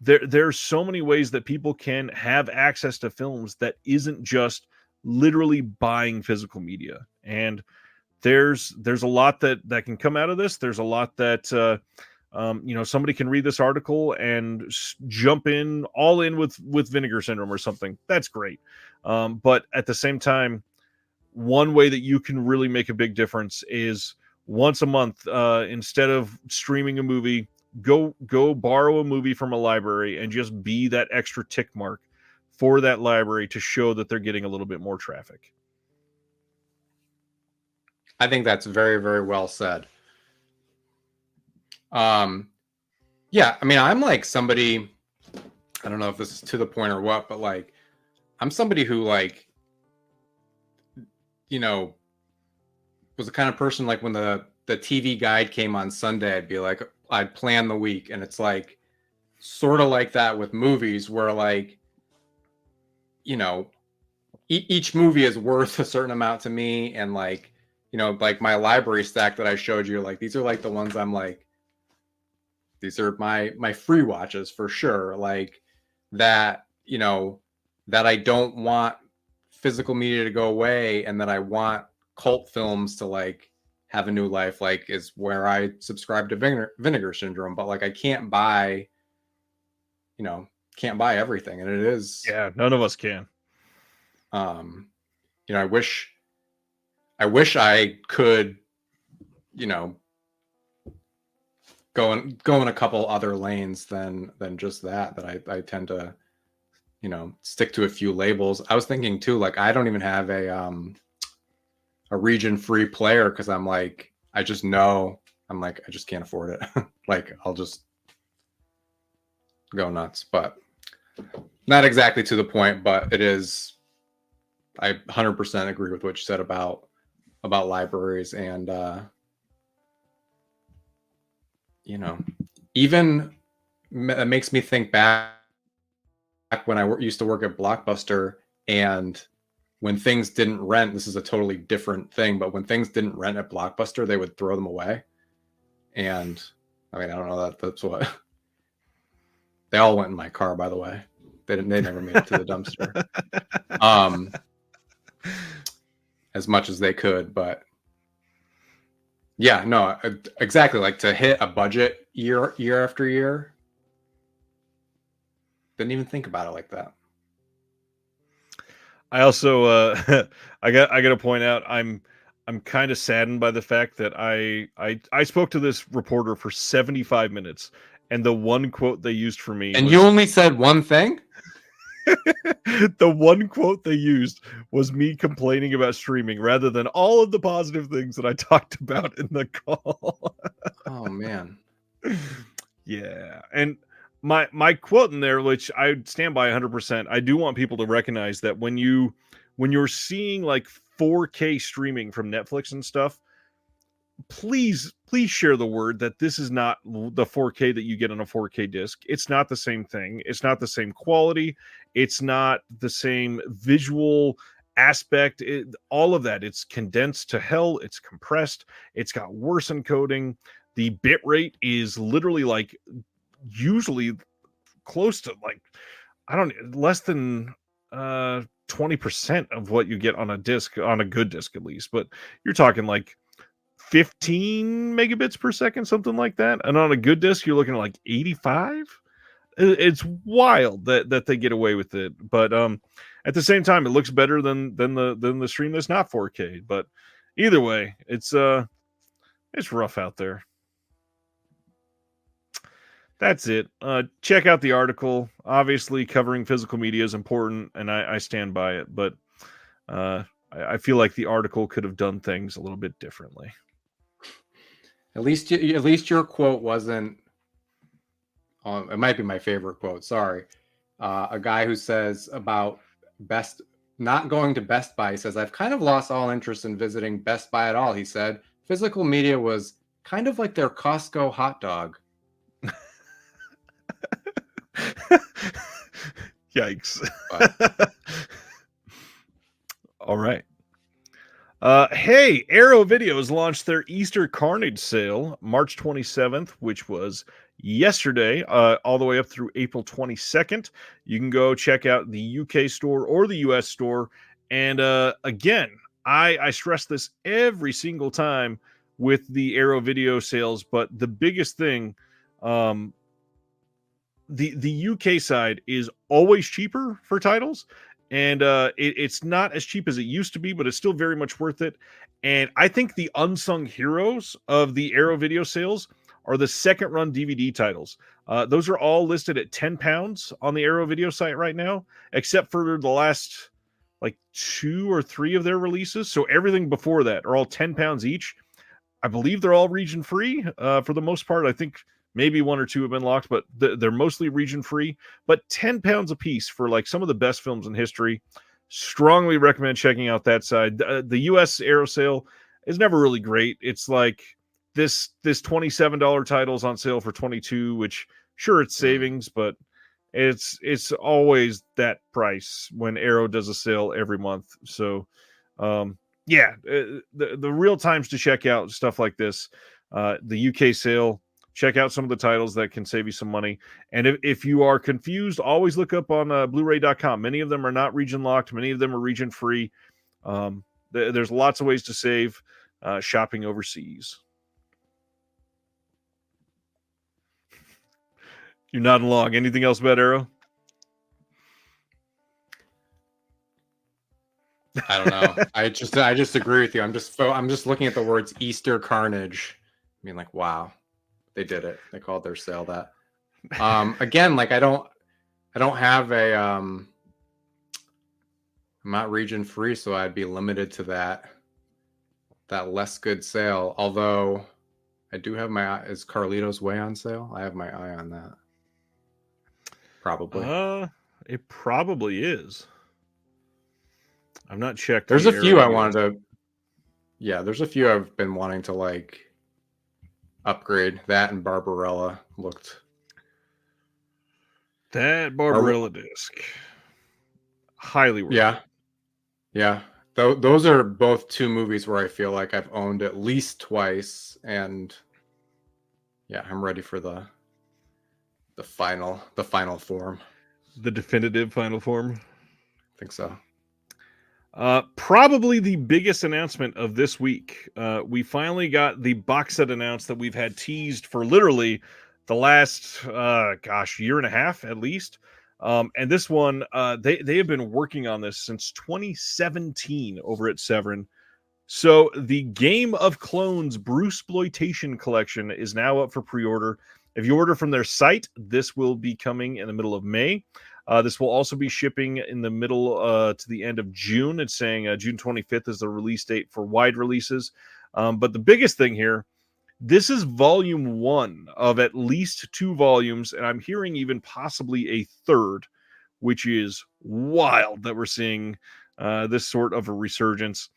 there's so many ways that people can have access to films that isn't just literally buying physical media. And there's a lot that can come out of this. There's a lot that somebody can read this article and jump in all in with vinegar syndrome or something. That's great. But at the same time, one way that you can really make a big difference is once a month, instead of streaming a movie, go borrow a movie from a library and just be that extra tick mark for that library to show that they're getting a little bit more traffic. I think that's very, very well said. Yeah, I mean, I'm like somebody, I don't know if this is to the point or what, but like, I'm somebody who like, was the kind of person like when the the TV guide came on Sunday, I'd plan the week, and it's like sort of like that with movies, where like, you know, each movie is worth a certain amount to me, and like, you know, like my library stack that I showed you, like these are like the ones I'm like, these are my free watches for sure, like that, you know, that I don't want physical media to go away, and that I want cult films to like have a new life, like is where I subscribe to Vinegar Syndrome. But like I can't buy, you know, can't buy everything, and it is, Yeah, none of us can. You know, I wish I could, you know, go in a couple other lanes than just that I tend to, you know, stick to a few labels. I was thinking too, like I don't even have a region free player, because I'm like, I just know, I'm like, I just can't afford it. Like I'll just go nuts. But not exactly to the point, but it is, I 100% agree with what you said about libraries. And you know, even it makes me think back when I used to work at Blockbuster, and when things didn't rent, this is a totally different thing, but when things didn't rent at Blockbuster, they would throw them away. And I mean, I don't know, that's what they all went in my car, by the way. They never made it to the dumpster. As much as they could, but yeah, no, exactly. Like to hit a budget year after year. Didn't even think about it like that. I also I got to point out, I'm kind of saddened by the fact that I spoke to this reporter for 75 minutes, and the one quote they used for me, and was, you only said one thing. the one quote they used was me complaining about streaming, rather than all of the positive things that I talked about in the call. Oh man. Yeah, and my quote in there, which I stand by 100%, I do want people to recognize that when you're seeing like 4K streaming from Netflix and stuff, please share the word that this is not the 4K that you get on a 4K disc. It's not the same thing. It's not the same quality. It's not the same visual aspect. All of that. It's condensed to hell. It's compressed. It's got worse encoding. The bit rate is literally like usually close to like, I don't, less than 20% of what you get on a disc, on a good disc at least. But you're talking like 15 megabits per second, something like that. And on a good disc, you're looking at like 85. It's wild that they get away with it. But at the same time, it looks better than the stream that's not 4K. But either way, it's rough out there. That's it. Check out the article. Obviously, covering physical media is important, and I stand by it. But I feel like the article could have done things a little bit differently. At least your quote wasn't. It might be my favorite quote. Sorry, a guy who says about not going to Best Buy. He says, "I've kind of lost all interest in visiting Best Buy at all." He said, "Physical media was kind of like their Costco hot dog." Yikes. All right. Hey, Arrow Videos launched their Easter Carnage sale March 27th, which was yesterday, all the way up through April 22nd. You can go check out the UK store or the US store. And again, I stress this every single time with the Arrow Video sales, but the biggest thing, the UK side is always cheaper for titles, and it's not as cheap as it used to be, but it's still very much worth it. And I think the unsung heroes of the Arrow Video sales are the second run DVD titles. Those are all listed at £10 on the Arrow Video site right now, except for the last like 2 or 3 of their releases. So everything before that are all £10 each. I believe they're all region free for the most part. I think maybe 1 or 2 have been locked, but they're mostly region free. But £10 a piece for like some of the best films in history. Strongly recommend checking out that side. The US Arrow sale is never really great. It's like this $27 title's on sale for $22, which sure it's savings, but it's always that price when Arrow does a sale every month. So the real times to check out stuff like this, the UK sale, check out some of the titles that can save you some money. And if you are confused, always look up on blu-ray.com. Many of them are not region locked, many of them are region free. There's lots of ways to save shopping overseas. You're nodding along. Anything else about Arrow? I don't know. I just agree with you. I'm just looking at the words Easter Carnage. I mean, like, wow, they did it. They called their sale that. Again, like I don't have a I'm not region free, so I'd be limited to that less good sale. Although I do have is Carlito's Way on sale? I have my eye on that. Probably. It probably is. I've not checked. There's a few I wanted to. Yeah, there's a few I've been wanting to like upgrade. That and Barbarella looked. That Barbarella disc. Highly worth it. Yeah. Those are both two movies where I feel like I've owned at least twice, and yeah, I'm ready for the final form. The definitive final form. I think so. Probably the biggest announcement of this week. We finally got the box set announced that we've had teased for literally the last year and a half at least. And this one, they have been working on this since 2017 over at Severin. So the Game of Clones Bruceploitation collection is now up for pre-order. If you order from their site, this will be coming in the middle of May. This will also be shipping in the middle to the end of June. It's saying June 25th is the release date for wide releases. But the biggest thing here, this is volume 1 of at least 2 volumes, and I'm hearing even possibly a third, which is wild that we're seeing this sort of a resurgence.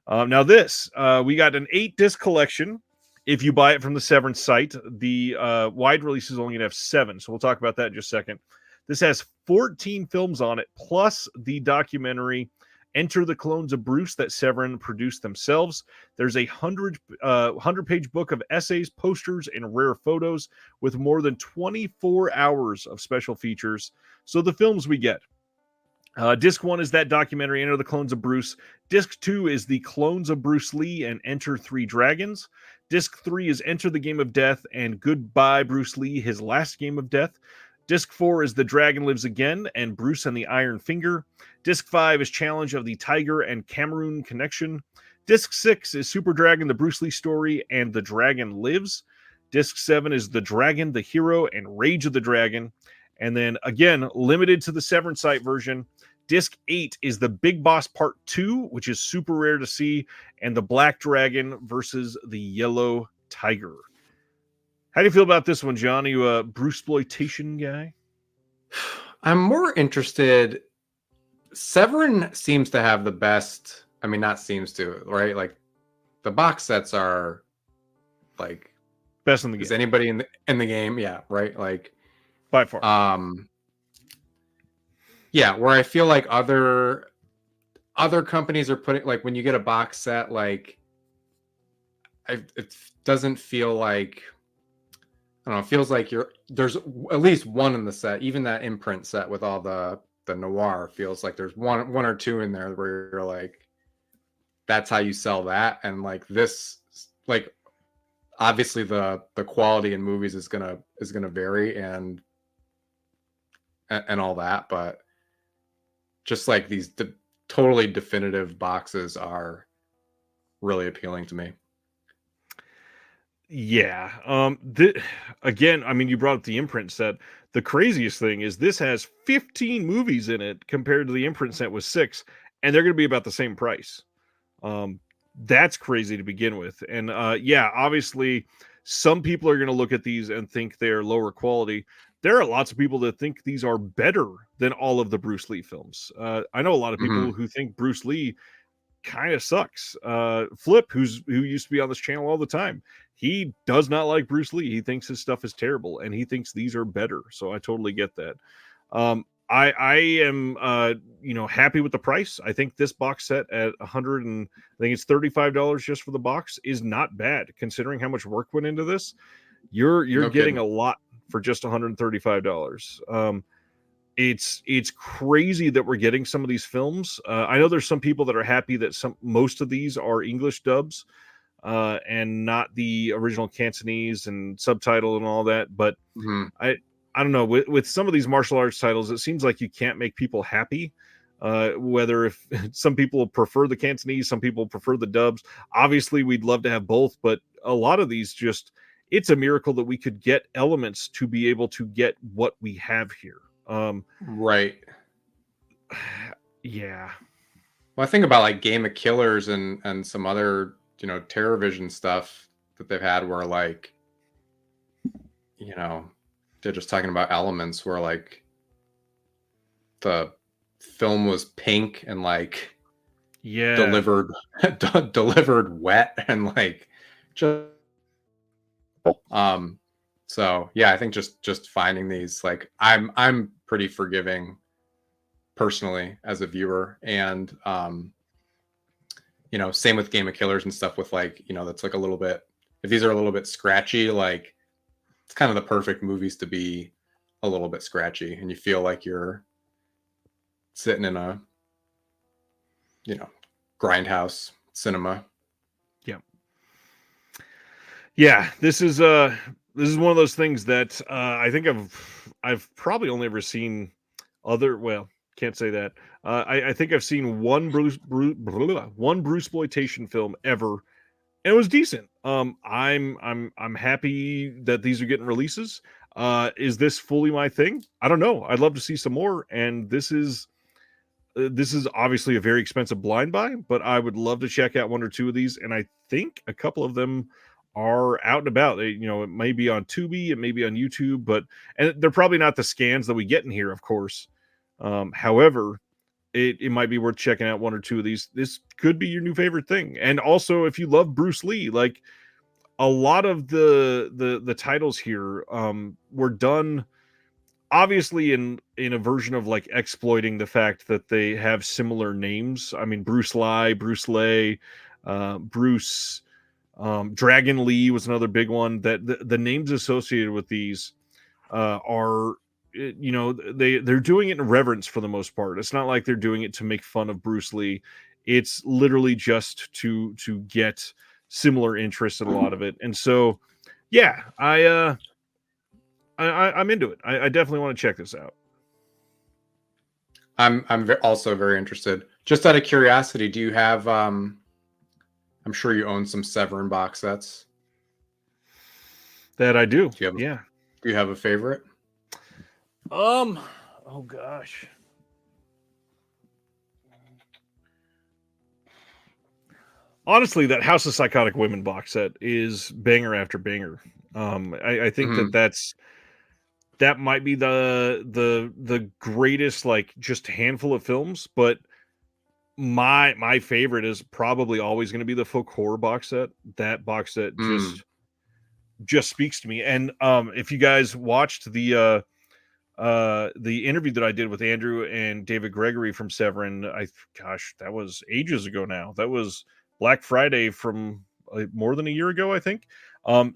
Now this, we got an 8-disc collection. If you buy it from the Severin site, the wide release is only going to have 7, so we'll talk about that in just a second. This has 14 films on it, plus the documentary Enter the Clones of Bruce that Severin produced themselves. There's a 100-page book of essays, posters, and rare photos with more than 24 hours of special features. So the films we get. Disc 1 is that documentary, Enter the Clones of Bruce. Disc 2 is the Clones of Bruce Lee and Enter 3 Dragons. Disc 3 is Enter the Game of Death and Goodbye Bruce Lee, His Last Game of Death. Disc 4 is The Dragon Lives Again and Bruce and the Iron Finger. Disc 5 is Challenge of the Tiger and Cameroon Connection. Disc 6 is Super Dragon, The Bruce Lee Story and The Dragon Lives. Disc 7 is The Dragon, The Hero and Rage of the Dragon. And then, again, limited to the Severin site version, Disc 8 is The Big Boss Part 2, which is super rare to see, and The Black Dragon versus the Yellow Tiger. How do you feel about this one, John? Are you a Bruceploitation guy? I'm more interested. Severin seems to have the best. I mean, not seems to, right? Like the box sets are like best in the game. Is anybody in the game? Yeah, right. Like by far. Yeah, where I feel like other companies are putting, like when you get a box set, like it doesn't feel like. I don't know. It feels like there's at least one in the set. Even that imprint set with all the noir feels like there's one or two in there where you're like, that's how you sell that. And like this, like obviously the quality in movies is gonna vary and all that, but just like these totally definitive boxes are really appealing to me. Yeah. Again, I mean, you brought up the imprint set. The craziest thing is this has 15 movies in it compared to the imprint set with 6, and they're going to be about the same price. That's crazy to begin with. And yeah, obviously, some people are going to look at these and think they're lower quality. There are lots of people that think these are better than all of the Bruce Lee films. I know a lot of people who think Bruce Lee kind of sucks. Flip, who used to be on this channel all the time, he does not like Bruce Lee. He thinks his stuff is terrible, and he thinks these are better. So I totally get that. I am happy with the price. I think this box set at I think it's $35 just for the box is not bad considering how much work went into this. You're No getting kidding. a lot for just $135. It's crazy that we're getting some of these films. I know there's some people that are happy that most of these are English dubs and not the original Cantonese and subtitle and all that, but I don't know, with some of these martial arts titles, it seems like you can't make people happy. Whether if some people prefer the Cantonese, some people prefer the dubs. Obviously, we'd love to have both, but a lot of these it's a miracle that we could get elements to be able to get what we have here. Right. Yeah. Well, I think about like Game of Killers and some other, TerrorVision stuff that they've had where like, they're just talking about elements where like the film was pink and like delivered delivered wet and like so yeah, I think just finding these, like I'm pretty forgiving personally as a viewer, and same with Game of Killers and stuff with like, that's like a little bit, if these are a little bit scratchy, like it's kind of the perfect movies to be a little bit scratchy and you feel like you're sitting in a grindhouse cinema. Yeah, this is one of those things that I think I've probably only ever seen can't say that. I think I've seen one Bruceploitation film ever, and it was decent. I'm happy that these are getting releases. Is this fully my thing? I don't know. I'd love to see some more, and this is obviously a very expensive blind buy, but I would love to check out one or two of these, and I think a couple of them are out and about. It may be on Tubi, it may be on YouTube, and they're probably not the scans that we get in here, of course. However, it might be worth checking out one or two of these. This could be your new favorite thing. And also, if you love Bruce Lee, like a lot of the titles here were done obviously in a version of like exploiting the fact that they have similar names. I mean, Bruce Lee, Bruce, Dragon Lee was another big one. That the names associated with these are, they're doing it in reverence for the most part. It's not like they're doing it to make fun of Bruce Lee. It's literally just to get similar interests in a lot of it. And so, yeah, I'm into it. I definitely want to check this out. I'm also very interested. Just out of curiosity, do you have? I'm sure you own some Severin box sets. That I do. Do you have a favorite? Oh gosh. Honestly, that House of Psychotic Women box set is banger after banger. I think that might be the greatest, like, just handful of films, but my favorite is probably always going to be the Folk Horror box set. That box set just speaks to me. And if you guys watched the interview that I did with Andrew and David Gregory from Severin, that was ages ago now. That was Black Friday from more than a year ago, I think.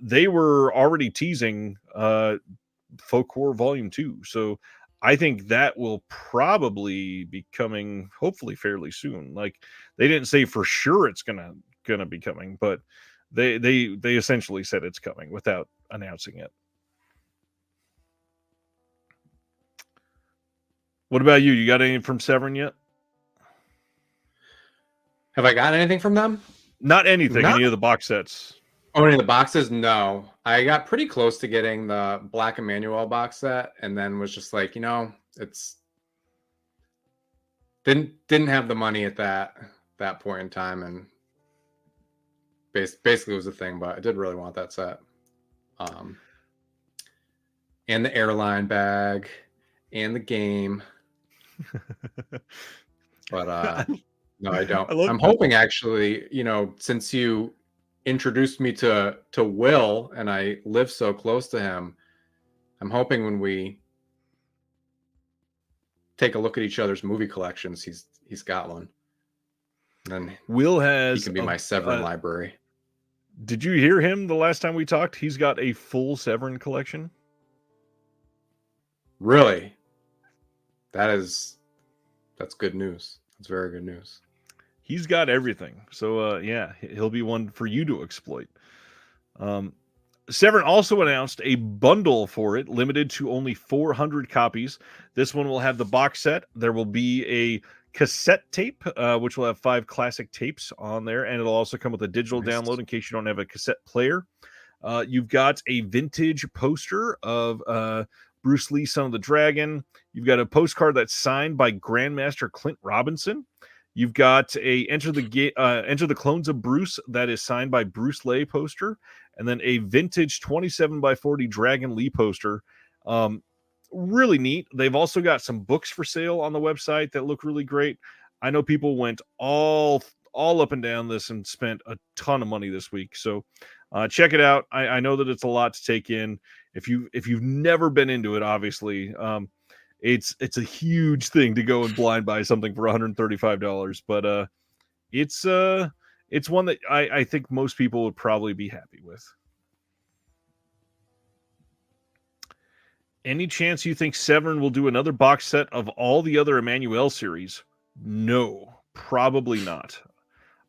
They were already teasing Folk Horror Volume 2. So I think that will probably be coming hopefully fairly soon. Like, they didn't say for sure it's gonna be coming, but they essentially said it's coming without announcing it. What about you? You got anything from Severin yet? Have I gotten anything from them? Not anything. Any of the box sets? Oh, any of the boxes? No. I got pretty close to getting the Black Emmanuel box set, and then was just like, it's didn't have the money at that point in time, and basically was a thing. But I did really want that set, and the airline bag, and the game. But No, I don't. I love I'm that. hoping actually, since you introduced me to Will and I live so close to him, I'm hoping when we take a look at each other's movie collections, he's got one. And then Will he has can be my Severin library. Did you hear him the last time we talked? He's got a full Severin collection. Really? That's good news. That's very good news. He's got everything. So yeah, he'll be one for you to exploit. Severin also announced a bundle for it, limited to only 400 copies. This one will have the box set. There will be a cassette tape, which will have 5 classic tapes on there, and it'll also come with a digital download in case you don't have a cassette player. You've got a vintage poster of Bruce Lee, Son of the Dragon. You've got a postcard that's signed by Grandmaster Clint Robinson. You've got a Enter the Clones of Bruce that is signed by Bruce Lee poster, and then a vintage 27x40 Dragon Lee poster. Really neat. They've also got some books for sale on the website that look really great. I know people went all up and down this and spent a ton of money this week. So check it out. I know that it's a lot to take in. If you've never been into it, obviously, it's a huge thing to go and blind buy something for $135. But it's one that I think most people would probably be happy with. Any chance you think Severin will do another box set of all the other Emmanuel series? No, probably not.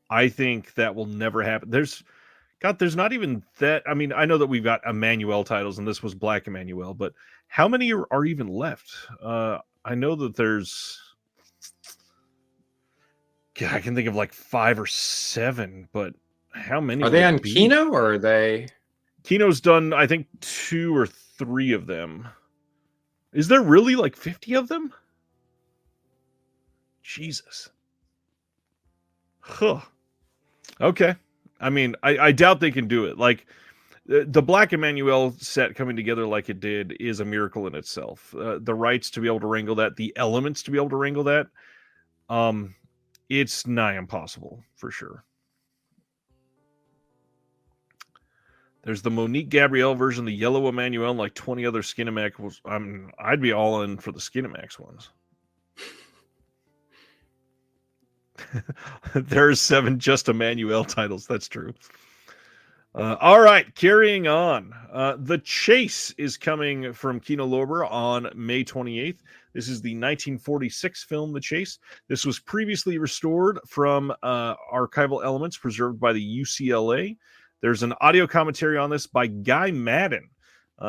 I think that will never happen. There's not even that. I mean, I know that we've got Emmanuel titles, and this was Black Emmanuel, but how many are even left? I know that there's. God, I can think of like 5 or 7, but how many are they on Kino or are they? Kino's done, I think, 2 or 3 of them. Is there really like 50 of them? Jesus. Huh. Okay. I mean, I doubt they can do it. Like, the Black Emmanuel set coming together like it did is a miracle in itself. The rights to be able to wrangle that, the elements to be able to wrangle that, it's nigh impossible for sure. There's the Monique Gabrielle version, the Yellow Emmanuel, and like 20 other Skinemax. I'd be all in for the Skinemax ones. There's 7 just Emmanuel titles. That's true. All right, carrying on. The Chase is coming from Kino Lorber on May 28th. This is the 1946 film, The Chase. This was previously restored from archival elements preserved by the UCLA. There's an audio commentary on this by Guy Madden.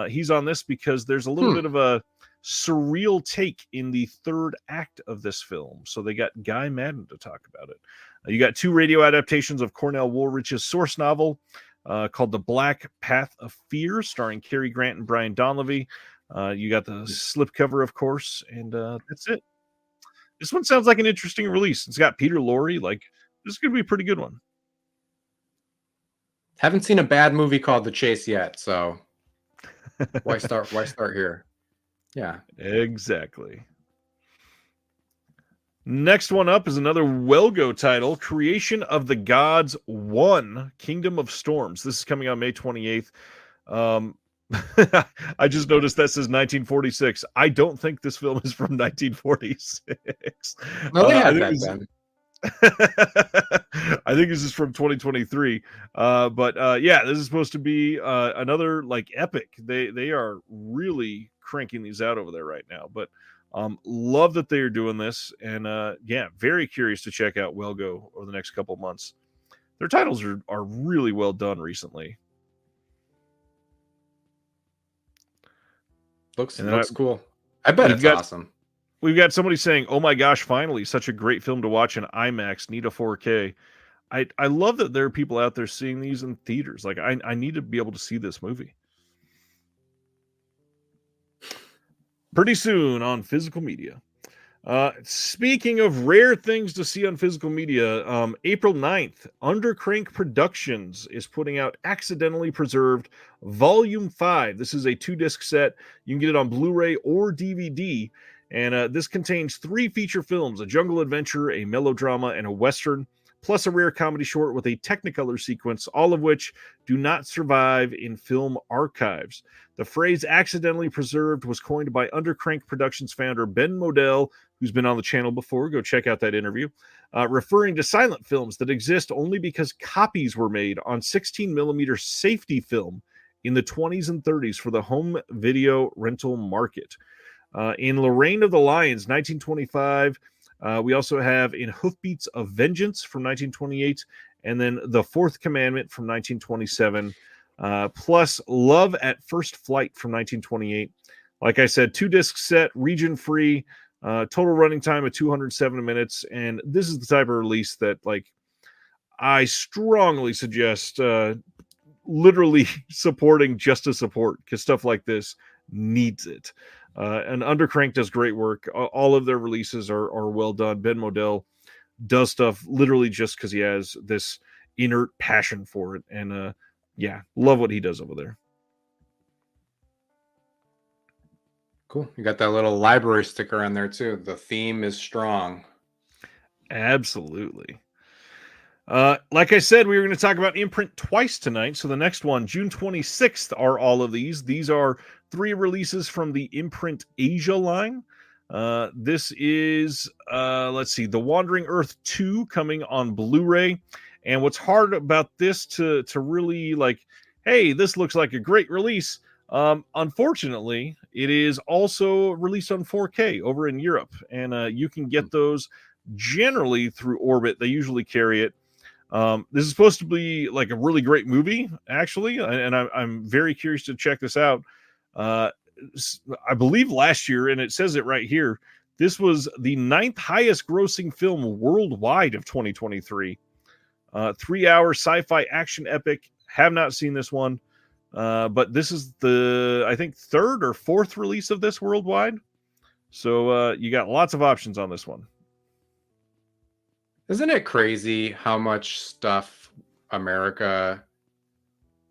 He's on this because there's a little bit of a surreal take in the third act of this film. So they got Guy Madden to talk about it. You got 2 radio adaptations of Cornell Woolrich's source novel called The Black Path of Fear, starring Cary Grant and Brian Donlevy. You got the slipcover, of course, and that's it. This one sounds like an interesting release. It's got Peter Lorre. Like, this is going to be a pretty good one. Haven't seen a bad movie called The Chase yet, so why start here? Yeah. Exactly. Next one up is another Welgo title, Creation of the Gods 1, Kingdom of Storms. This is coming on May 28th. I just noticed that says 1946. I don't think this film is from 1946. No, they had that then. I think this is from 2023. But yeah, this is supposed to be another like epic. They are really cranking these out over there right now. But love that they are doing this, and yeah, very curious to check out Welgo over the next couple of months. Their titles are really well done recently. Looks cool. I bet it's awesome. We've got somebody saying, "Oh my gosh, finally, such a great film to watch in IMAX. Need a 4K." I love that there are people out there seeing these in theaters. Like, I need to be able to see this movie pretty soon on physical media. Speaking of rare things to see on physical media, April 9th, Undercrank Productions is putting out Accidentally Preserved Volume 5. This is a 2-disc set. You can get it on Blu-ray or DVD. And this contains 3 feature films, a jungle adventure, a melodrama, and a western, plus a rare comedy short with a Technicolor sequence, all of which do not survive in film archives. The phrase accidentally preserved was coined by Undercrank Productions founder Ben Modell, who's been on the channel before. Go check out that interview. Referring to silent films that exist only because copies were made on 16mm safety film in the 20s and 30s for the home video rental market. In Lorraine of the Lions, 1925, we also have In Hoofbeats of Vengeance from 1928, and then The Fourth Commandment from 1927, plus Love at First Flight from 1928. Like I said, 2-disc set, region-free, total running time of 207 minutes, and this is the type of release that, like, I strongly suggest literally supporting just to support, because stuff like this needs it. And Undercrank does great work. All of their releases are well done. Ben Modell does stuff literally just because he has this inert passion for it. And yeah, love what he does over there. Cool. You got that little library sticker on there too. The theme is strong. Absolutely. Like I said, we were going to talk about Imprint twice tonight. So the next one, June 26th, are all of these. These are 3 releases from the Imprint Asia line. This is, let's see, The Wandering Earth 2 coming on Blu-ray. And what's hard about this to really like, hey, this looks like a great release. Unfortunately, it is also released on 4K over in Europe. And you can get those generally through Orbit. They usually carry it. This is supposed to be like a really great movie, actually, and I'm very curious to check this out. I believe last year, and it says it right here, this was the 9th highest grossing film worldwide of 2023. 3-hour sci-fi action epic. Have not seen this one, but this is the, I think, 3rd or 4th release of this worldwide. So you got lots of options on this one. Isn't it crazy how much stuff America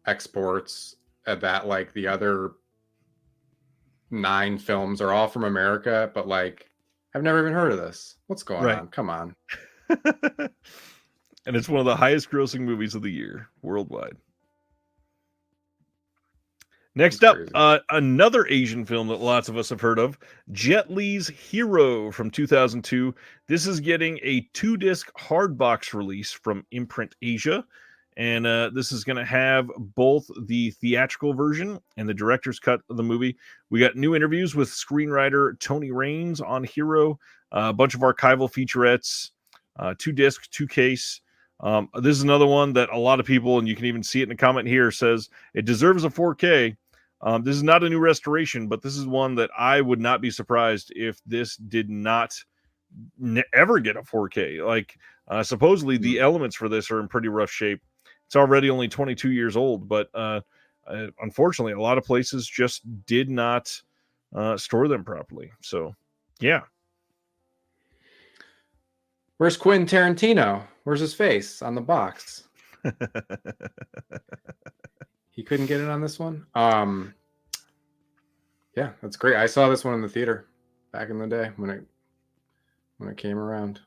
exports that like the other 9 films are all from America, but like I've never even heard of this. What's going on? Come on. And it's one of the highest grossing movies of the year worldwide. Next up, another Asian film that lots of us have heard of, Jet Li's Hero from 2002. This is getting a 2-disc hardbox release from Imprint Asia. And this is going to have both the theatrical version and the director's cut of the movie. We got new interviews with screenwriter Tony Raines on Hero, a bunch of archival featurettes, 2-disc, 2-case. This is another one that a lot of people, and you can even see it in the comment here, says it deserves a 4K. This is not a new restoration, but this is one that I would not be surprised if this did not ever get a 4K. Like, supposedly the elements for this are in pretty rough shape. It's already only 22 years old, but unfortunately, a lot of places just did not store them properly. So, yeah. Where's Quentin Tarantino? Where's his face on the box? He couldn't get it on this one. Yeah, that's great. I saw this one in the theater back in the day when it came around.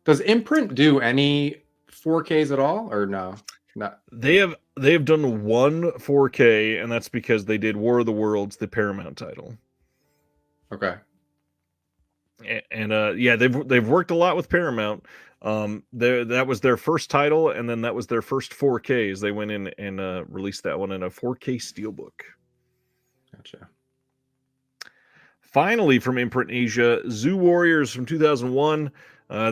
Does Imprint do any 4Ks at all, or no? Not. They have done one 4K, and that's because they did War of the Worlds, the Paramount title. Okay. And yeah, they've worked a lot with Paramount. That was their first title, and then that was their first 4Ks. They went in and released that one in a 4K steelbook. Gotcha. Finally, from Imprint Asia, Zoo Warriors from 2001.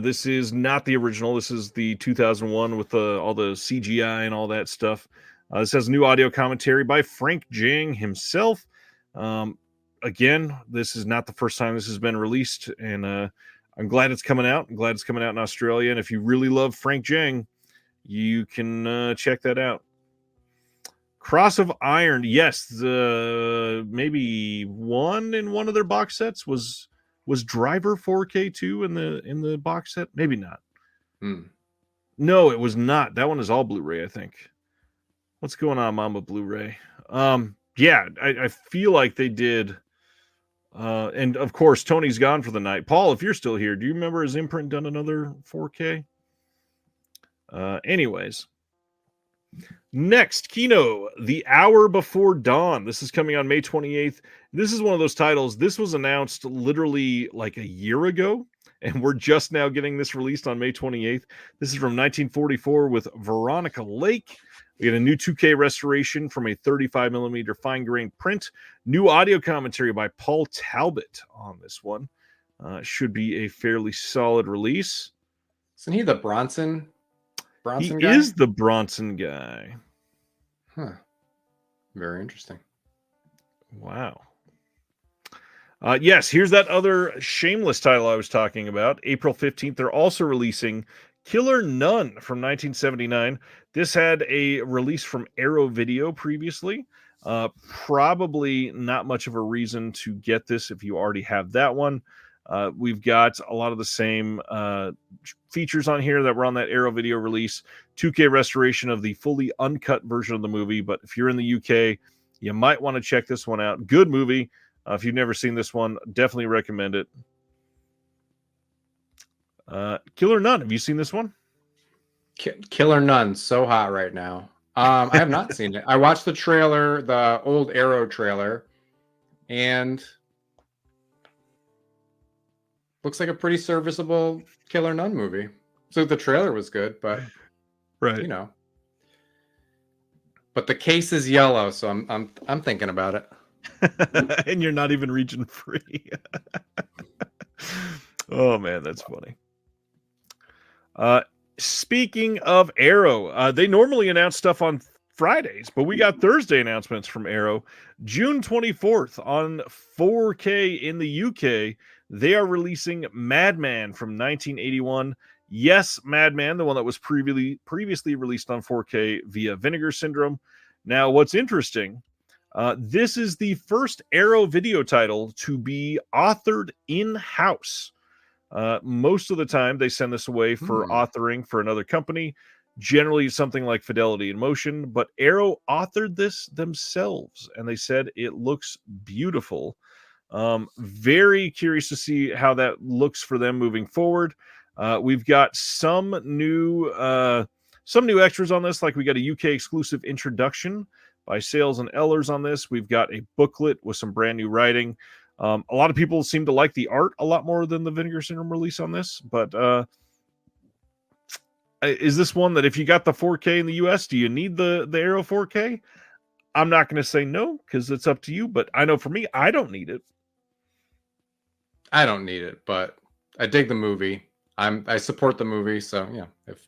This is not the original. This is the 2001 with all the CGI and all that stuff. This has new audio commentary by Frank Jang himself. Again, this is not the first time this has been released, and I'm glad it's coming out. I'm glad it's coming out in Australia. And if you really love Frank Jang, you can check that out. Cross of Iron. Yes, maybe one in one of their box sets was Driver 4K 2 in the box set. Maybe not. No, it was not. That one is all Blu-ray, I think. What's going on, Mama Blu-ray? Yeah, I feel like they did And of course, Tony's gone for the night. Paul, if you're still here, do you remember his imprint done another 4K? Anyways. Next, Kino, The Hour Before Dawn. This is coming on May 28th. This is one of those titles. This was announced literally like a year ago, and we're just now getting this released on May 28th. This is from 1944 with Veronica Lake. We get a new 2K restoration from a 35mm fine-grained print. New audio commentary by Paul Talbot on this one. Should be a fairly solid release. Isn't he the Bronson guy? He is the Bronson guy. Huh. Very interesting. Wow. Yes, here's that other shameless title I was talking about. April 15th, they're also releasing Killer Nun from 1979. This had a release from Arrow Video previously. Probably not much of a reason to get this if you already have that one. We've got a lot of the same features on here that were on that Arrow Video release. 2K restoration of the fully uncut version of the movie. But if you're in the UK, you might want to check this one out. Good movie. If you've never seen this one, definitely recommend it. Killer Nun. Have you seen this one? Killer Nun, so hot right now. I have not seen it. I watched the trailer, the old Arrow trailer, and looks like a pretty serviceable Killer Nun movie. So the trailer was good, but right, you know. But the case is yellow, so I'm thinking about it. And you're not even region free. Oh man, that's funny. Speaking of Arrow, they normally announce stuff on Fridays, but we got Thursday announcements from Arrow. June 24th on 4K in the UK, they are releasing Madman from 1981. Yes, Madman, the one that was previously released on 4K via Vinegar Syndrome. Now, what's interesting, this is the first Arrow video title to be authored in-house. Most of the time, they send this away for authoring for another company, generally something like Fidelity in Motion, but Arrow authored this themselves, and they said it looks beautiful. Very curious to see how that looks for them moving forward. We've got some new extras on this, like we got a UK exclusive introduction by Sales and Ellers on this. We've got a booklet with some brand new writing. A lot of people seem to like the art a lot more than the Vinegar Syndrome release on this, but is this one that if you got the 4K in the US, do you need the Arrow 4K? I'm not going to say no, because it's up to you, but I know for me, I don't need it. I don't need it, but I dig the movie. I support the movie, so yeah. If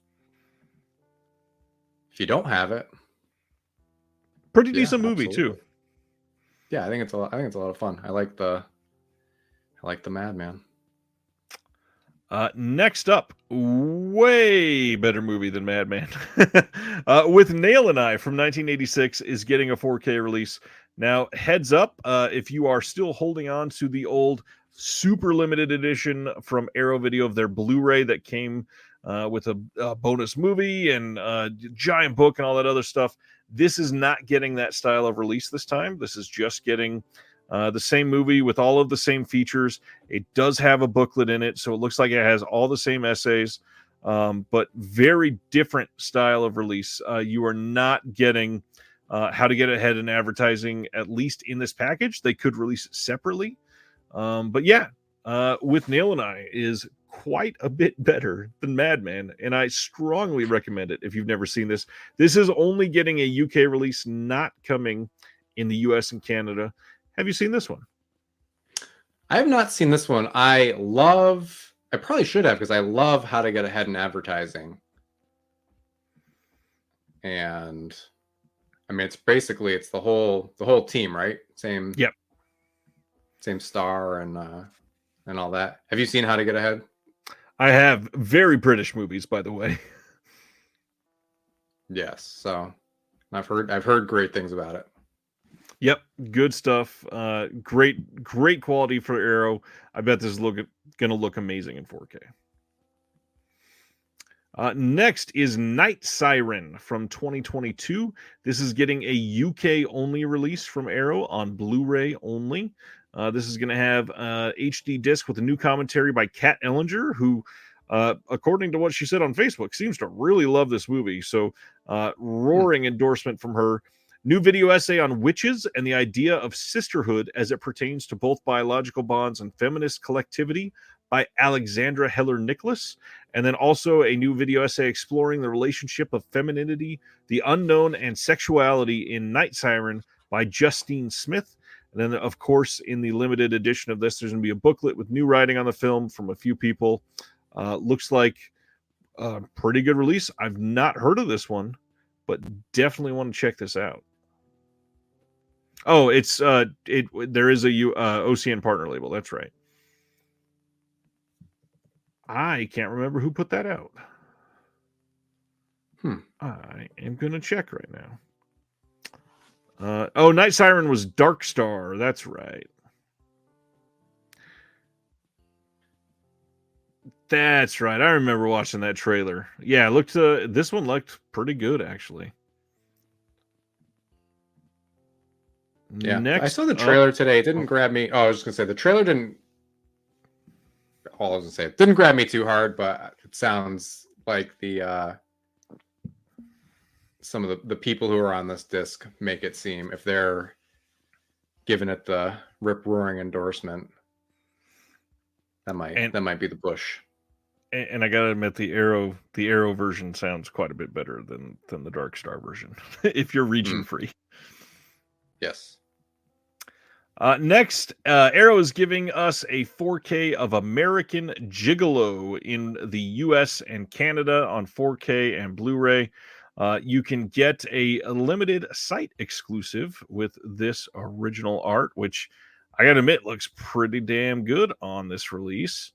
you don't have it, pretty decent movie absolutely. too. Yeah, I think it's a lot of fun. I like the Madman. Next up, way better movie than Madman. With Nail and I from 1986 is getting a 4K release. Now, heads up, if you are still holding on to the old super limited edition from Arrow Video of their Blu-ray that came with a bonus movie and a giant book and all that other stuff, this is not getting that style of release this time. This is just getting the same movie with all of the same features. It does have a booklet in it, so it looks like it has all the same essays, but very different style of release. You are not getting how to get ahead in advertising, at least in this package. They could release it separately. But yeah, With Nail and I is quite a bit better than Madman, and I strongly recommend it if you've never seen this. This is only getting a UK release, not coming in the US and Canada. Have you seen this one? I have not seen this one. I probably should have, because I love How to Get Ahead in Advertising. And I mean, it's the whole team, right? Same star and all that. Have you seen How to Get Ahead? I have. Very British movies, by the way. Yes. So I've heard great things about it. Yep, good stuff. Great quality for Arrow. I bet this is going to look amazing in 4K. Next is Night Siren from 2022. This is getting a UK only release from Arrow on Blu-ray only. This is going to have HD disc with a new commentary by Kat Ellinger, who, according to what she said on Facebook, seems to really love this movie. So, roaring endorsement from her. New video essay on witches and the idea of sisterhood as it pertains to both biological bonds and feminist collectivity by Alexandra Heller Nicholas. And then also a new video essay exploring the relationship of femininity, the unknown, and sexuality in Night Siren by Justine Smith. And then, of course, in the limited edition of this, there's going to be a booklet with new writing on the film from a few people. Looks like a pretty good release. I've not heard of this one, but definitely want to check this out. Oh, it's there is a OCN partner label. That's right. I can't remember who put that out. I am going to check right now. Night Siren was Dark Star. That's right. That's right. I remember watching that trailer. Yeah, this one looked pretty good, actually. Yeah, I saw the trailer today. It didn't grab me. Oh, I was just going to say, the trailer didn't... All I was going to say, it didn't grab me too hard, but it sounds like some of the people who are on this disc make it seem, if they're giving it the rip-roaring endorsement, that might be the push. And I gotta admit, the Arrow version sounds quite a bit better than the Dark Star version, if you're region free. Yes. Next, Arrow is giving us a 4K of American Gigolo in the US and Canada on 4K and Blu-ray. You can get a limited site exclusive with this original art, which I gotta admit looks pretty damn good on this release.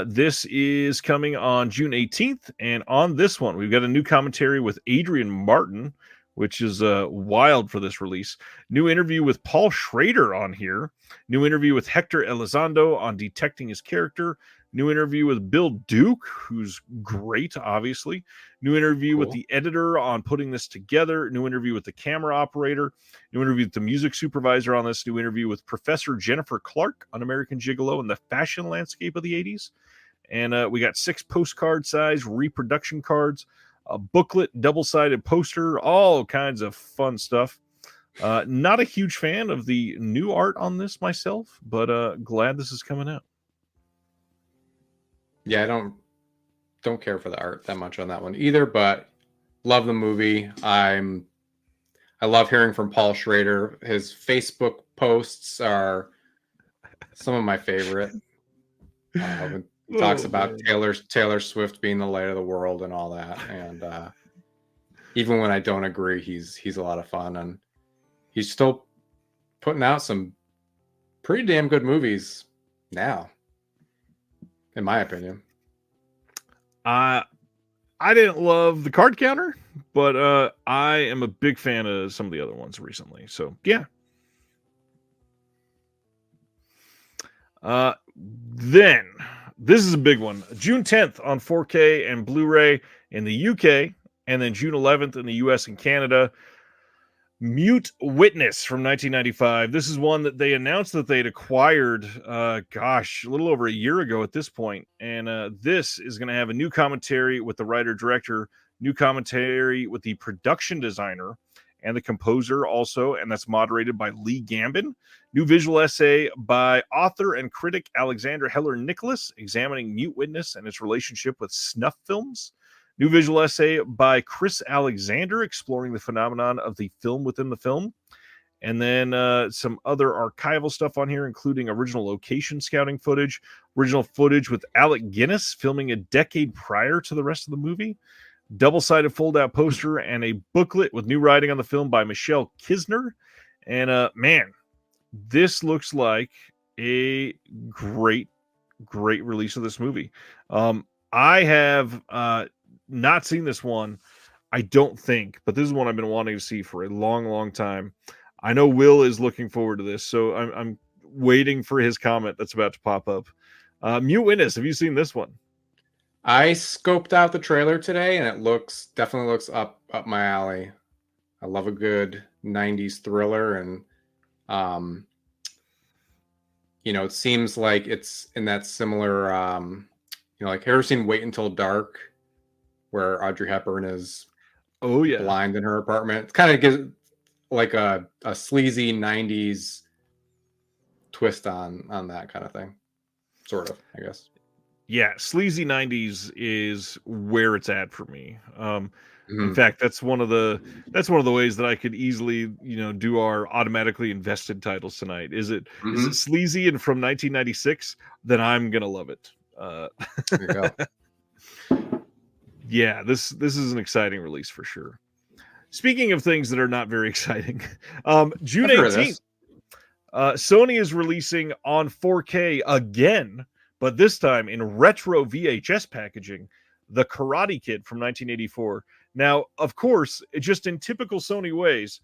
This is coming on June 18th, and on this one, we've got a new commentary with Adrian Martin, which is wild for this release. New interview with Paul Schrader on here. New interview with Hector Elizondo on detecting his character. New interview with Bill Duke, who's great, obviously. New interview with the editor on putting this together. New interview with the camera operator. New interview with the music supervisor on this. New interview with Professor Jennifer Clark on American Gigolo and the fashion landscape of the 80s. And we got 6 postcard size reproduction cards, a booklet, double-sided poster, all kinds of fun stuff. Not a huge fan of the new art on this myself, but glad this is coming out. Yeah, I don't care for the art that much on that one either, but love the movie. I love hearing from Paul Schrader. His Facebook posts are some of my favorite. He talks about Taylor Swift being the light of the world and all that, and even when I don't agree, he's a lot of fun, and he's still putting out some pretty damn good movies now, in my opinion. I didn't love the card counter, but I am a big fan of some of the other ones recently. So yeah. Then this is a big one. June 10th on 4K and Blu-ray in the UK, and then June 11th in the US and Canada. Mute Witness from 1995. This is one that they announced that they'd acquired, a little over a year ago at this point. And this is going to have a new commentary with the writer-director, new commentary with the production designer and the composer also, and that's moderated by Lee Gambin. New visual essay by author and critic Alexandra Heller Nicholas, examining Mute Witness and its relationship with snuff films. New visual essay by Chris Alexander, exploring the phenomenon of the film within the film. And then some other archival stuff on here, including original location scouting footage, original footage with Alec Guinness filming a decade prior to the rest of the movie, double-sided fold-out poster, and a booklet with new writing on the film by Michelle Kisner. And man, this looks like a great release of this movie. I have not seen this one, I don't think, but this is one I've been wanting to see for a long time. I know Will is looking forward to this, so I'm waiting for his comment that's about to pop up. Mute Witness, have you seen this one? I scoped out the trailer today, and it definitely looks up my alley. I love a good 90s thriller, and it seems like it's in that similar, like, ever seen Wait Until Dark, where Audrey Hepburn is Oh yeah. blind in her apartment? It kind of gives like a sleazy 90s twist on that kind of thing, sort of, I guess. Yeah, sleazy 90s is where it's at for me. In Mhm. fact, that's one of the ways that I could easily, do our automatically invested titles tonight. Is it sleazy and from 1996? Then I'm gonna love it. There you go. Yeah, this is an exciting release for sure. Speaking of things that are not very exciting, June I've heard of 18th, this. Sony is releasing on 4K again, but this time in retro VHS packaging, The Karate Kid from 1984. Now, of course, just in typical Sony ways,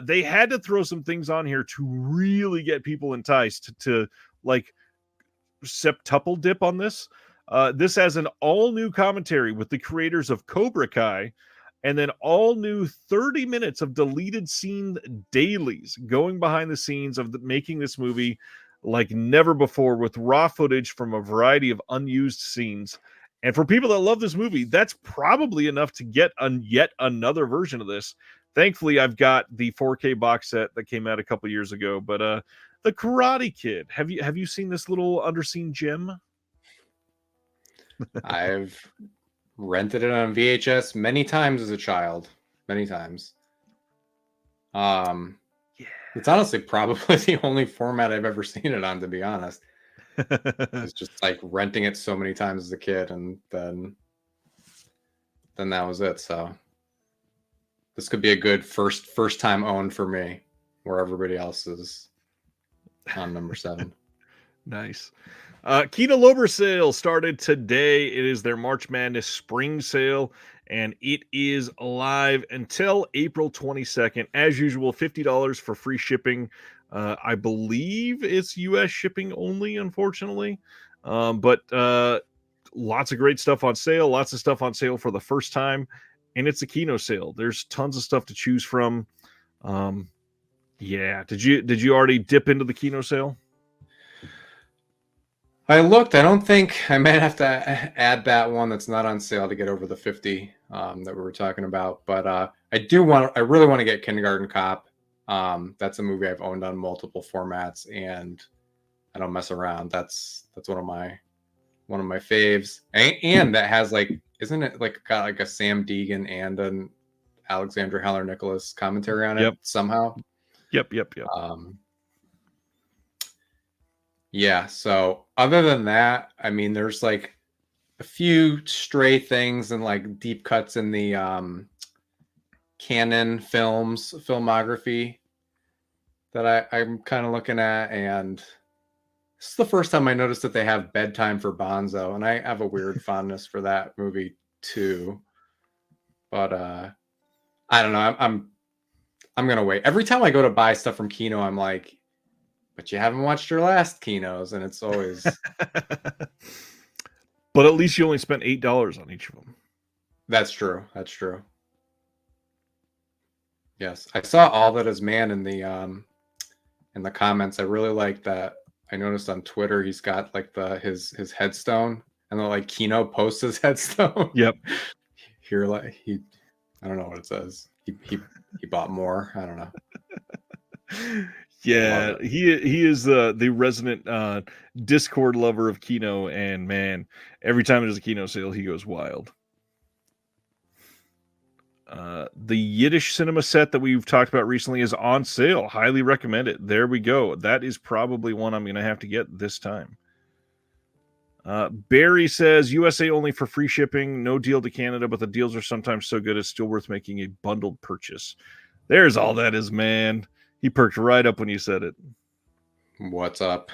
they had to throw some things on here to really get people enticed to like septuple dip on this. This has an all new commentary with the creators of Cobra Kai, and then all new 30 minutes of deleted scene dailies going behind the scenes of making this movie like never before, with raw footage from a variety of unused scenes. And for people that love this movie, that's probably enough to get yet another version of this. Thankfully, I've got the 4K box set that came out a couple years ago. But The Karate Kid, have you seen this little underseen gem? I've rented it on VHS many times as a child. Many times. Yeah. It's honestly probably the only format I've ever seen it on, to be honest. It's just like renting it so many times as a kid, and then that was it. So this could be a good first time owned for me, where everybody else is on number 7. Nice. Kino Lorber sale started today. It is their March Madness spring sale, and it is live until April 22nd. As usual, $50 for free shipping. I believe it's US shipping only, unfortunately. But lots of great stuff on sale, lots of stuff on sale for the first time, and it's a Kino sale. There's tons of stuff to choose from. Yeah, did you already dip into the Kino sale? I looked. I don't think I might have to add that one that's not on sale to get over the 50 that we were talking about. But I really want to get Kindergarten Cop. That's a movie I've owned on multiple formats, and I don't mess around. That's one of my faves, and that has like, isn't it like got like a Sam Deegan and an Alexandra Heller Nicholas commentary on it somehow? Yep. Yeah. So other than that, I mean, there's like a few stray things and like deep cuts in the Canon filmography that I'm kind of looking at, and this is the first time I noticed that they have Bedtime for Bonzo, and I have a weird fondness for that movie too. But I don't know. I'm gonna wait. Every time I go to buy stuff from Kino, I'm like, but you haven't watched your last Kinos, and it's always. But at least you only spent $8 on each of them. That's true. Yes, I saw All That Is Man in the comments. I really like that. I noticed on Twitter he's got like his headstone, and then like Kino posts his headstone. Yep. Here, like I don't know what it says. He bought more. I don't know. Yeah, he is the resident Discord lover of Kino, and man, every time there's a Kino sale, he goes wild. The Yiddish cinema set that we've talked about recently is on sale. Highly recommend it. There we go. That is probably one I'm going to have to get this time. Barry says USA only for free shipping. No deal to Canada, but the deals are sometimes so good it's still worth making a bundled purchase. There's All That Is Man. He perked right up when you said it. What's up?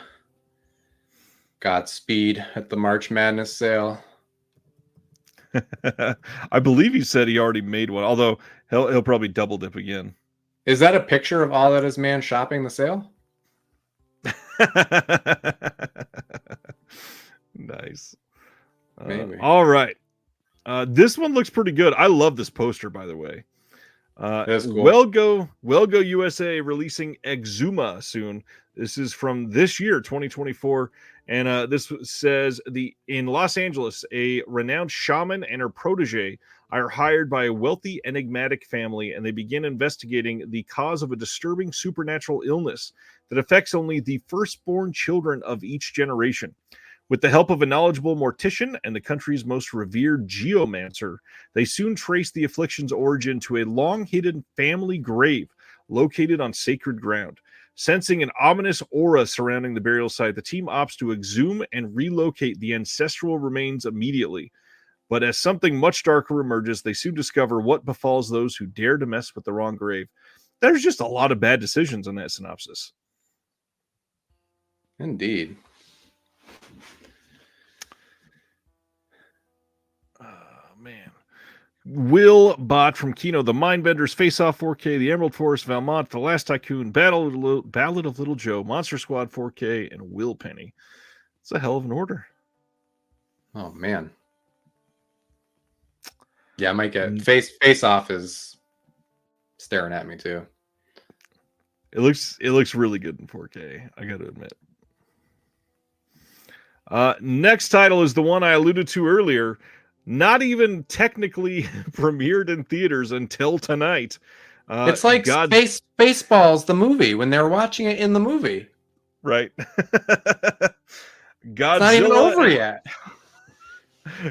Godspeed at the March Madness sale. I believe he said he already made one, although he'll probably double dip again. Is that a picture of All That Is Man shopping the sale? Nice. Maybe. All right. This one looks pretty good. I love this poster, by the way. That's cool. Well Go USA releasing Exuma soon. This is from this year, 2024. And this says in Los Angeles, a renowned shaman and her protege are hired by a wealthy, enigmatic family, and they begin investigating the cause of a disturbing supernatural illness that affects only the firstborn children of each generation. With the help of a knowledgeable mortician and the country's most revered geomancer, they soon trace the affliction's origin to a long-hidden family grave located on sacred ground. Sensing an ominous aura surrounding the burial site, the team opts to exhume and relocate the ancestral remains immediately. But as something much darker emerges, they soon discover what befalls those who dare to mess with the wrong grave. There's just a lot of bad decisions in that synopsis. Indeed. Man. Will Bott from Kino, The Mindbenders, Face Off 4K, The Emerald Forest, Valmont, The Last Tycoon, Ballad of Little Joe, Monster Squad 4K, and Will Penny. It's a hell of an order. Oh man. Yeah, I might get Face Off is staring at me too. It looks really good in 4K, I gotta admit. Next title is the one I alluded to earlier. Not even technically premiered in theaters until tonight. It's like Spaceballs, the movie, when they were watching it in the movie. Right. It's not even over yet.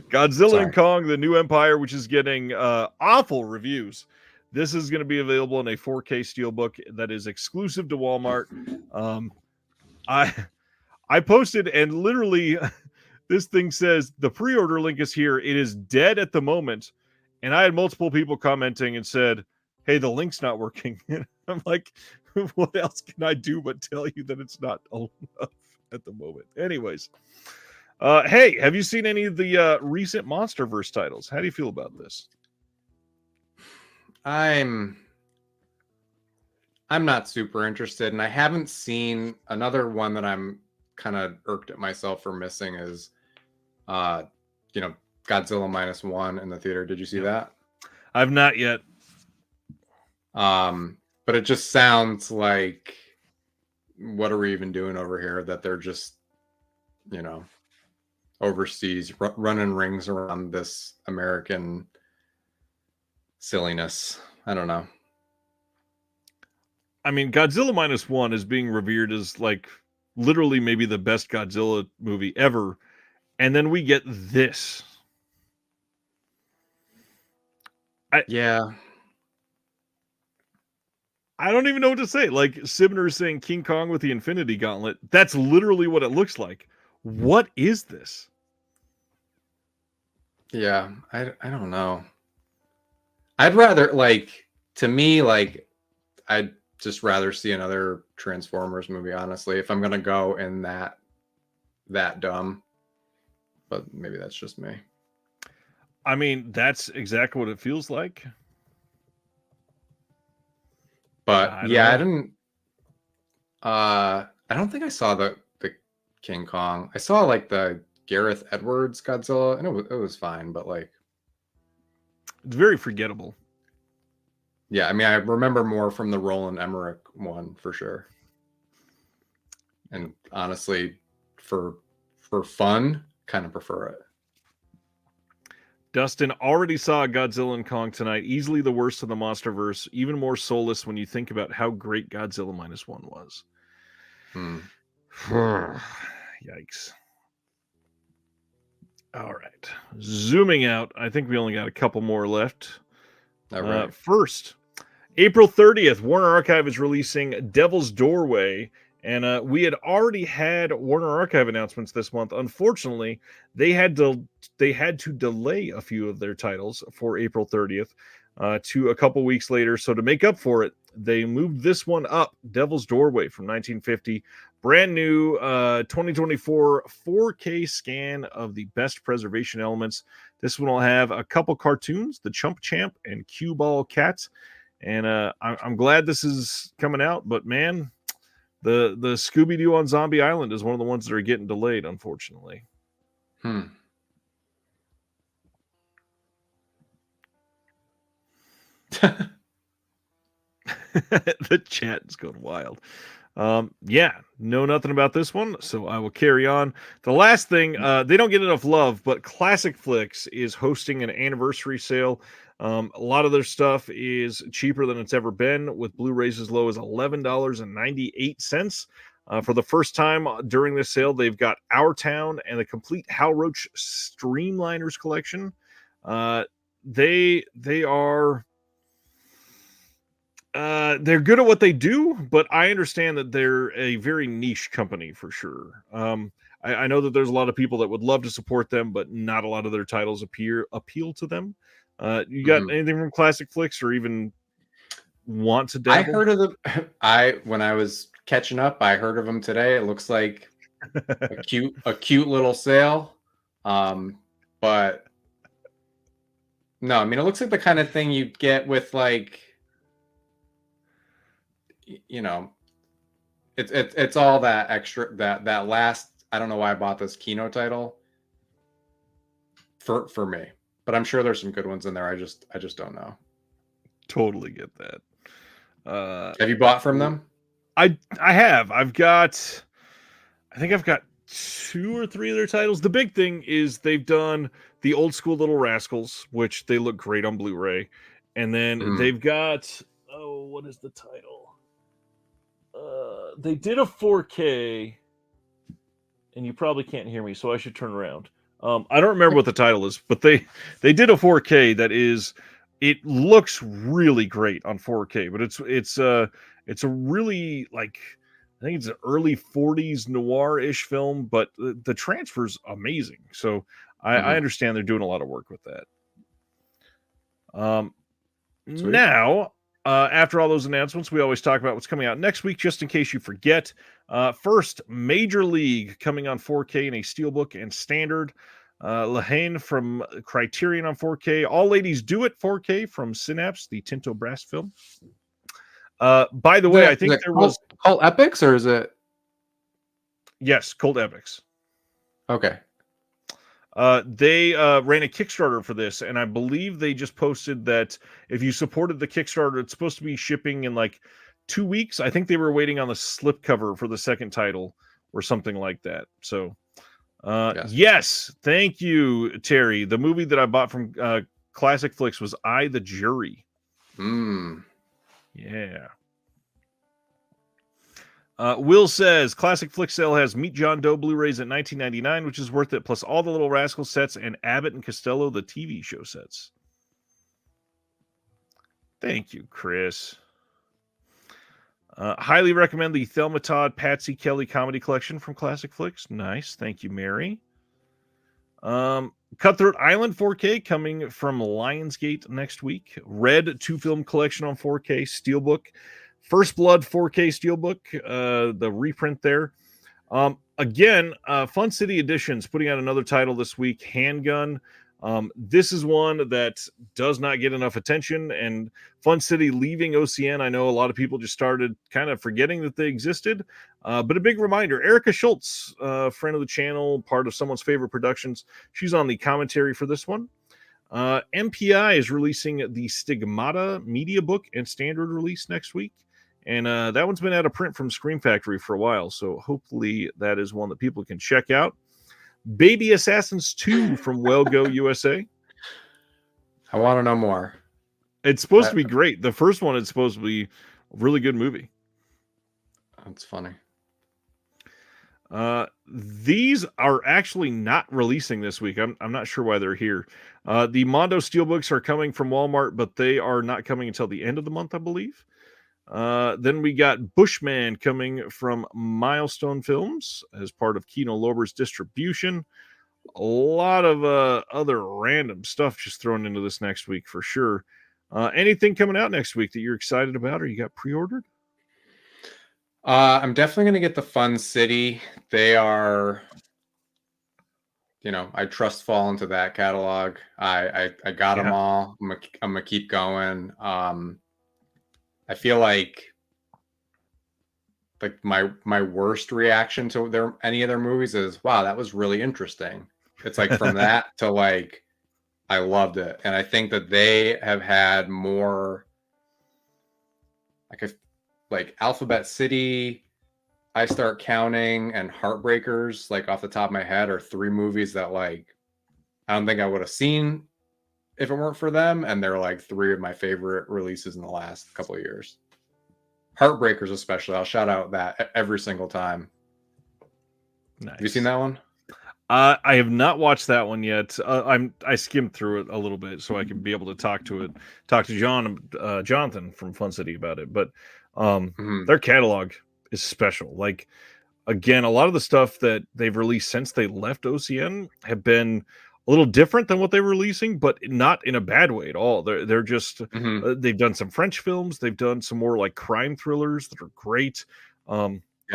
Godzilla and Kong, The New Empire, which is getting awful reviews. This is going to be available in a 4K steelbook that is exclusive to Walmart. I posted, and literally this thing says the pre-order link is here. It is dead at the moment. And I had multiple people commenting and said, hey, the link's not working. I'm like, what else can I do but tell you that it's not enough at the moment? Anyways, hey, have you seen any of the recent MonsterVerse titles? How do you feel about this? I'm not super interested, and I haven't seen another one that I'm kind of irked at myself for missing is Godzilla -1 in the theater. Did you see that? I've not yet. But it just sounds like, what are we even doing over here? That they're just, overseas running rings around this American silliness. I don't know. I mean, Godzilla -1 is being revered as like literally maybe the best Godzilla movie ever. And then we get this. I don't even know what to say. Like Sibner saying King Kong with the Infinity Gauntlet. That's literally what it looks like. What is this? Yeah, I don't know. I'd rather I'd just rather see another Transformers movie, honestly, if I'm gonna go in that dumb. But maybe that's just me. I mean, that's exactly what it feels like. But I didn't. I don't think I saw the King Kong. I saw like the Gareth Edwards Godzilla, and it was fine, but like it's very forgettable. Yeah, I mean, I remember more from the Roland Emmerich one for sure. And honestly, for fun, kind of prefer it. Dustin already saw Godzilla and Kong tonight. Easily the worst of the MonsterVerse. Even more soulless when you think about how great Godzilla -1 was. Yikes. All right. Zooming out. I think we only got a couple more left. All right. First, April 30th, Warner Archive is releasing Devil's Doorway. And we had already had Warner Archive announcements this month. Unfortunately, they had to delay a few of their titles for April 30th to a couple weeks later. So to make up for it, they moved this one up, Devil's Doorway from 1950. Brand new 2024 4K scan of the best preservation elements. This one will have a couple cartoons, the Chump Champ and Cue Ball Cat. And I'm glad this is coming out, but man, the Scooby-Doo on Zombie Island is one of the ones that are getting delayed, unfortunately. The chat is going wild. Yeah, know nothing about this one, so I will carry on. The last thing, they don't get enough love, but Classic Flicks is hosting an anniversary sale. A lot of their stuff is cheaper than it's ever been, with Blu-rays as low as $11.98. For the first time during this sale, they've got Our Town and the complete Hal Roach Streamliners collection. They are they're good at what they do, but I understand that they're a very niche company for sure. I know that there's a lot of people that would love to support them, but not a lot of their titles appeal to them. You got anything from Classic Flicks, or even want to dabble? I heard of them. When I was catching up, I heard of them today. It looks like a cute little sale. But no, I mean, it looks like the kind of thing you'd get with, like, you know, it's all that extra, that last, I don't know why I bought this Kino title for me, but I'm sure there's some good ones in there. I just don't know. Totally get that. Have you bought from them? I have. I think I've got 2 or 3 of their titles. The big thing is they've done the Old School Little Rascals, which they look great on Blu-ray. And then they've got, what is the title? They did a 4K, and you probably can't hear me, so I should turn around. I don't remember what the title is, but they did a 4K that is, it looks really great on 4K, but it's a really, like, I think it's an early 40s noir-ish film, but the transfer's amazing. So I understand they're doing a lot of work with that. Now, after all those announcements, we always talk about what's coming out next week, just in case you forget. First, Major League coming on 4K in a Steelbook and Standard. Lahane from Criterion on 4K. All Ladies Do It 4K from Synapse, the Tinto Brass film. By the way, I think there was Cult Epics, or is it? Yes, Cult Epics. Okay. They ran a Kickstarter for this, and I believe they just posted that if you supported the Kickstarter, it's supposed to be shipping in like 2 weeks. I think they were waiting on the slipcover for the second title or something like that. So, yes, thank you, Terry. The movie that I bought from Classic Flicks was I, the Jury. Yeah. Will says Classic Flick Sale has Meet John Doe Blu-rays at $19.99, which is worth it, plus all the Little Rascal sets and Abbott and Costello, the TV show sets. Thank you, Chris. Highly recommend the Thelma Todd Patsy Kelly comedy collection from Classic Flicks. Nice. Thank you, Mary. Cutthroat Island 4K coming from Lionsgate next week. Red 2-film collection on 4K, Steelbook. First Blood 4K Steelbook, the reprint there. Again, Fun City Editions putting out another title this week, Handgun. This is one that does not get enough attention, and Fun City leaving OCN, I know a lot of people just started kind of forgetting that they existed, but a big reminder, Erica Schultz, friend of the channel, part of Someone's Favorite Productions, she's on the commentary for this one. MPI is releasing the Stigmata media book and standard release next week, and that one's been out of print from Scream Factory for a while, so hopefully that is one that people can check out. Baby Assassins 2 from Well Go USA. I want to know more. It's supposed to be great. The first one is supposed to be a really good movie. That's funny. These are actually not releasing this week. I'm not sure why they're here. The Mondo Steelbooks are coming from Walmart, but they are not coming until the end of the month, I believe. Then we got Bushman coming from Milestone Films as part of Kino Lorber's distribution. A lot of other random stuff just thrown into this next week for sure. Anything coming out next week that you're excited about or you got pre-ordered? I'm definitely going to get the Fun City. They are, I trust fall into that catalog. I got them all. I'm gonna keep going. I feel like my worst reaction to any of their movies is, wow, that was really interesting. It's like from that to like, I loved it. And I think that they have had more like Alphabet City I Start Counting and Heartbreakers, like off the top of my head, are 3 movies that like I don't think I would have seen if it weren't for them, and they're like 3 of my favorite releases in the last couple of years. Heartbreakers especially, I'll shout out that every single time. Nice. Have you seen that one? I have not watched that one yet. I skimmed through it a little bit so I can be able to talk to Jonathan from Fun City about it. But their catalog is special. Like, again, a lot of the stuff that they've released since they left OCN have been a little different than what they were releasing, but not in a bad way at all. They're just they've done some French films, they've done some more like crime thrillers that are great.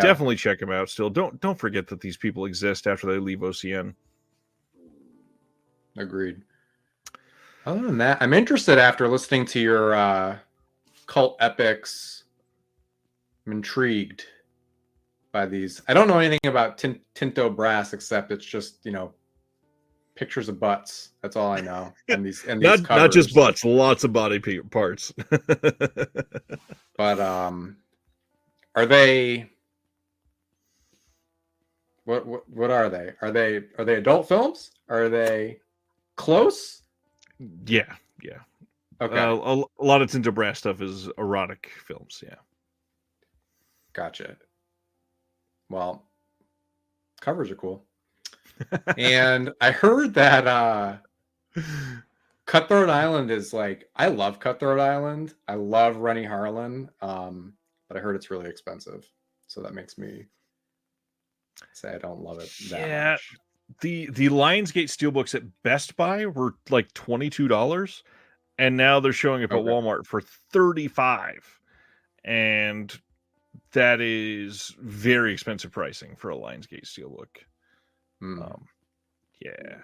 Definitely check them out. Still, don't forget that these people exist after they leave OCN. Agreed. Other than that, I'm interested after listening to your cult epics. I'm intrigued by these. I don't know anything about Tinto Brass except it's just, pictures of butts. That's all I know. And these not just butts, lots of body parts. But are they? What are they? Are they adult films? Are they close? Yeah. Okay. A lot of Tinto Brass stuff is erotic films. Yeah. Gotcha. Well, covers are cool. And I heard that Cutthroat Island is like, I love Cutthroat Island. I love Rennie Harlan. But I heard it's really expensive. So that makes me say I don't love it that much. The Lionsgate Steelbooks at Best Buy were like $22, and now they're showing up at Walmart for $35. And that is very expensive pricing for a Lionsgate Steelbook. Yeah.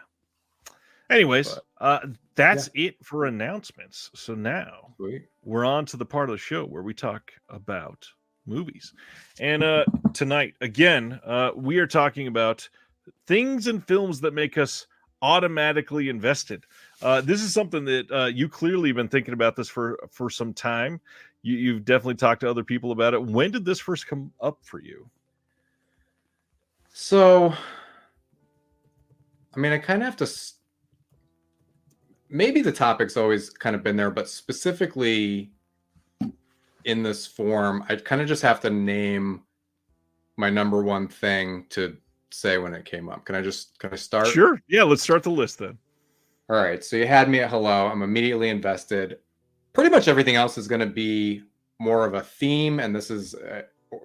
Anyways, that's it for announcements. So now we're on to the part of the show where we talk about movies. And tonight, again, we are talking about things and films that make us automatically invested. This is something that you clearly have been thinking about this for some time. You've definitely talked to other people about it. When did this first come up for you? So, I mean, I kind of have to... Maybe the topic's always kind of been there, but specifically in this form, I kind of just have to name my number one thing to say when it came up. Can I start? Sure. Yeah, let's start the list then. All right. So you had me at hello. I'm immediately invested. Pretty much everything else is going to be more of a theme, and this is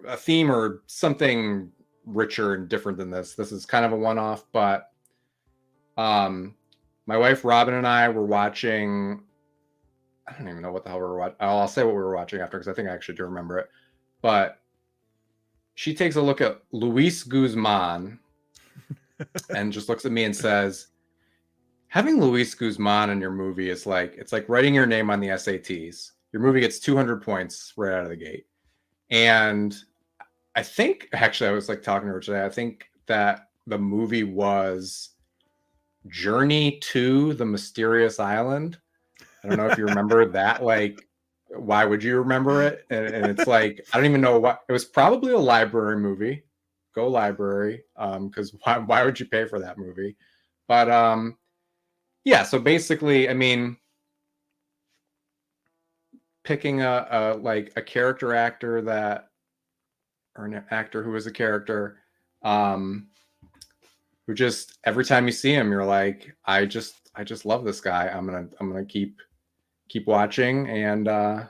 a theme or something richer and different than this. This is kind of a one-off, but my wife Robin and I were watching. I don't even know what the hell we were watching. I'll say what we were watching after because I think I actually do remember it. But she takes a look at Luis Guzman and just looks at me and says, having Luis Guzman in your movie is like, it's like writing your name on the SATs. Your movie gets 200 points right out of the gate. And I think, actually, I was like talking to her today. I think that the movie was Journey to the Mysterious Island. I don't know if you remember that. Like, why would you remember it? And it's like, I don't even know what. It was probably a library movie. Go library. Because why would you pay for that movie? But yeah. So basically, I mean, picking a character actor or an actor who is a character, who just every time you see him, you're like, I just love this guy. I'm gonna keep watching. And I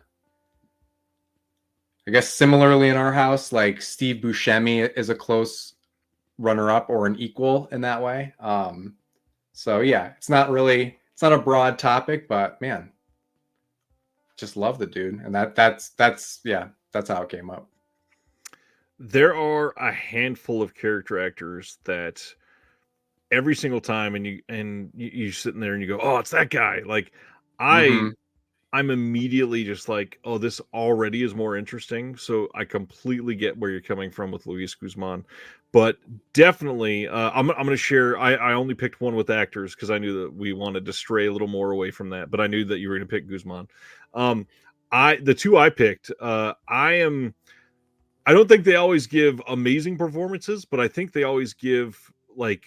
guess similarly in our house, like Steve Buscemi is a close runner-up or an equal in that way. So yeah, it's not a broad topic, but man, just love the dude. And that's how it came up. There are a handful of character actors that every single time and you sitting there and you go, oh, it's that guy. Like I'm immediately just like, oh, this already is more interesting. So I completely get where you're coming from with Luis Guzman, but definitely I'm going to share. I only picked one with actors because I knew that we wanted to stray a little more away from that, but I knew that you were going to pick Guzman. The two I picked, I am I don't think they always give amazing performances, but I think they always give like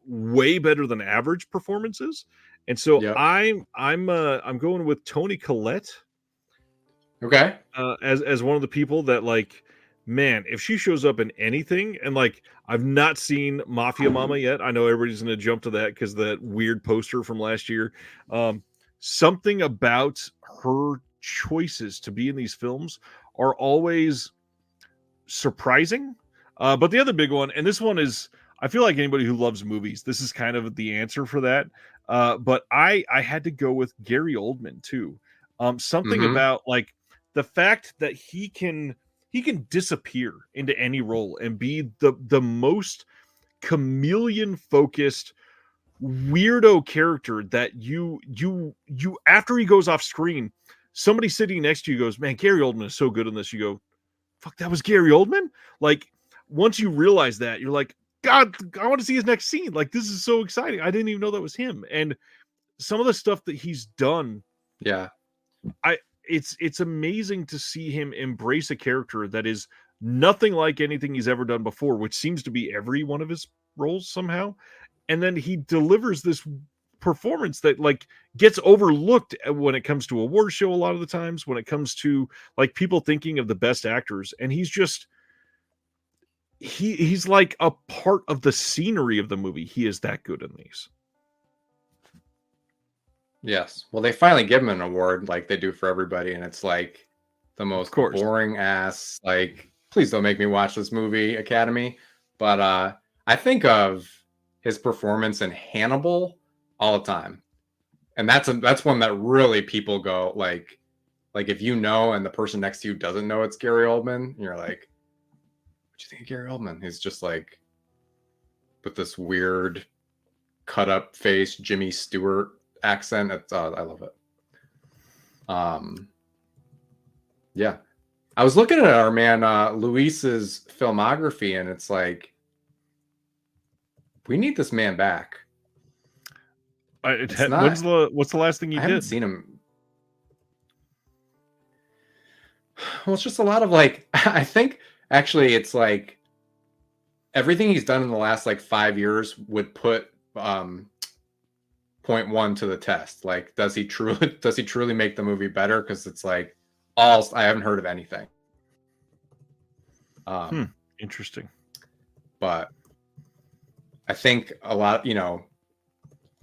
way better than average performances. And so Yep. I'm going with Toni Collette Okay. as one of the people that like, man, if she shows up in anything, and like I've not seen Mafia Mama yet. I know everybody's going to jump to that because that weird poster from last year. Something about her choices to be in these films are always surprising. But the other big one, and this one is, I feel like anybody who loves movies, this is kind of the answer for that. But I had to go with Gary Oldman too. Something Mm-hmm. about like the fact that he can disappear into any role and be the most chameleon focused weirdo character that you after he goes off screen, somebody sitting next to you goes, man, Gary Oldman is so good in this. You go, fuck, that was Gary Oldman. Like once you realize that, you're like, God, I want to see his next scene. Like this is so exciting. I didn't even know that was him. And some of the stuff that he's done, Yeah. it's amazing to see him embrace a character that is nothing like anything he's ever done before, which seems to be every one of his roles somehow. And then he delivers this performance that like gets overlooked when it comes to award show a lot of the times, when it comes to like people thinking of the best actors, and he's just he's like a part of the scenery of the movie. He is that good in these. Yes. Well, they finally give him an award like they do for everybody, and it's like the Of most course. boring ass, like, please don't make me watch this movie, Academy. But I think of his performance in Hannibal all the time. And that's one that really people go like if you know and the person next to you doesn't know it's Gary Oldman, you're like, what do you think of Gary Oldman? He's just like with this weird cut up face Jimmy Stewart accent. I love it. Yeah. I was looking at our man Luis's filmography, and it's like, we need this man back. What's the last thing you I did? haven't seen him. Well, it's just a lot of like, I think actually it's like everything he's done in the last like 5 years would put point one to the test. Like, does he truly make the movie better? Because it's like I haven't heard of anything. Interesting. But I think a lot,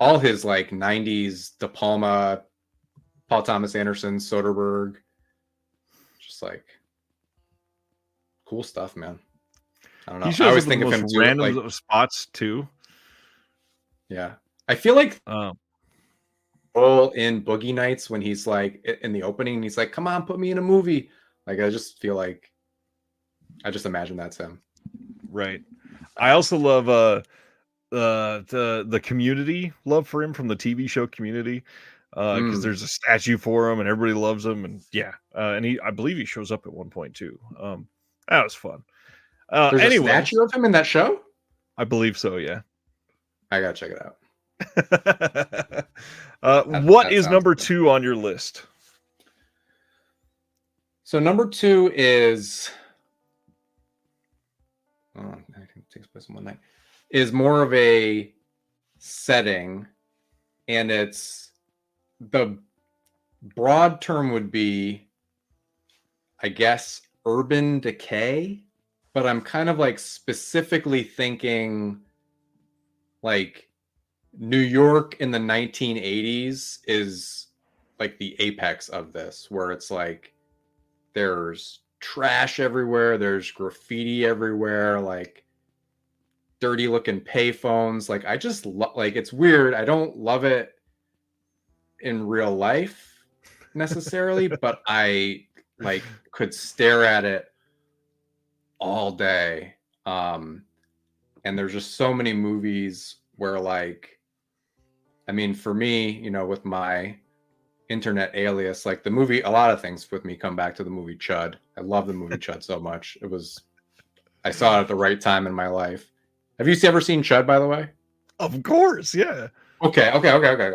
all his like 90s De Palma, Paul Thomas Anderson, Soderbergh, just like cool stuff, man. I don't know. I always think of him too, random like, spots too. Yeah. I feel like Oh, in Boogie Nights when he's like in the opening, he's like, come on, put me in a movie. Like, I just feel like I just imagine that's him. right. I also love the Community love for him from the TV show Community, because there's a statue for him and everybody loves him, and yeah, and I believe he shows up at one point too. That was fun. There's a Anyways, statue of him in that show? I believe so. Yeah. I gotta check it out. What is number good. 2 on your list? So number 2 is I think it takes place in one night. Is more of a setting, and it's the broad term would be, I guess, urban decay, but I'm kind of like specifically thinking like New York in the 1980s is like the apex of this, where it's like there's trash everywhere, there's graffiti everywhere, like dirty looking payphones. Like, I just like, it's weird. I don't love it in real life necessarily, but I like could stare at it all day. And there's just so many movies where, like, I mean, for me, with my internet alias, like the movie, a lot of things with me come back to the movie Chud. I love the movie Chud so much. I saw it at the right time in my life. Have you ever seen Chud, by the way? Of course, yeah. Okay. Well,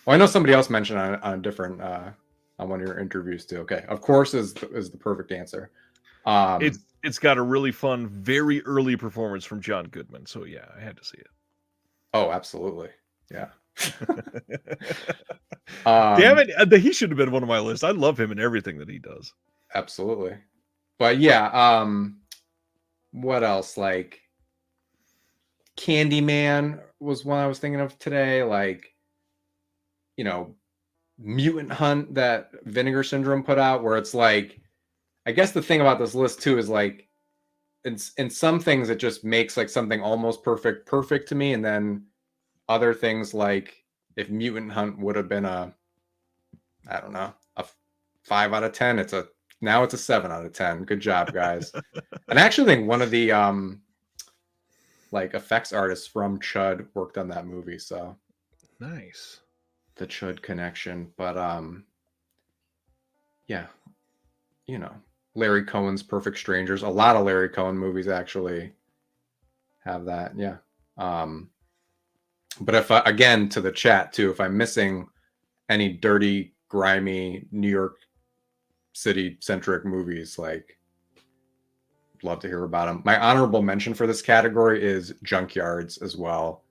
I know somebody else mentioned on a different on one of your interviews too. Okay, of course is the perfect answer. It's got a really fun, very early performance from John Goodman. So yeah, I had to see it. Oh, absolutely. Yeah. Damn it, he should have been one of my lists. I love him and everything that he does. Absolutely. But yeah, what else? Like Candyman was one I was thinking of today. Like, Mutant Hunt that Vinegar Syndrome put out, where it's like, I guess the thing about this list too is like, in some things it just makes like something almost perfect to me, and then other things like if Mutant Hunt would have been a 5 out of 10, now it's a 7 out of 10. Good job, guys. And I actually think one of the like effects artists from Chud worked on that movie, so nice. The Chud connection. But yeah, Larry Cohen's Perfect Strangers. A lot of Larry Cohen movies actually have that. Yeah. But if again, to the chat too, if I'm missing any dirty, grimy New York City centric movies, like, love to hear about them. My honorable mention for this category is junkyards as well.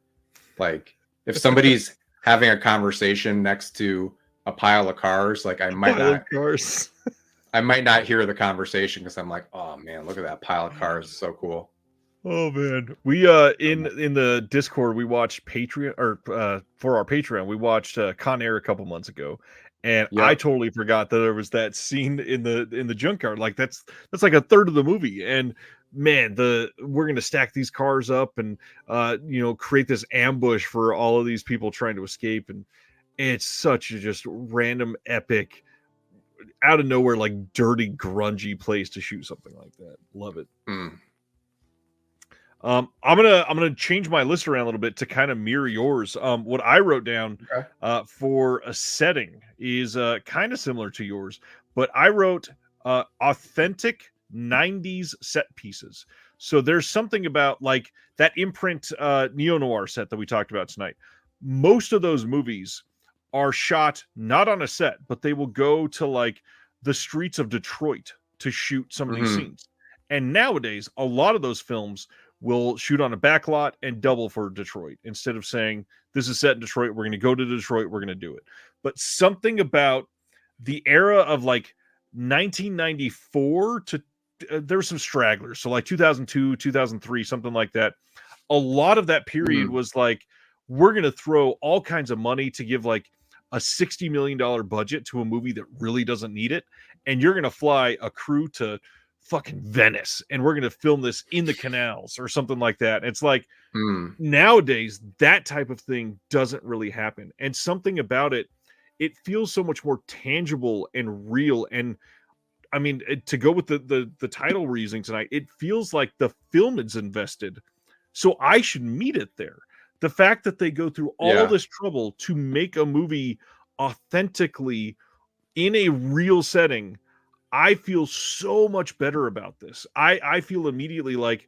Like, if somebody's having a conversation next to a pile of cars, like I might not hear the conversation because I'm like, oh man, look at that pile of cars. It's so cool. Oh man, we in the Discord we watched Patreon, or for our Patreon we watched Con Air a couple months ago, and I totally forgot that there was that scene in the junkyard. Like that's like a third of the movie, and man, we're gonna stack these cars up and create this ambush for all of these people trying to escape, and it's such a just random epic, out of nowhere, like dirty, grungy place to shoot something like that. Love it. I'm gonna change my list around a little bit to kind of mirror yours. What I wrote down for a setting is kind of similar to yours, but I wrote authentic 90s set pieces. So there's something about like that imprint neo-noir set that we talked about tonight. Most of those movies are shot not on a set, but they will go to like the streets of Detroit to shoot some of these scenes. And nowadays, a lot of those films will shoot on a backlot and double for Detroit instead of saying, this is set in Detroit, we're going to go to Detroit, we're going to do it. But something about the era of like 1994 to there were some stragglers. So like 2002, 2003, something like that. A lot of that period was like, we're going to throw all kinds of money to give like a $60 million budget to a movie that really doesn't need it. And you're going to fly a crew to fucking Venice and we're going to film this in the canals or something like that. It's like nowadays that type of thing doesn't really happen. And something about it feels so much more tangible and real. And I mean, to go with the title we're using tonight, it feels like the film is invested. So I should meet it there. The fact that they go through all this trouble to make a movie authentically in a real setting, I feel so much better about this. I feel immediately like,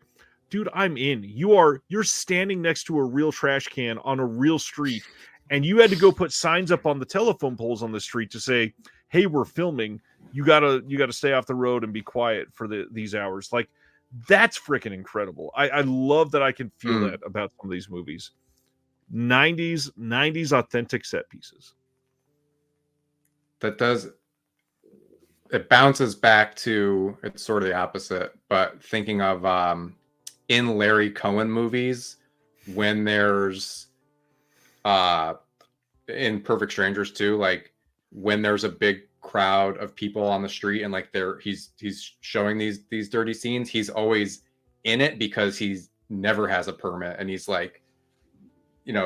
dude, I'm in. You're standing next to a real trash can on a real street, and you had to go put signs up on the telephone poles on the street to say, hey, we're filming. You gotta stay off the road and be quiet for these hours. Like, that's freaking incredible. I love that I can feel that about some of these movies. 90s authentic set pieces. It bounces back to, it's sort of the opposite, but thinking of in Larry Cohen movies, when there's in Perfect Strangers too, like when there's a big crowd of people on the street and like he's showing these dirty scenes, he's always in it because he's never has a permit, and he's like,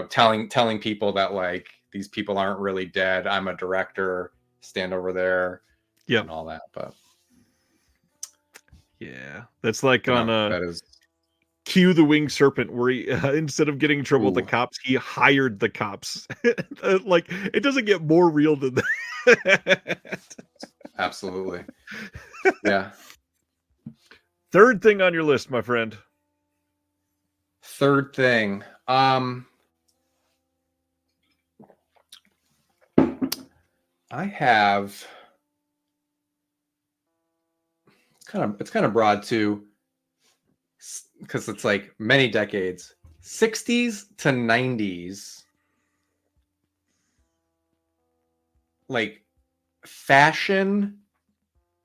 telling people that like these people aren't really dead. I'm a director, stand over there. Yeah, and all that. But yeah, that's like that is Cue the Winged Serpent, where he instead of getting in trouble with the cops, he hired the cops. Like, it doesn't get more real than that. Absolutely. Yeah. Third thing on your list, my friend. Third thing. I have kind of broad too, because it's like many decades, 60s to 90s, like fashion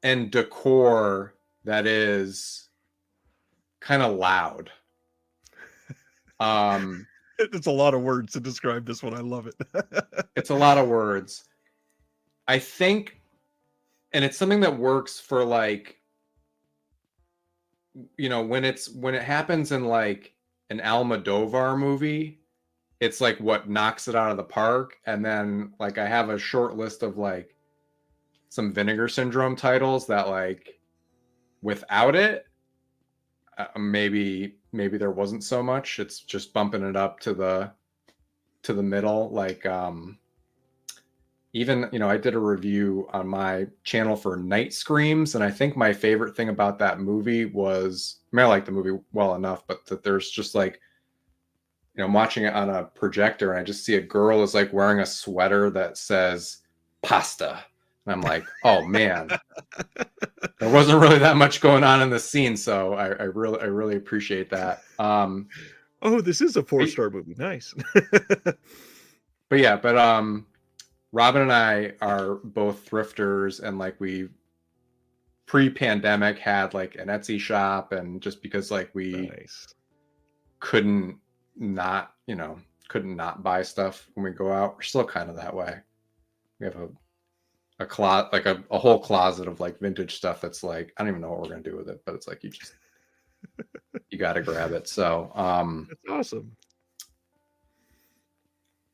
and decor that is kind of loud. It's a lot of words to describe this one. I love it. It's a lot of words. I think, and it's something that works for like, you know, when it happens in like an Almodovar movie, it's like what knocks it out of the park. And then like I have a short list of like some Vinegar Syndrome titles that like without it, maybe there wasn't so much. It's just bumping it up to the middle. Like even, you know, I did a review on my channel for Night Screams, and I think my favorite thing about that movie was, I mean, I like the movie well enough, but that there's just like, you know, I'm watching it on a projector and I just see a girl is like wearing a sweater that says pasta. And I'm like, oh man, there wasn't really that much going on in the scene. So I really appreciate that. Oh, this is a 4-star movie. Nice. But yeah, Robin and I are both thrifters, and like we pre-pandemic had like an Etsy shop, and just because like we couldn't not buy stuff when we go out, we're still kind of that way. We have a closet, like a whole closet of like vintage stuff that's like, I don't even know what we're gonna do with it, but it's like you got to grab it. So that's awesome.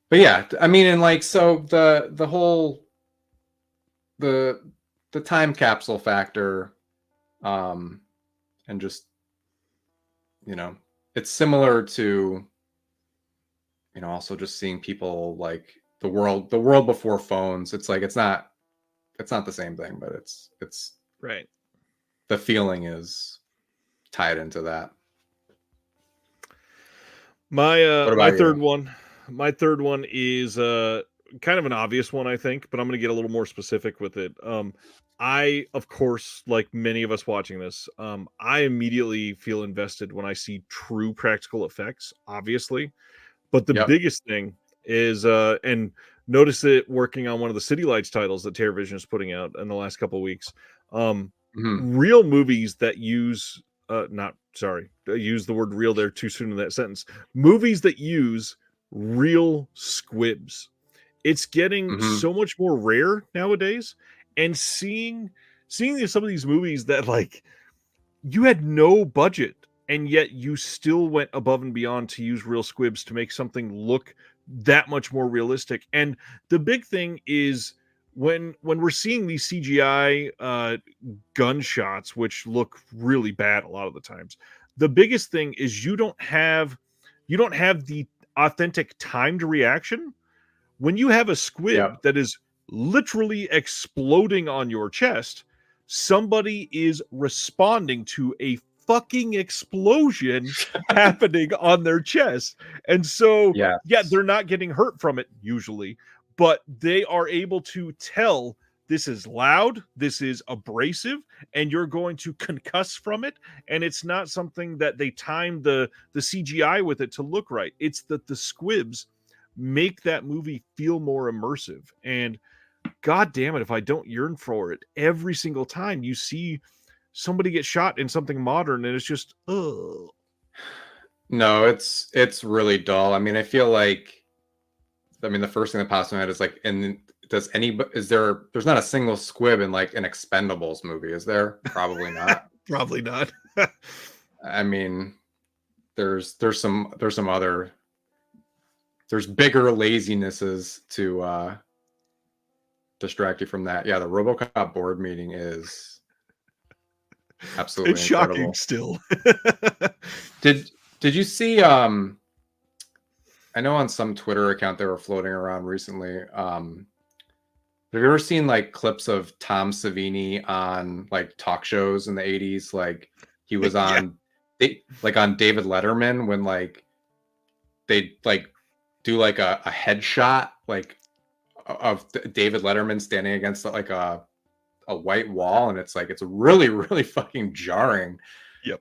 But yeah, I mean, and like, so the whole the time capsule factor, and just, you know, it's similar to, you know, also just seeing people like the world before phones. It's like it's not the same thing, but it's right. The feeling is tied into that. My third one is kind of an obvious one, I think, but I'm going to get a little more specific with it. I, of course, like many of us watching this, I immediately feel invested when I see true practical effects, obviously. But the biggest thing is, and notice it working on one of the City Lights titles that TerraVision is putting out in the last couple of weeks. Real movies that use, use the word real there too soon in that sentence. Movies that use real squibs. It's getting so much more rare nowadays, and seeing some of these movies that like you had no budget and yet you still went above and beyond to use real squibs to make something look that much more realistic. And the big thing is when we're seeing these CGI gunshots, which look really bad a lot of the times, the biggest thing is you don't have the authentic timed reaction. When you have a squib that is literally exploding on your chest, somebody is responding to a fucking explosion happening on their chest. And so, they're not getting hurt from it usually, but they are able to tell this is loud, this is abrasive, and you're going to concuss from it. And it's not something that they timed the CGI with it to look right. It's that the squibs make that movie feel more immersive. And God damn it, if I don't yearn for it every single time you see somebody get shot in something modern, and it's just, ugh. No, it's really dull. I mean, I feel like, the first thing that pops in my head is like, and there's not a single squib in like an Expendables movie, is there? Probably not. Probably not. I mean, there's some other, there's bigger lazinesses to distract you from that. Yeah, the RoboCop board meeting is absolutely it's incredible. Shocking still. Did you see I know on some Twitter account they were floating around recently, have you ever seen like clips of Tom Savini on like talk shows in the 80s? Like he was on on David Letterman, when like they like do like a headshot like of David Letterman standing against like a a white wall, and it's like it's really really fucking jarring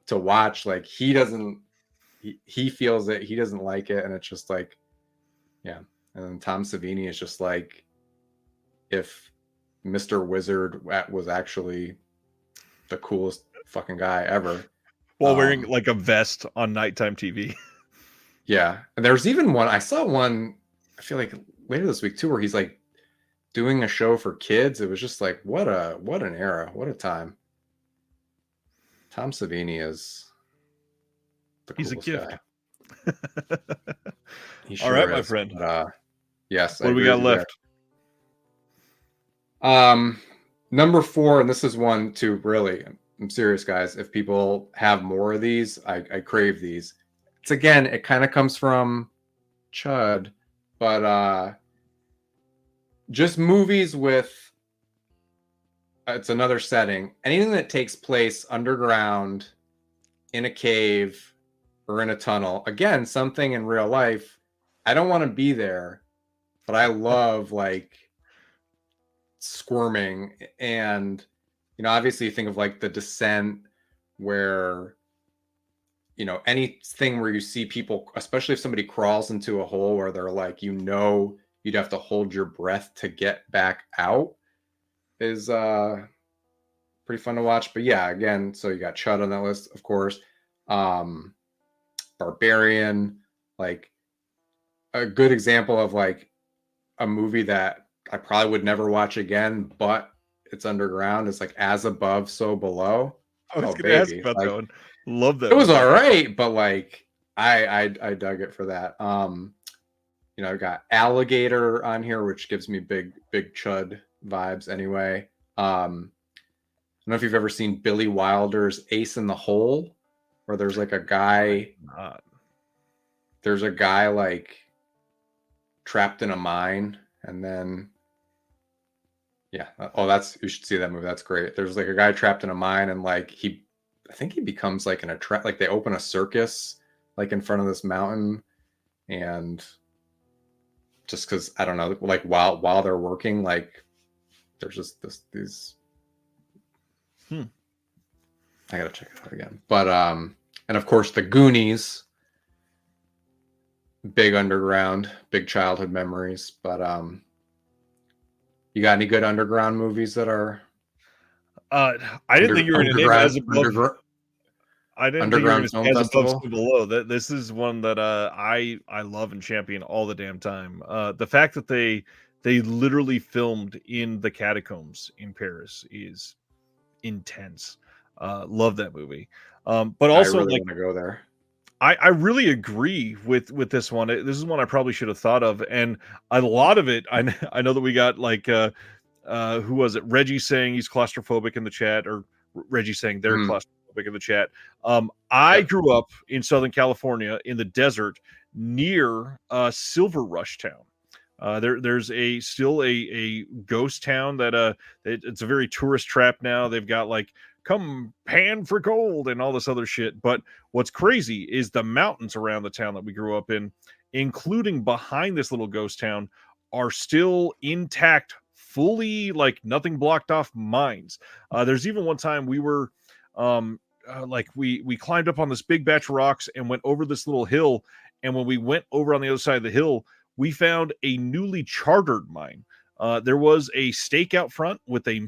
to watch. Like he feels it, he doesn't like it, and it's just like, yeah. And then Tom Savini is just like, if Mr. Wizard was actually the coolest fucking guy ever, while wearing like a vest on nighttime TV. Yeah, and there's even one, I saw one, I feel like later this week too, where he's like doing a show for kids. It was just like, what an era, what a time. Tom Savini is the He's coolest a gift guy. He All right, my friend. But, yes, what do we got left? Number 4, and this is one to really, I'm serious, guys. If people have more of these, I crave these. It's again, it kind of comes from Chud, but just movies with, it's another setting. Anything that takes place underground, in a cave, or in a tunnel. Again, something in real life. I don't want to be there, but I love like squirming. And obviously you think of like The Descent, where anything where you see people, especially if somebody crawls into a hole where they're like, you'd have to hold your breath to get back out, is pretty fun to watch. But yeah, again, so you got Chud on that list, of course. Barbarian, like a good example of like a movie that I probably would never watch again, but it's underground. It's like As Above, So Below. I was gonna ask about that one. Love that. It was all right, but like I dug it for that. I've got Alligator on here, which gives me big Chud vibes anyway. I don't know if you've ever seen Billy Wilder's Ace in the Hole, where there's like a guy. There's a guy like trapped in a mine, and then you should see that movie. That's great. There's like a guy trapped in a mine, and like I think he becomes like like they open a circus like in front of this mountain, and just because I don't know, like while they're working, like there's just these. I gotta check it out again. But and of course the Goonies, big underground, big childhood memories. But you got any good underground movies that are? I didn't think you were going to name As Above. I didn't think you were going to say As Above, So Below. This is one that I love and champion all the damn time. The fact that they literally filmed in the catacombs in Paris is intense. Love that movie. But also, I really want to go there. I really agree with this one. This is one I probably should have thought of, and a lot of it, I know that we got like who was it? Reggie saying he's claustrophobic in the chat, or Reggie saying they're claustrophobic in the chat. I grew up in Southern California in the desert near Silver Rush Town. There's still a ghost town that it's a very tourist trap now. They've got like come pan for gold and all this other shit. But what's crazy is the mountains around the town that we grew up in, including behind this little ghost town, are still intact, fully like nothing blocked off mines. There's even one time we were we climbed up on this big batch of rocks and went over this little hill. And when we went over on the other side of the hill, we found a newly chartered mine. There was a stake out front with a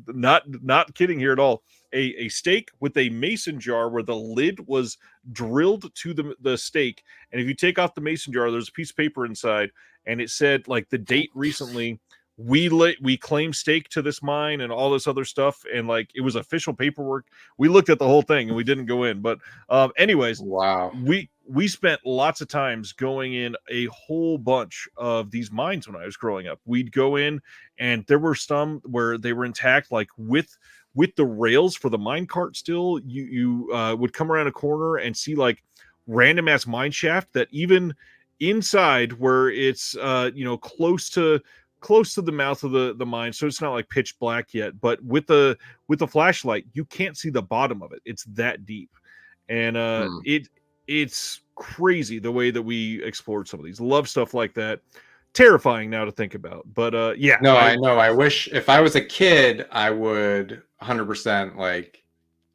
not kidding here at all, a stake with a mason jar where the lid was drilled to the stake, and if you take off the mason jar, there's a piece of paper inside, and it said like the date recently we claimed stake to this mine and all this other stuff, and like it was official paperwork. We looked at the whole thing and we didn't go in, but anyways, wow, we spent lots of times going in a whole bunch of these mines when I was growing up. We'd go in, and there were some where they were intact, like with the rails for the mine cart still. You would come around a corner and see like random ass mine shaft that even inside where it's close to the mouth of the mine, so it's not like pitch black yet, but with the flashlight you can't see the bottom of it. It's that deep, and it's crazy the way that we explored some of these. Love stuff like that. terrifying now to think about. But yeah, No, I know. I wish if I was a kid, I would 100% like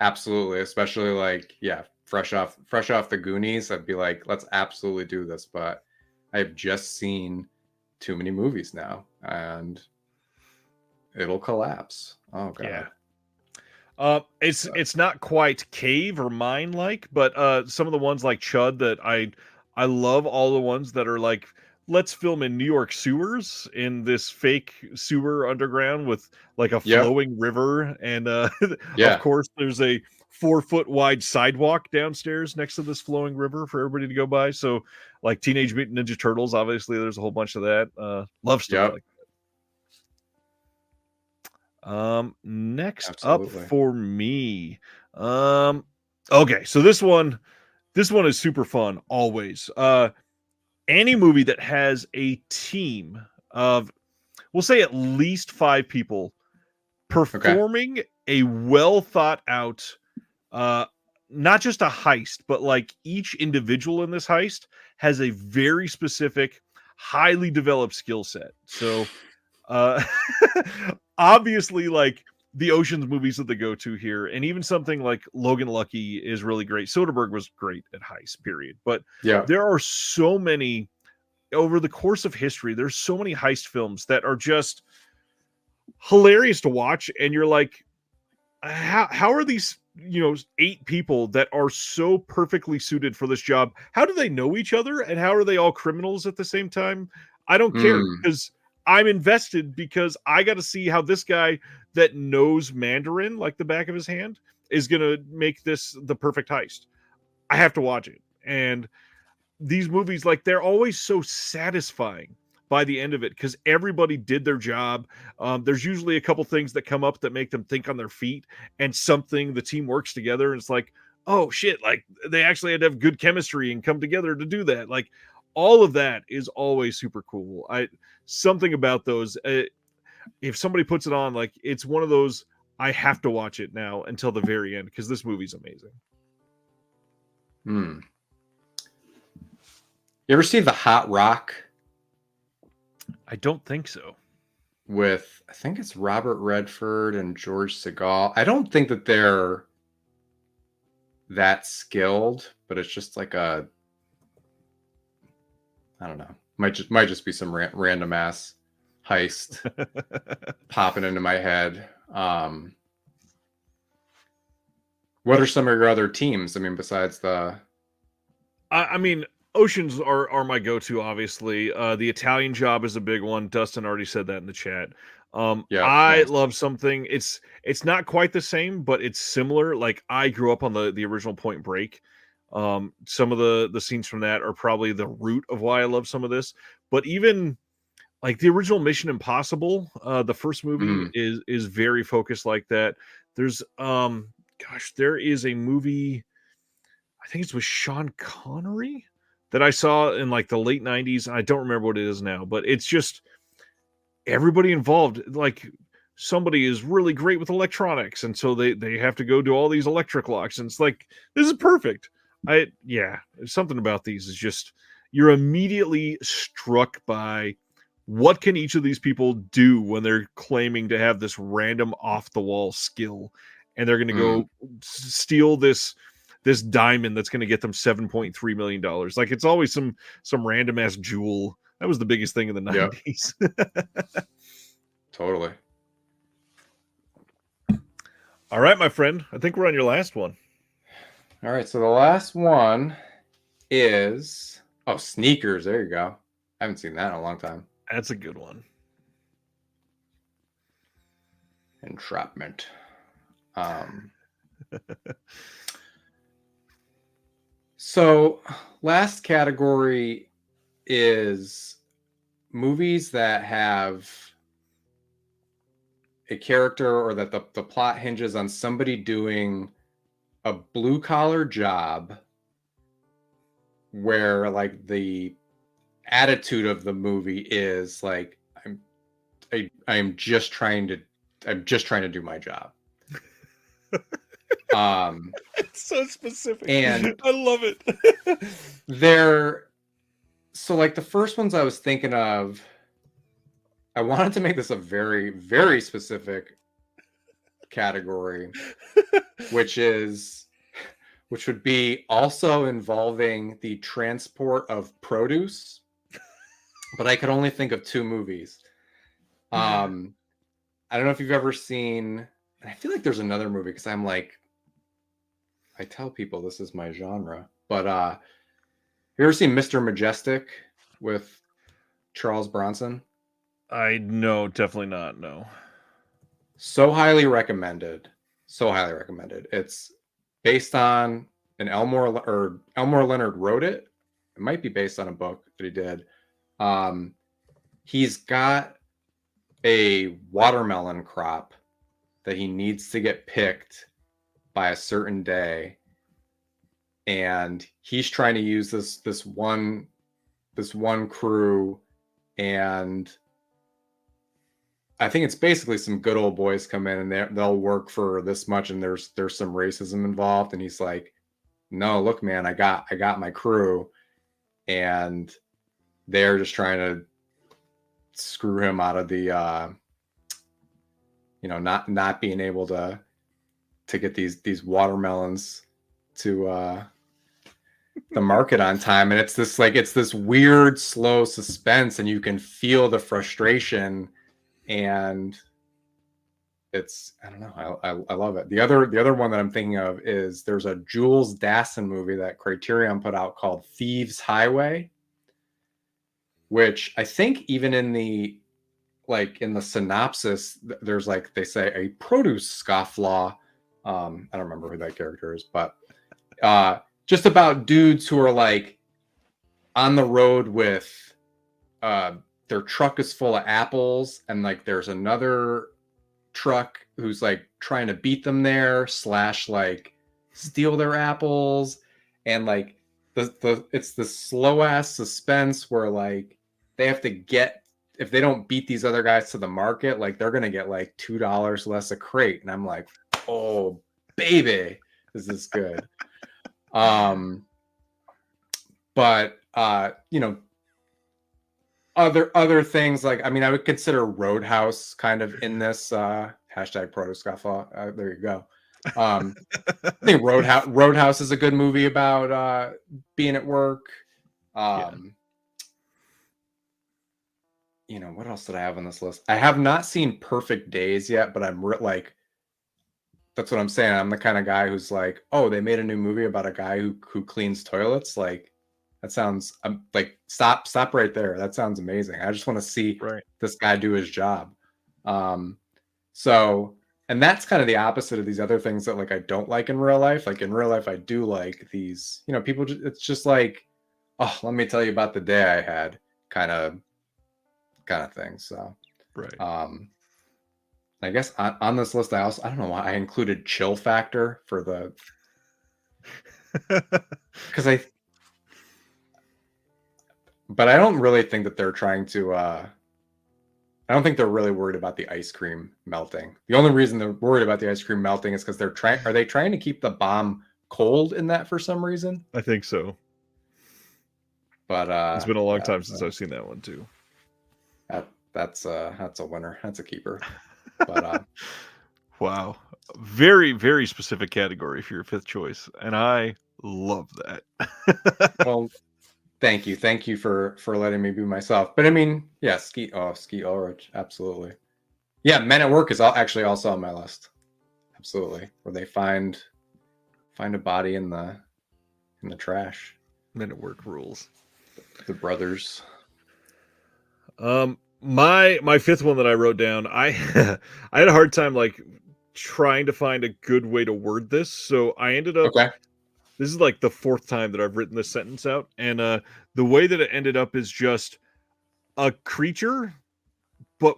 absolutely, especially like yeah, fresh off the Goonies, I'd be like, let's absolutely do this. But I've just seen too many movies now, and it'll collapse. Oh yeah. god. It's not quite cave or mine like, but some of the ones like Chud that I love all the ones that are like, let's film in New York sewers in this fake sewer underground with like a Yep. flowing river, and of Yeah. course there's a 4 foot wide sidewalk downstairs next to this flowing river for everybody to go by. So like Teenage Mutant Ninja Turtles, obviously there's a whole bunch of that. Love stuff Yep. like next up Absolutely. for me. Okay, so this one is super fun always. Any movie that has a team of, we'll say, at least 5 people performing a well thought out, not just a heist, but like each individual in this heist has a very specific, highly developed skill set. So uh obviously, like, the Ocean's movies are the go-to here, and even something like Logan Lucky is really great. Soderbergh was great at heist, period. But Yeah. there are so many over the course of history. There's so many heist films that are just hilarious to watch, and you're like, how are these 8 people that are so perfectly suited for this job? How do they know each other, and how are they all criminals at the same time? I don't care, because I'm invested, because I got to see how this guy that knows Mandarin like the back of his hand is going to make this the perfect heist. I have to watch it. And these movies, like, they're always so satisfying by the end of it, because everybody did their job. There's usually a couple things that come up that make them think on their feet, and something the team works together, and it's like, oh shit, like they actually had to have good chemistry and come together to do that. Like, all of that is always super cool. Something about those, if somebody puts it on, like, it's one of those, I have to watch it now until the very end, because this movie's amazing. You ever see The Hot Rock? I don't think so. With, I think it's Robert Redford and George Segal. I don't think that they're that skilled, but it's just like I don't know. Might just be some random ass heist popping into my head. What are some of your other teams? I mean, besides the... I mean, Oceans are my go-to, obviously. The Italian Job is a big one. Dustin already said that in the chat. Yeah, I nice. love something. It's not quite the same, but it's similar. Like, I grew up on the original Point Break. Some of the scenes from that are probably the root of why I love some of this. But even like the original Mission Impossible, the first movie is very focused like that. There's there is a movie, I think it's with Sean Connery, that I saw in like the late 90s. I don't remember what it is now, but it's just everybody involved. Like, somebody is really great with electronics, and so they have to go do all these electric locks, and it's like, this is perfect. Something about these is just, you're immediately struck by what can each of these people do when they're claiming to have this random off the wall skill, and they're going to go steal this diamond that's going to get them $7.3 million. Like, it's always some random ass jewel. That was the biggest thing in the 90s. Totally. All right, my friend. I think we're on your last one. All right, so the last one is Sneakers. There you go. I haven't seen that in a long time. That's a good one. Entrapment. So last category is movies that have a character, or that the plot hinges on somebody doing a blue collar job where like the attitude of the movie is like, I'm just trying to do my job. It's so specific, and I love it. So like the first ones I was thinking of, I wanted to make this a very, very specific category, which would be also involving the transport of produce, but I could only think of 2 movies. I don't know if you've ever seen, I feel like there's another movie because I'm like, I tell people this is my genre, but you ever seen Mr. Majestic with Charles Bronson? No, definitely not. No. So highly recommended. So highly recommended. It's based on Elmore Leonard wrote it. It might be based on a book that he did. He's got a watermelon crop that he needs to get picked by a certain day, and he's trying to use this one crew, and I think it's basically some good old boys come in and they'll work for this much, and there's some racism involved, and he's like, no, look, man, I got my crew, and they're just trying to screw him out of the not being able to get these watermelons to the market on time. And it's this weird slow suspense, and you can feel the frustration, and it's, I don't know, I love it. The other one that I'm thinking of is there's a Jules Dassin movie that Criterion put out called Thieves Highway, which I think even in the synopsis, there's like, they say a produce scofflaw. I don't remember who that character is, but just about dudes who are like on the road with their truck is full of apples, and like there's another truck who's like trying to beat them there / like steal their apples, and like it's the slow ass suspense where like they have to get, if they don't beat these other guys to the market, like they're gonna get like $2 less a crate, and I'm like, oh baby, this is good. But other things, like, I mean, I would consider Roadhouse kind of in this hashtag produce scofflaw. There you go. I think Roadhouse is a good movie about being at work. What else did I have on this list? I have not seen Perfect Days yet, but I'm like, that's what I'm saying. I'm the kind of guy who's like, oh, they made a new movie about a guy who cleans toilets. Like, that sounds, I'm like, stop right there. That sounds amazing. I just want to see this guy do his job. So, and that's kind of the opposite of these other things that like I don't like in real life. Like in real life, I do like these, people, it's just like, oh, let me tell you about the day I had kind of thing. So, I guess on this list, I don't know why I included Chill Factor for the, because but I don't really think that they're trying to, I don't think they're really worried about the ice cream melting. The only reason they're worried about the ice cream melting is because are they trying to keep the bomb cold in that for some reason? I think so. But it's been a long time since I've seen that one too. That's a winner. That's a keeper. But wow, very, very specific category for your 5th choice, and I love that. Well, thank you for letting me be myself. But I mean, yeah, Skeet Ulrich, absolutely. Yeah, Men at Work is actually also on my list. Absolutely, where they find a body in the trash. Men at Work rules. The brothers. My 5th one that I wrote down, I had a hard time like trying to find a good way to word this, so I ended up. Okay. This is like the 4th time that I've written this sentence out, and the way that it ended up is just a creature, but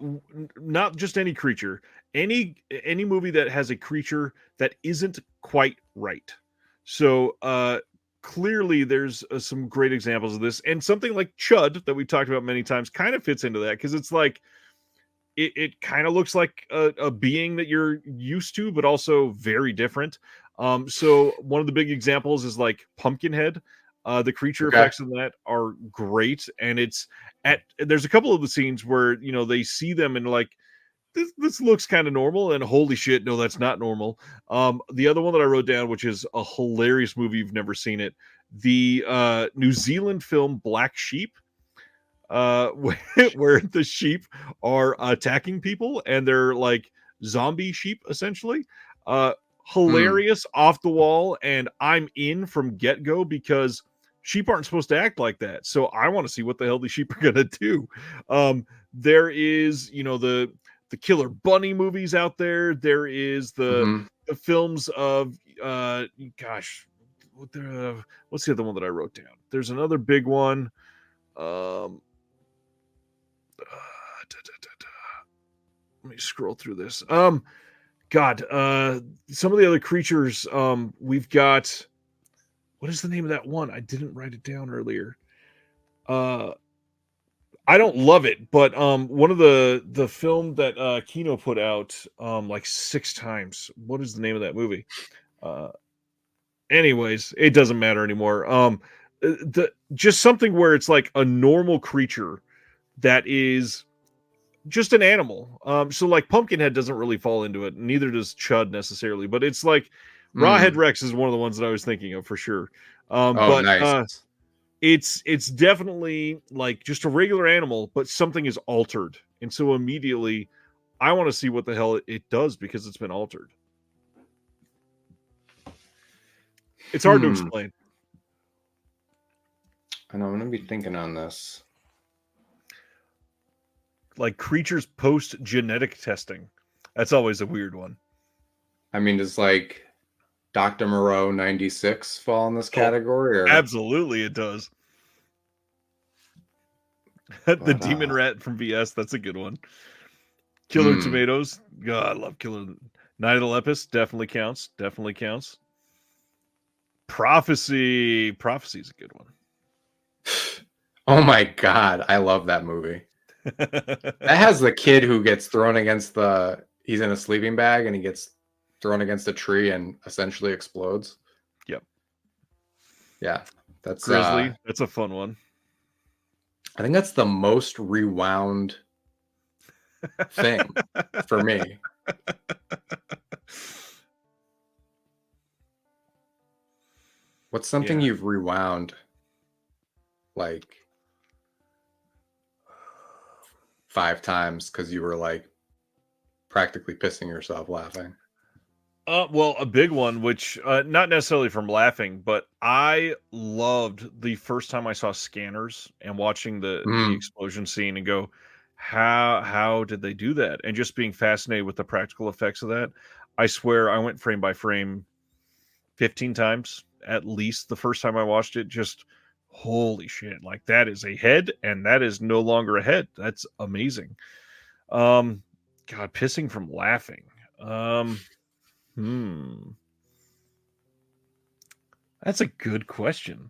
not just any creature. Any movie that has a creature that isn't quite right. So clearly there's some great examples of this, and something like Chud that we talked about many times kind of fits into that, because it's like it kind of looks like a being that you're used to, but also very different. So one of the big examples is like Pumpkinhead. The creature Okay. effects in that are great, and there's a couple of the scenes where they see them and like this looks kind of normal, and holy shit, no, that's not normal. The other one that I wrote down, which is a hilarious movie, you've never seen it, the New Zealand film Black Sheep, where the sheep are attacking people and they're like zombie sheep essentially. Hmm. Hilarious, off the wall, and I'm in from get go because sheep aren't supposed to act like that. So I want to see what the hell these sheep are gonna do. There is, the Killer Bunny movies out there. There is Hmm. the films of gosh, what's the other one that I wrote down? There's another big one. Um, let me scroll through this. God, some of the other creatures. We've got, what is the name of that one? I didn't write it down earlier. I don't love it, but one of the film that Kino put out like 6 times. What is the name of that movie? Uh, anyways, it doesn't matter anymore. The just something where it's like a normal creature that is just an animal. So like Pumpkinhead doesn't really fall into it, neither does Chud necessarily. But it's like Rawhead Mm. Rex is one of the ones that I was thinking of for sure. Oh, But nice. it's definitely like just a regular animal, but something is altered, and so immediately I want to see what the hell it does because it's been altered. It's hard to Hmm. explain. I know I'm gonna be thinking on this. Like creatures post genetic testing. That's always a weird one. I mean, does like Dr. Moreau 96 fall in this Oh, category, or absolutely, it does. The but demon rat from VS, that's a good one. Killer hmm. Tomatoes. God, I love Killer. Night of the Lepus definitely counts. Definitely counts. Prophecy. Prophecy is a good one. Oh my god, I love that movie. That has the kid who gets thrown against he's in a sleeping bag and he gets thrown against a tree and essentially explodes. Yep. Yeah. That's Grizzly. That's a fun one. I think that's the most rewound thing for me. What's something Yeah. you've rewound like 5 times because you were like practically pissing yourself laughing? Well, a big one, which not necessarily from laughing, but I loved the first time I saw Scanners and watching the Mm. explosion scene and go, how did they do that? And just being fascinated with the practical effects of that. I swear I went frame by frame 15 times at least the first time I watched it. Just holy shit, like that is a head and that is no longer a head. That's amazing. Um, God, pissing from laughing. Um, Hmm. That's a good question.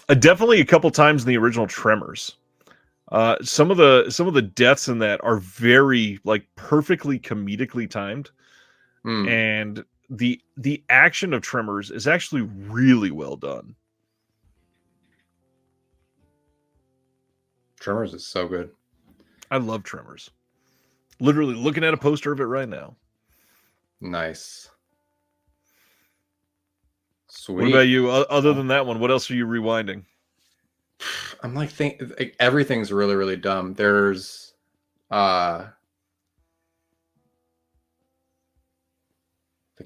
Definitely a couple times in the original Tremors. Some of the deaths in that are very like perfectly comedically timed, Mm. and the action of Tremors is actually really well done. Tremors is so good. I love Tremors. Literally looking at a poster of it right now. Nice. What about Sweet. you? Other than that one, what else are you rewinding? I'm like everything's really, really dumb. There's the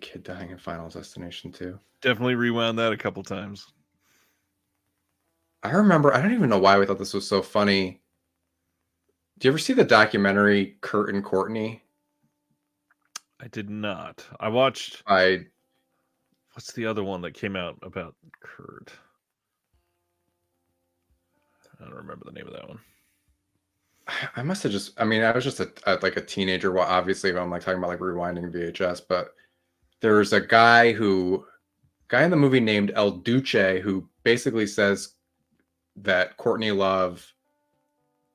kid dying in Final Destination 2. Definitely rewound that a couple times. I remember, I don't even know why we thought this was so funny. Do you ever see the documentary Kurt and Courtney? I did not. I watched. I What's the other one that came out about Kurt? I don't remember the name of that one. I must have just, I mean, I was just like a teenager. Well, obviously, I'm like talking about like rewinding VHS, but there's a guy in the movie named El Duce who basically says that Courtney Love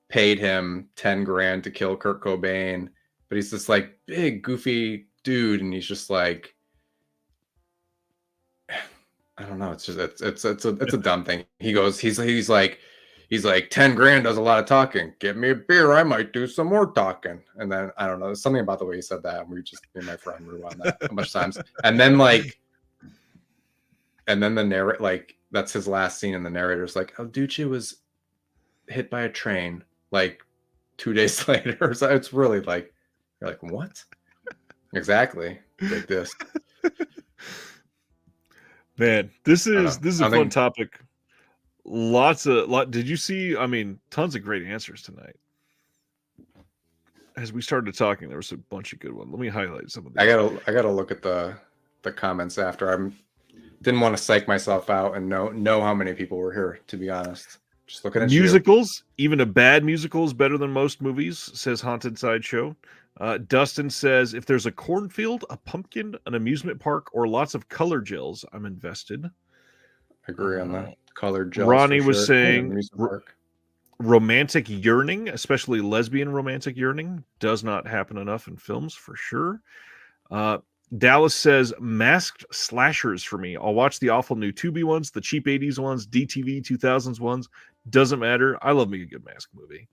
paid him 10 grand to kill Kurt Cobain, but he's this like big goofy dude, and he's just like I don't know. It's just it's a dumb thing. He goes, he's like 10 grand does a lot of talking. Get me a beer, I might do some more talking. And then I don't know, there's something about the way he said that. And me and my friend rewound that a bunch of times. And then the narrator, like that's his last scene, and the narrator's like, "Oh, Ducci was hit by a train like 2 days later." So it's really like, you're like, what? Exactly. Like this. Man, this I is don't a fun think topic. Did you see? I mean, tons of great answers tonight. As we started talking, there was a bunch of good ones. Let me highlight some of these. I gotta look at the comments after. Didn't want to psych myself out and know how many people were here, to be honest. Just looking at Musicals, even a bad musical is better than most movies, says Haunted Sideshow. Dustin says, if there's a cornfield, a pumpkin, an amusement park, or lots of color gels, I'm invested. I agree on that. Colored gels. Ronnie was saying, amusement park. Romantic yearning, especially lesbian romantic yearning, does not happen enough in films for sure. Dallas says, masked slashers for me. I'll watch the awful new Tubi ones, the cheap 80s ones, DTV 2000s ones. Doesn't matter. I love me a good mask movie.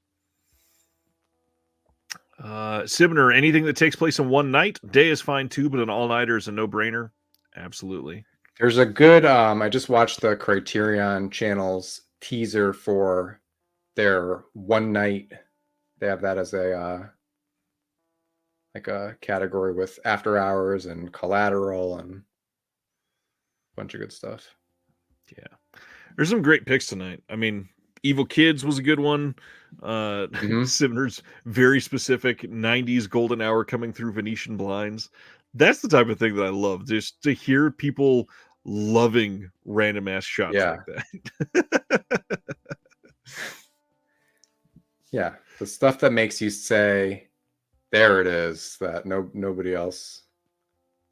Sibner, anything that takes place in one night, day is fine too, but an all-nighter is a no-brainer. Absolutely. There's a good, I just watched the Criterion Channel's teaser for their one night. They have that as a like a category with After Hours and Collateral and a bunch of good stuff. Yeah, there's some great picks tonight. I mean, Evil Kids was a good one. Sibner's very specific 90s golden hour coming through Venetian blinds. That's the type of thing that I love, just to hear people loving random ass shots like that. Yeah, the stuff that makes you say, there it is, that nobody else.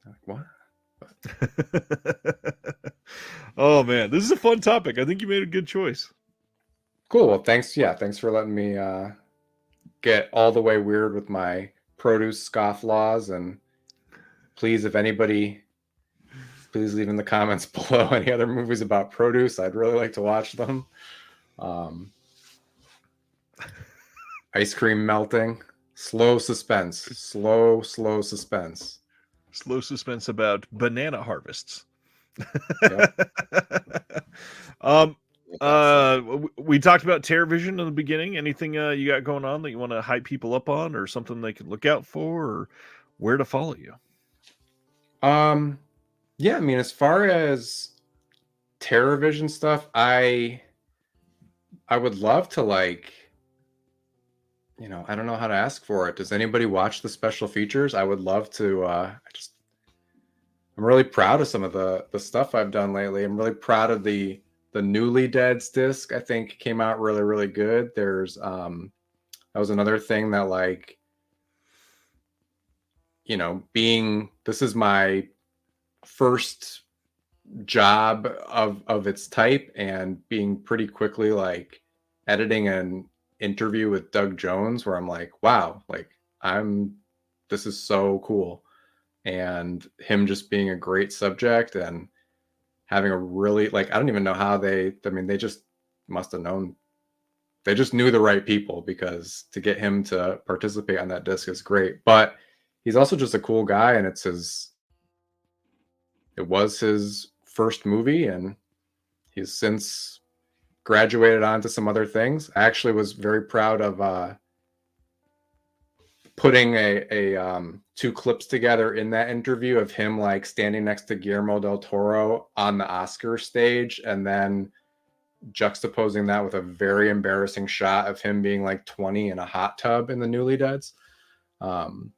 Like, what? Oh man, this is a fun topic. I think you made a good choice. Cool. Well, thanks. Yeah, thanks for letting me get all the way weird with my produce scofflaws. And please, if anybody, please leave in the comments below any other movies about produce. I'd really like to watch them. Ice cream melting, slow suspense, slow suspense. Slow suspense about banana harvests. Yep. We talked about TerrorVision in the beginning. Anything you got going on that you want to hype people up on, or something they can look out for, or where to follow you? Yeah, I mean, as far as TerrorVision stuff, I would love to, like, you know, I don't know how to ask for it. Does anybody watch the special features? I would love to. I'm really proud of some of the stuff I've done lately. I'm really proud of the Newly Deads disc. I think came out really, really good. There's that was another thing that, like, you know, this is my first job of its type, and being pretty quickly, like, editing an interview with Doug Jones, where I'm like, wow, like, this is so cool. And him just being a great subject and having a really, like, I don't even know how they just must have known. They just knew the right people, because to get him to participate on that disc is great. But he's also just a cool guy, and it was his first movie, and he's since graduated on to some other things. I actually was very proud of putting a two clips together in that interview of him, like, standing next to Guillermo del Toro on the Oscar stage, and then juxtaposing that with a very embarrassing shot of him being like 20 in a hot tub in the Newly Deads. So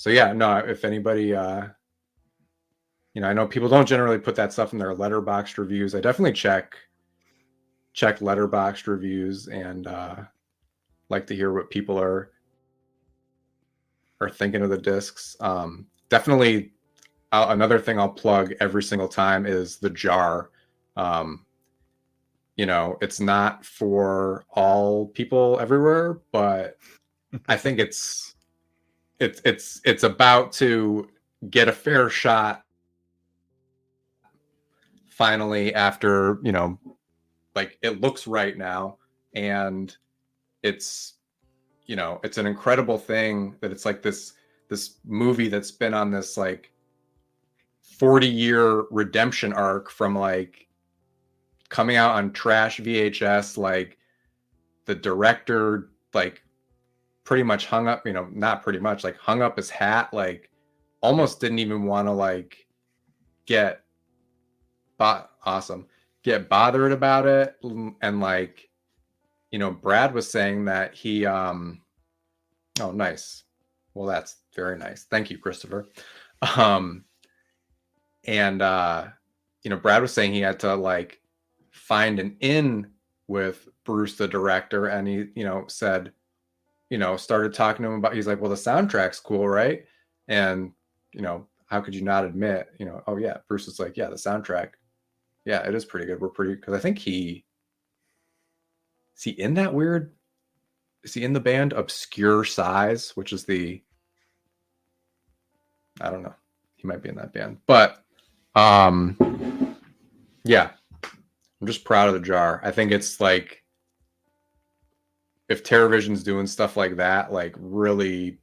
yeah, no, if anybody, you know, I know people don't generally put that stuff in their Letterboxd reviews. I definitely check Letterboxd reviews, and like to hear what people are thinking of the discs. Definitely, another thing I'll plug every single time is The Jar. You know, it's not for all people everywhere, but I think it's about to get a fair shot finally, after, you know, like it looks right now, and it's, you know, it's an incredible thing that it's like this movie that's been on this like 40-year redemption arc from like coming out on trash VHS. Like the director like pretty much hung up, you know, not pretty much, like hung up his hat, like almost didn't even want to like get get bothered about it. And like, you know, Brad was saying that he oh, nice. Well, that's very nice. Thank you, Christopher. And you know, Brad was saying he had to like find an in with Bruce the director, and he, you know, said, you know, started talking to him about, he's like, well, the soundtrack's cool, right? And, you know, how could you not admit, you know, oh yeah, Bruce is like, yeah, the soundtrack, yeah, it is pretty good. We're pretty, because I think is he in that weird, is he in the band Obscure Size, which is the, I don't know, he might be in that band, but yeah, I'm just proud of the jar. I think it's like, if TerraVision's doing stuff like that, like really,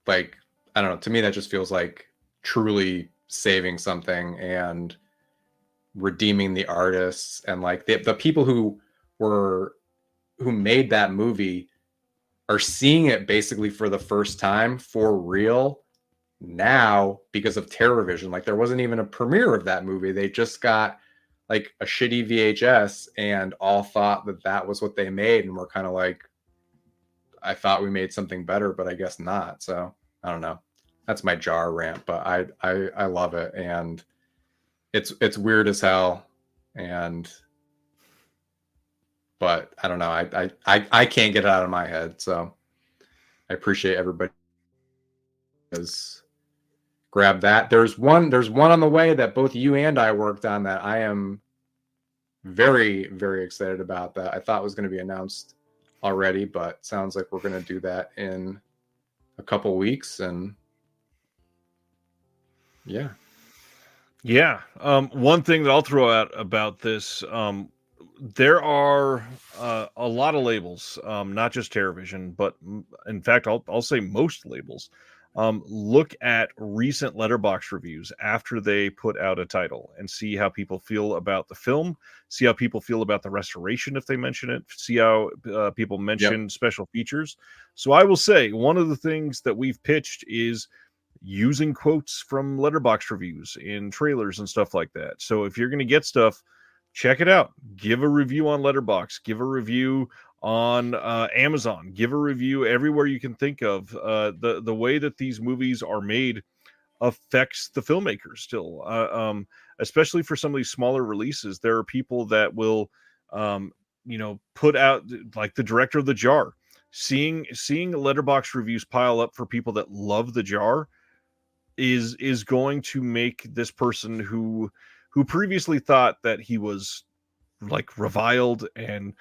like, I don't know, to me that just feels like truly saving something and redeeming the artists, and like the people who made that movie are seeing it basically for the first time for real now because of TerraVision. Like there wasn't even a premiere of that movie. They just got like a shitty VHS and all thought that that was what they made, and we're kind of like, I thought we made something better, but I guess not. So I don't know. That's my jar rant, but I love it, and it's weird as hell, and but I don't know. I can't get it out of my head. So I appreciate everybody has grabbed that. There's one on the way that both you and I worked on that I am very, very excited about, that I thought was going to be announced already, but sounds like we're going to do that in a couple weeks. And yeah. One thing that I'll throw out about this, there are a lot of labels, not just TerraVision, but in fact, I'll say most labels. Look at recent Letterboxd reviews after they put out a title and see how people feel about the film, see how people feel about the restoration if they mention it, see how people mention special features. So I will say one of the things that we've pitched is using quotes from Letterboxd reviews in trailers and stuff like that. So if you're going to get stuff, check it out. Give a review on Letterboxd. Give a review on Amazon. Give a review everywhere you can think of. The way that these movies are made affects the filmmakers still, especially for some of these smaller releases. There are people that will, you know, put out, like the director of The Jar. Seeing Letterboxd reviews pile up for people that love The Jar is going to make this person who previously thought that he was like reviled and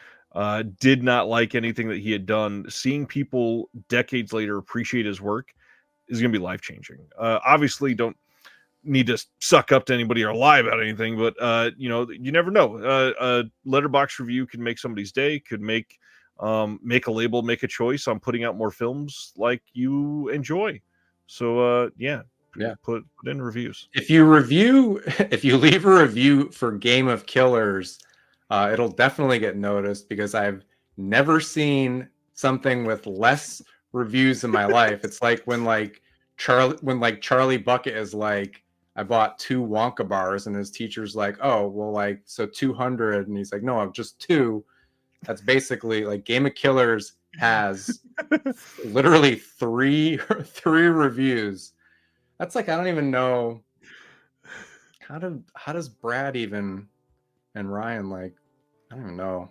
did not like anything that he had done, seeing people decades later appreciate his work is going to be life-changing. Obviously don't need to suck up to anybody or lie about anything, but you know, you never know. A Letterboxd review can make somebody's day, could make a label make a choice on putting out more films like you enjoy. So put in reviews. If you leave a review for Game of Killers, it'll definitely get noticed, because I've never seen something with less reviews in my life. It's like when Charlie Bucket is like, I bought 2 Wonka bars, and his teacher's like, oh, well, like, so 200, and he's like, no, I'm just 2. That's basically like Game of Killers has literally 3 reviews. That's like, I don't even know how does Brad even and Ryan, like, I don't even know.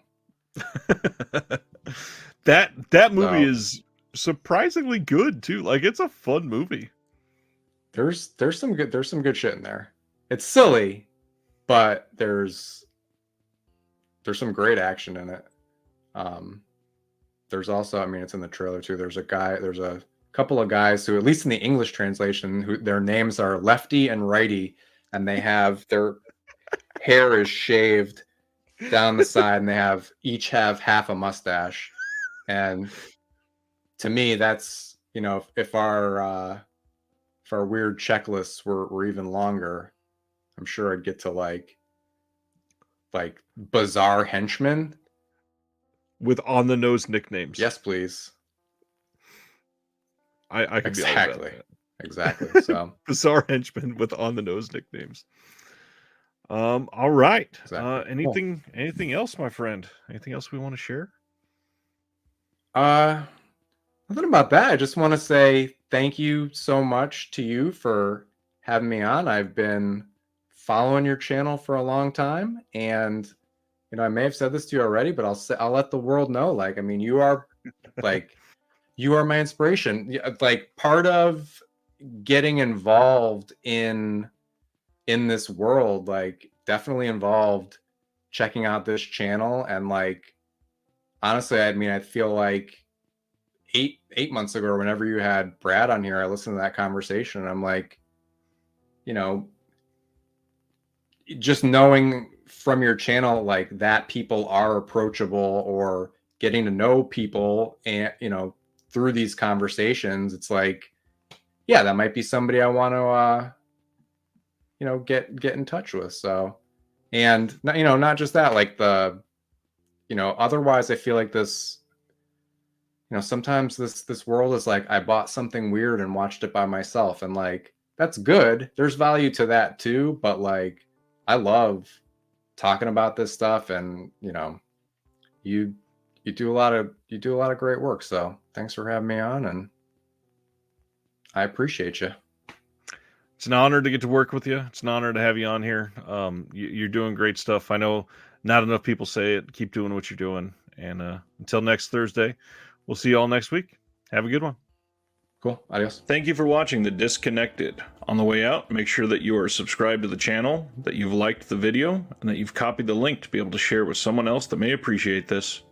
that movie is surprisingly good too. Like, it's a fun movie. There's some good shit in there. It's silly, but there's some great action in it. There's also, I mean, it's in the trailer too. There's a couple of guys who, at least in the English translation, who their names are Lefty and Righty, and they have their hair is shaved down the side, and they each have half a mustache. And to me, that's, you know, if our weird checklists were even longer, I'm sure I'd get to like bizarre henchmen with on the nose nicknames. Yes, please. I could be all about that. Exactly. So bizarre henchmen with on the nose nicknames. All right. Exactly. Anything else, my friend? Anything else we want to share? Nothing about that. I just want to say thank you so much to you for having me on. I've been following your channel for a long time, and you know, I may have said this to you already, but I'll let the world know. Like, I mean, you are my inspiration. Like, part of getting involved in this world, like, definitely involved checking out this channel. And like, honestly, I mean, I feel like 8 months ago, or whenever you had Brad on here, I listened to that conversation, and I'm like, you know, just knowing from your channel like that people are approachable, or getting to know people, and you know, through these conversations, it's like, yeah, that might be somebody I want to you know, get in touch with. So, and you know, not just that, like you know, otherwise I feel like this, you know, sometimes this world is like, I bought something weird and watched it by myself, and like, that's good, there's value to that too, but like, I love talking about this stuff, and you know, you do a lot of great work. So thanks for having me on, and I appreciate you. It's an honor to get to work with you. It's an honor to have you on here. You're doing great stuff. I know not enough people say it. Keep doing what you're doing. And until next Thursday, we'll see you all next week. Have a good one. Cool. Adios. Thank you for watching The Disconnected. On the way out, make sure that you are subscribed to the channel, that you've liked the video, and that you've copied the link to be able to share with someone else that may appreciate this.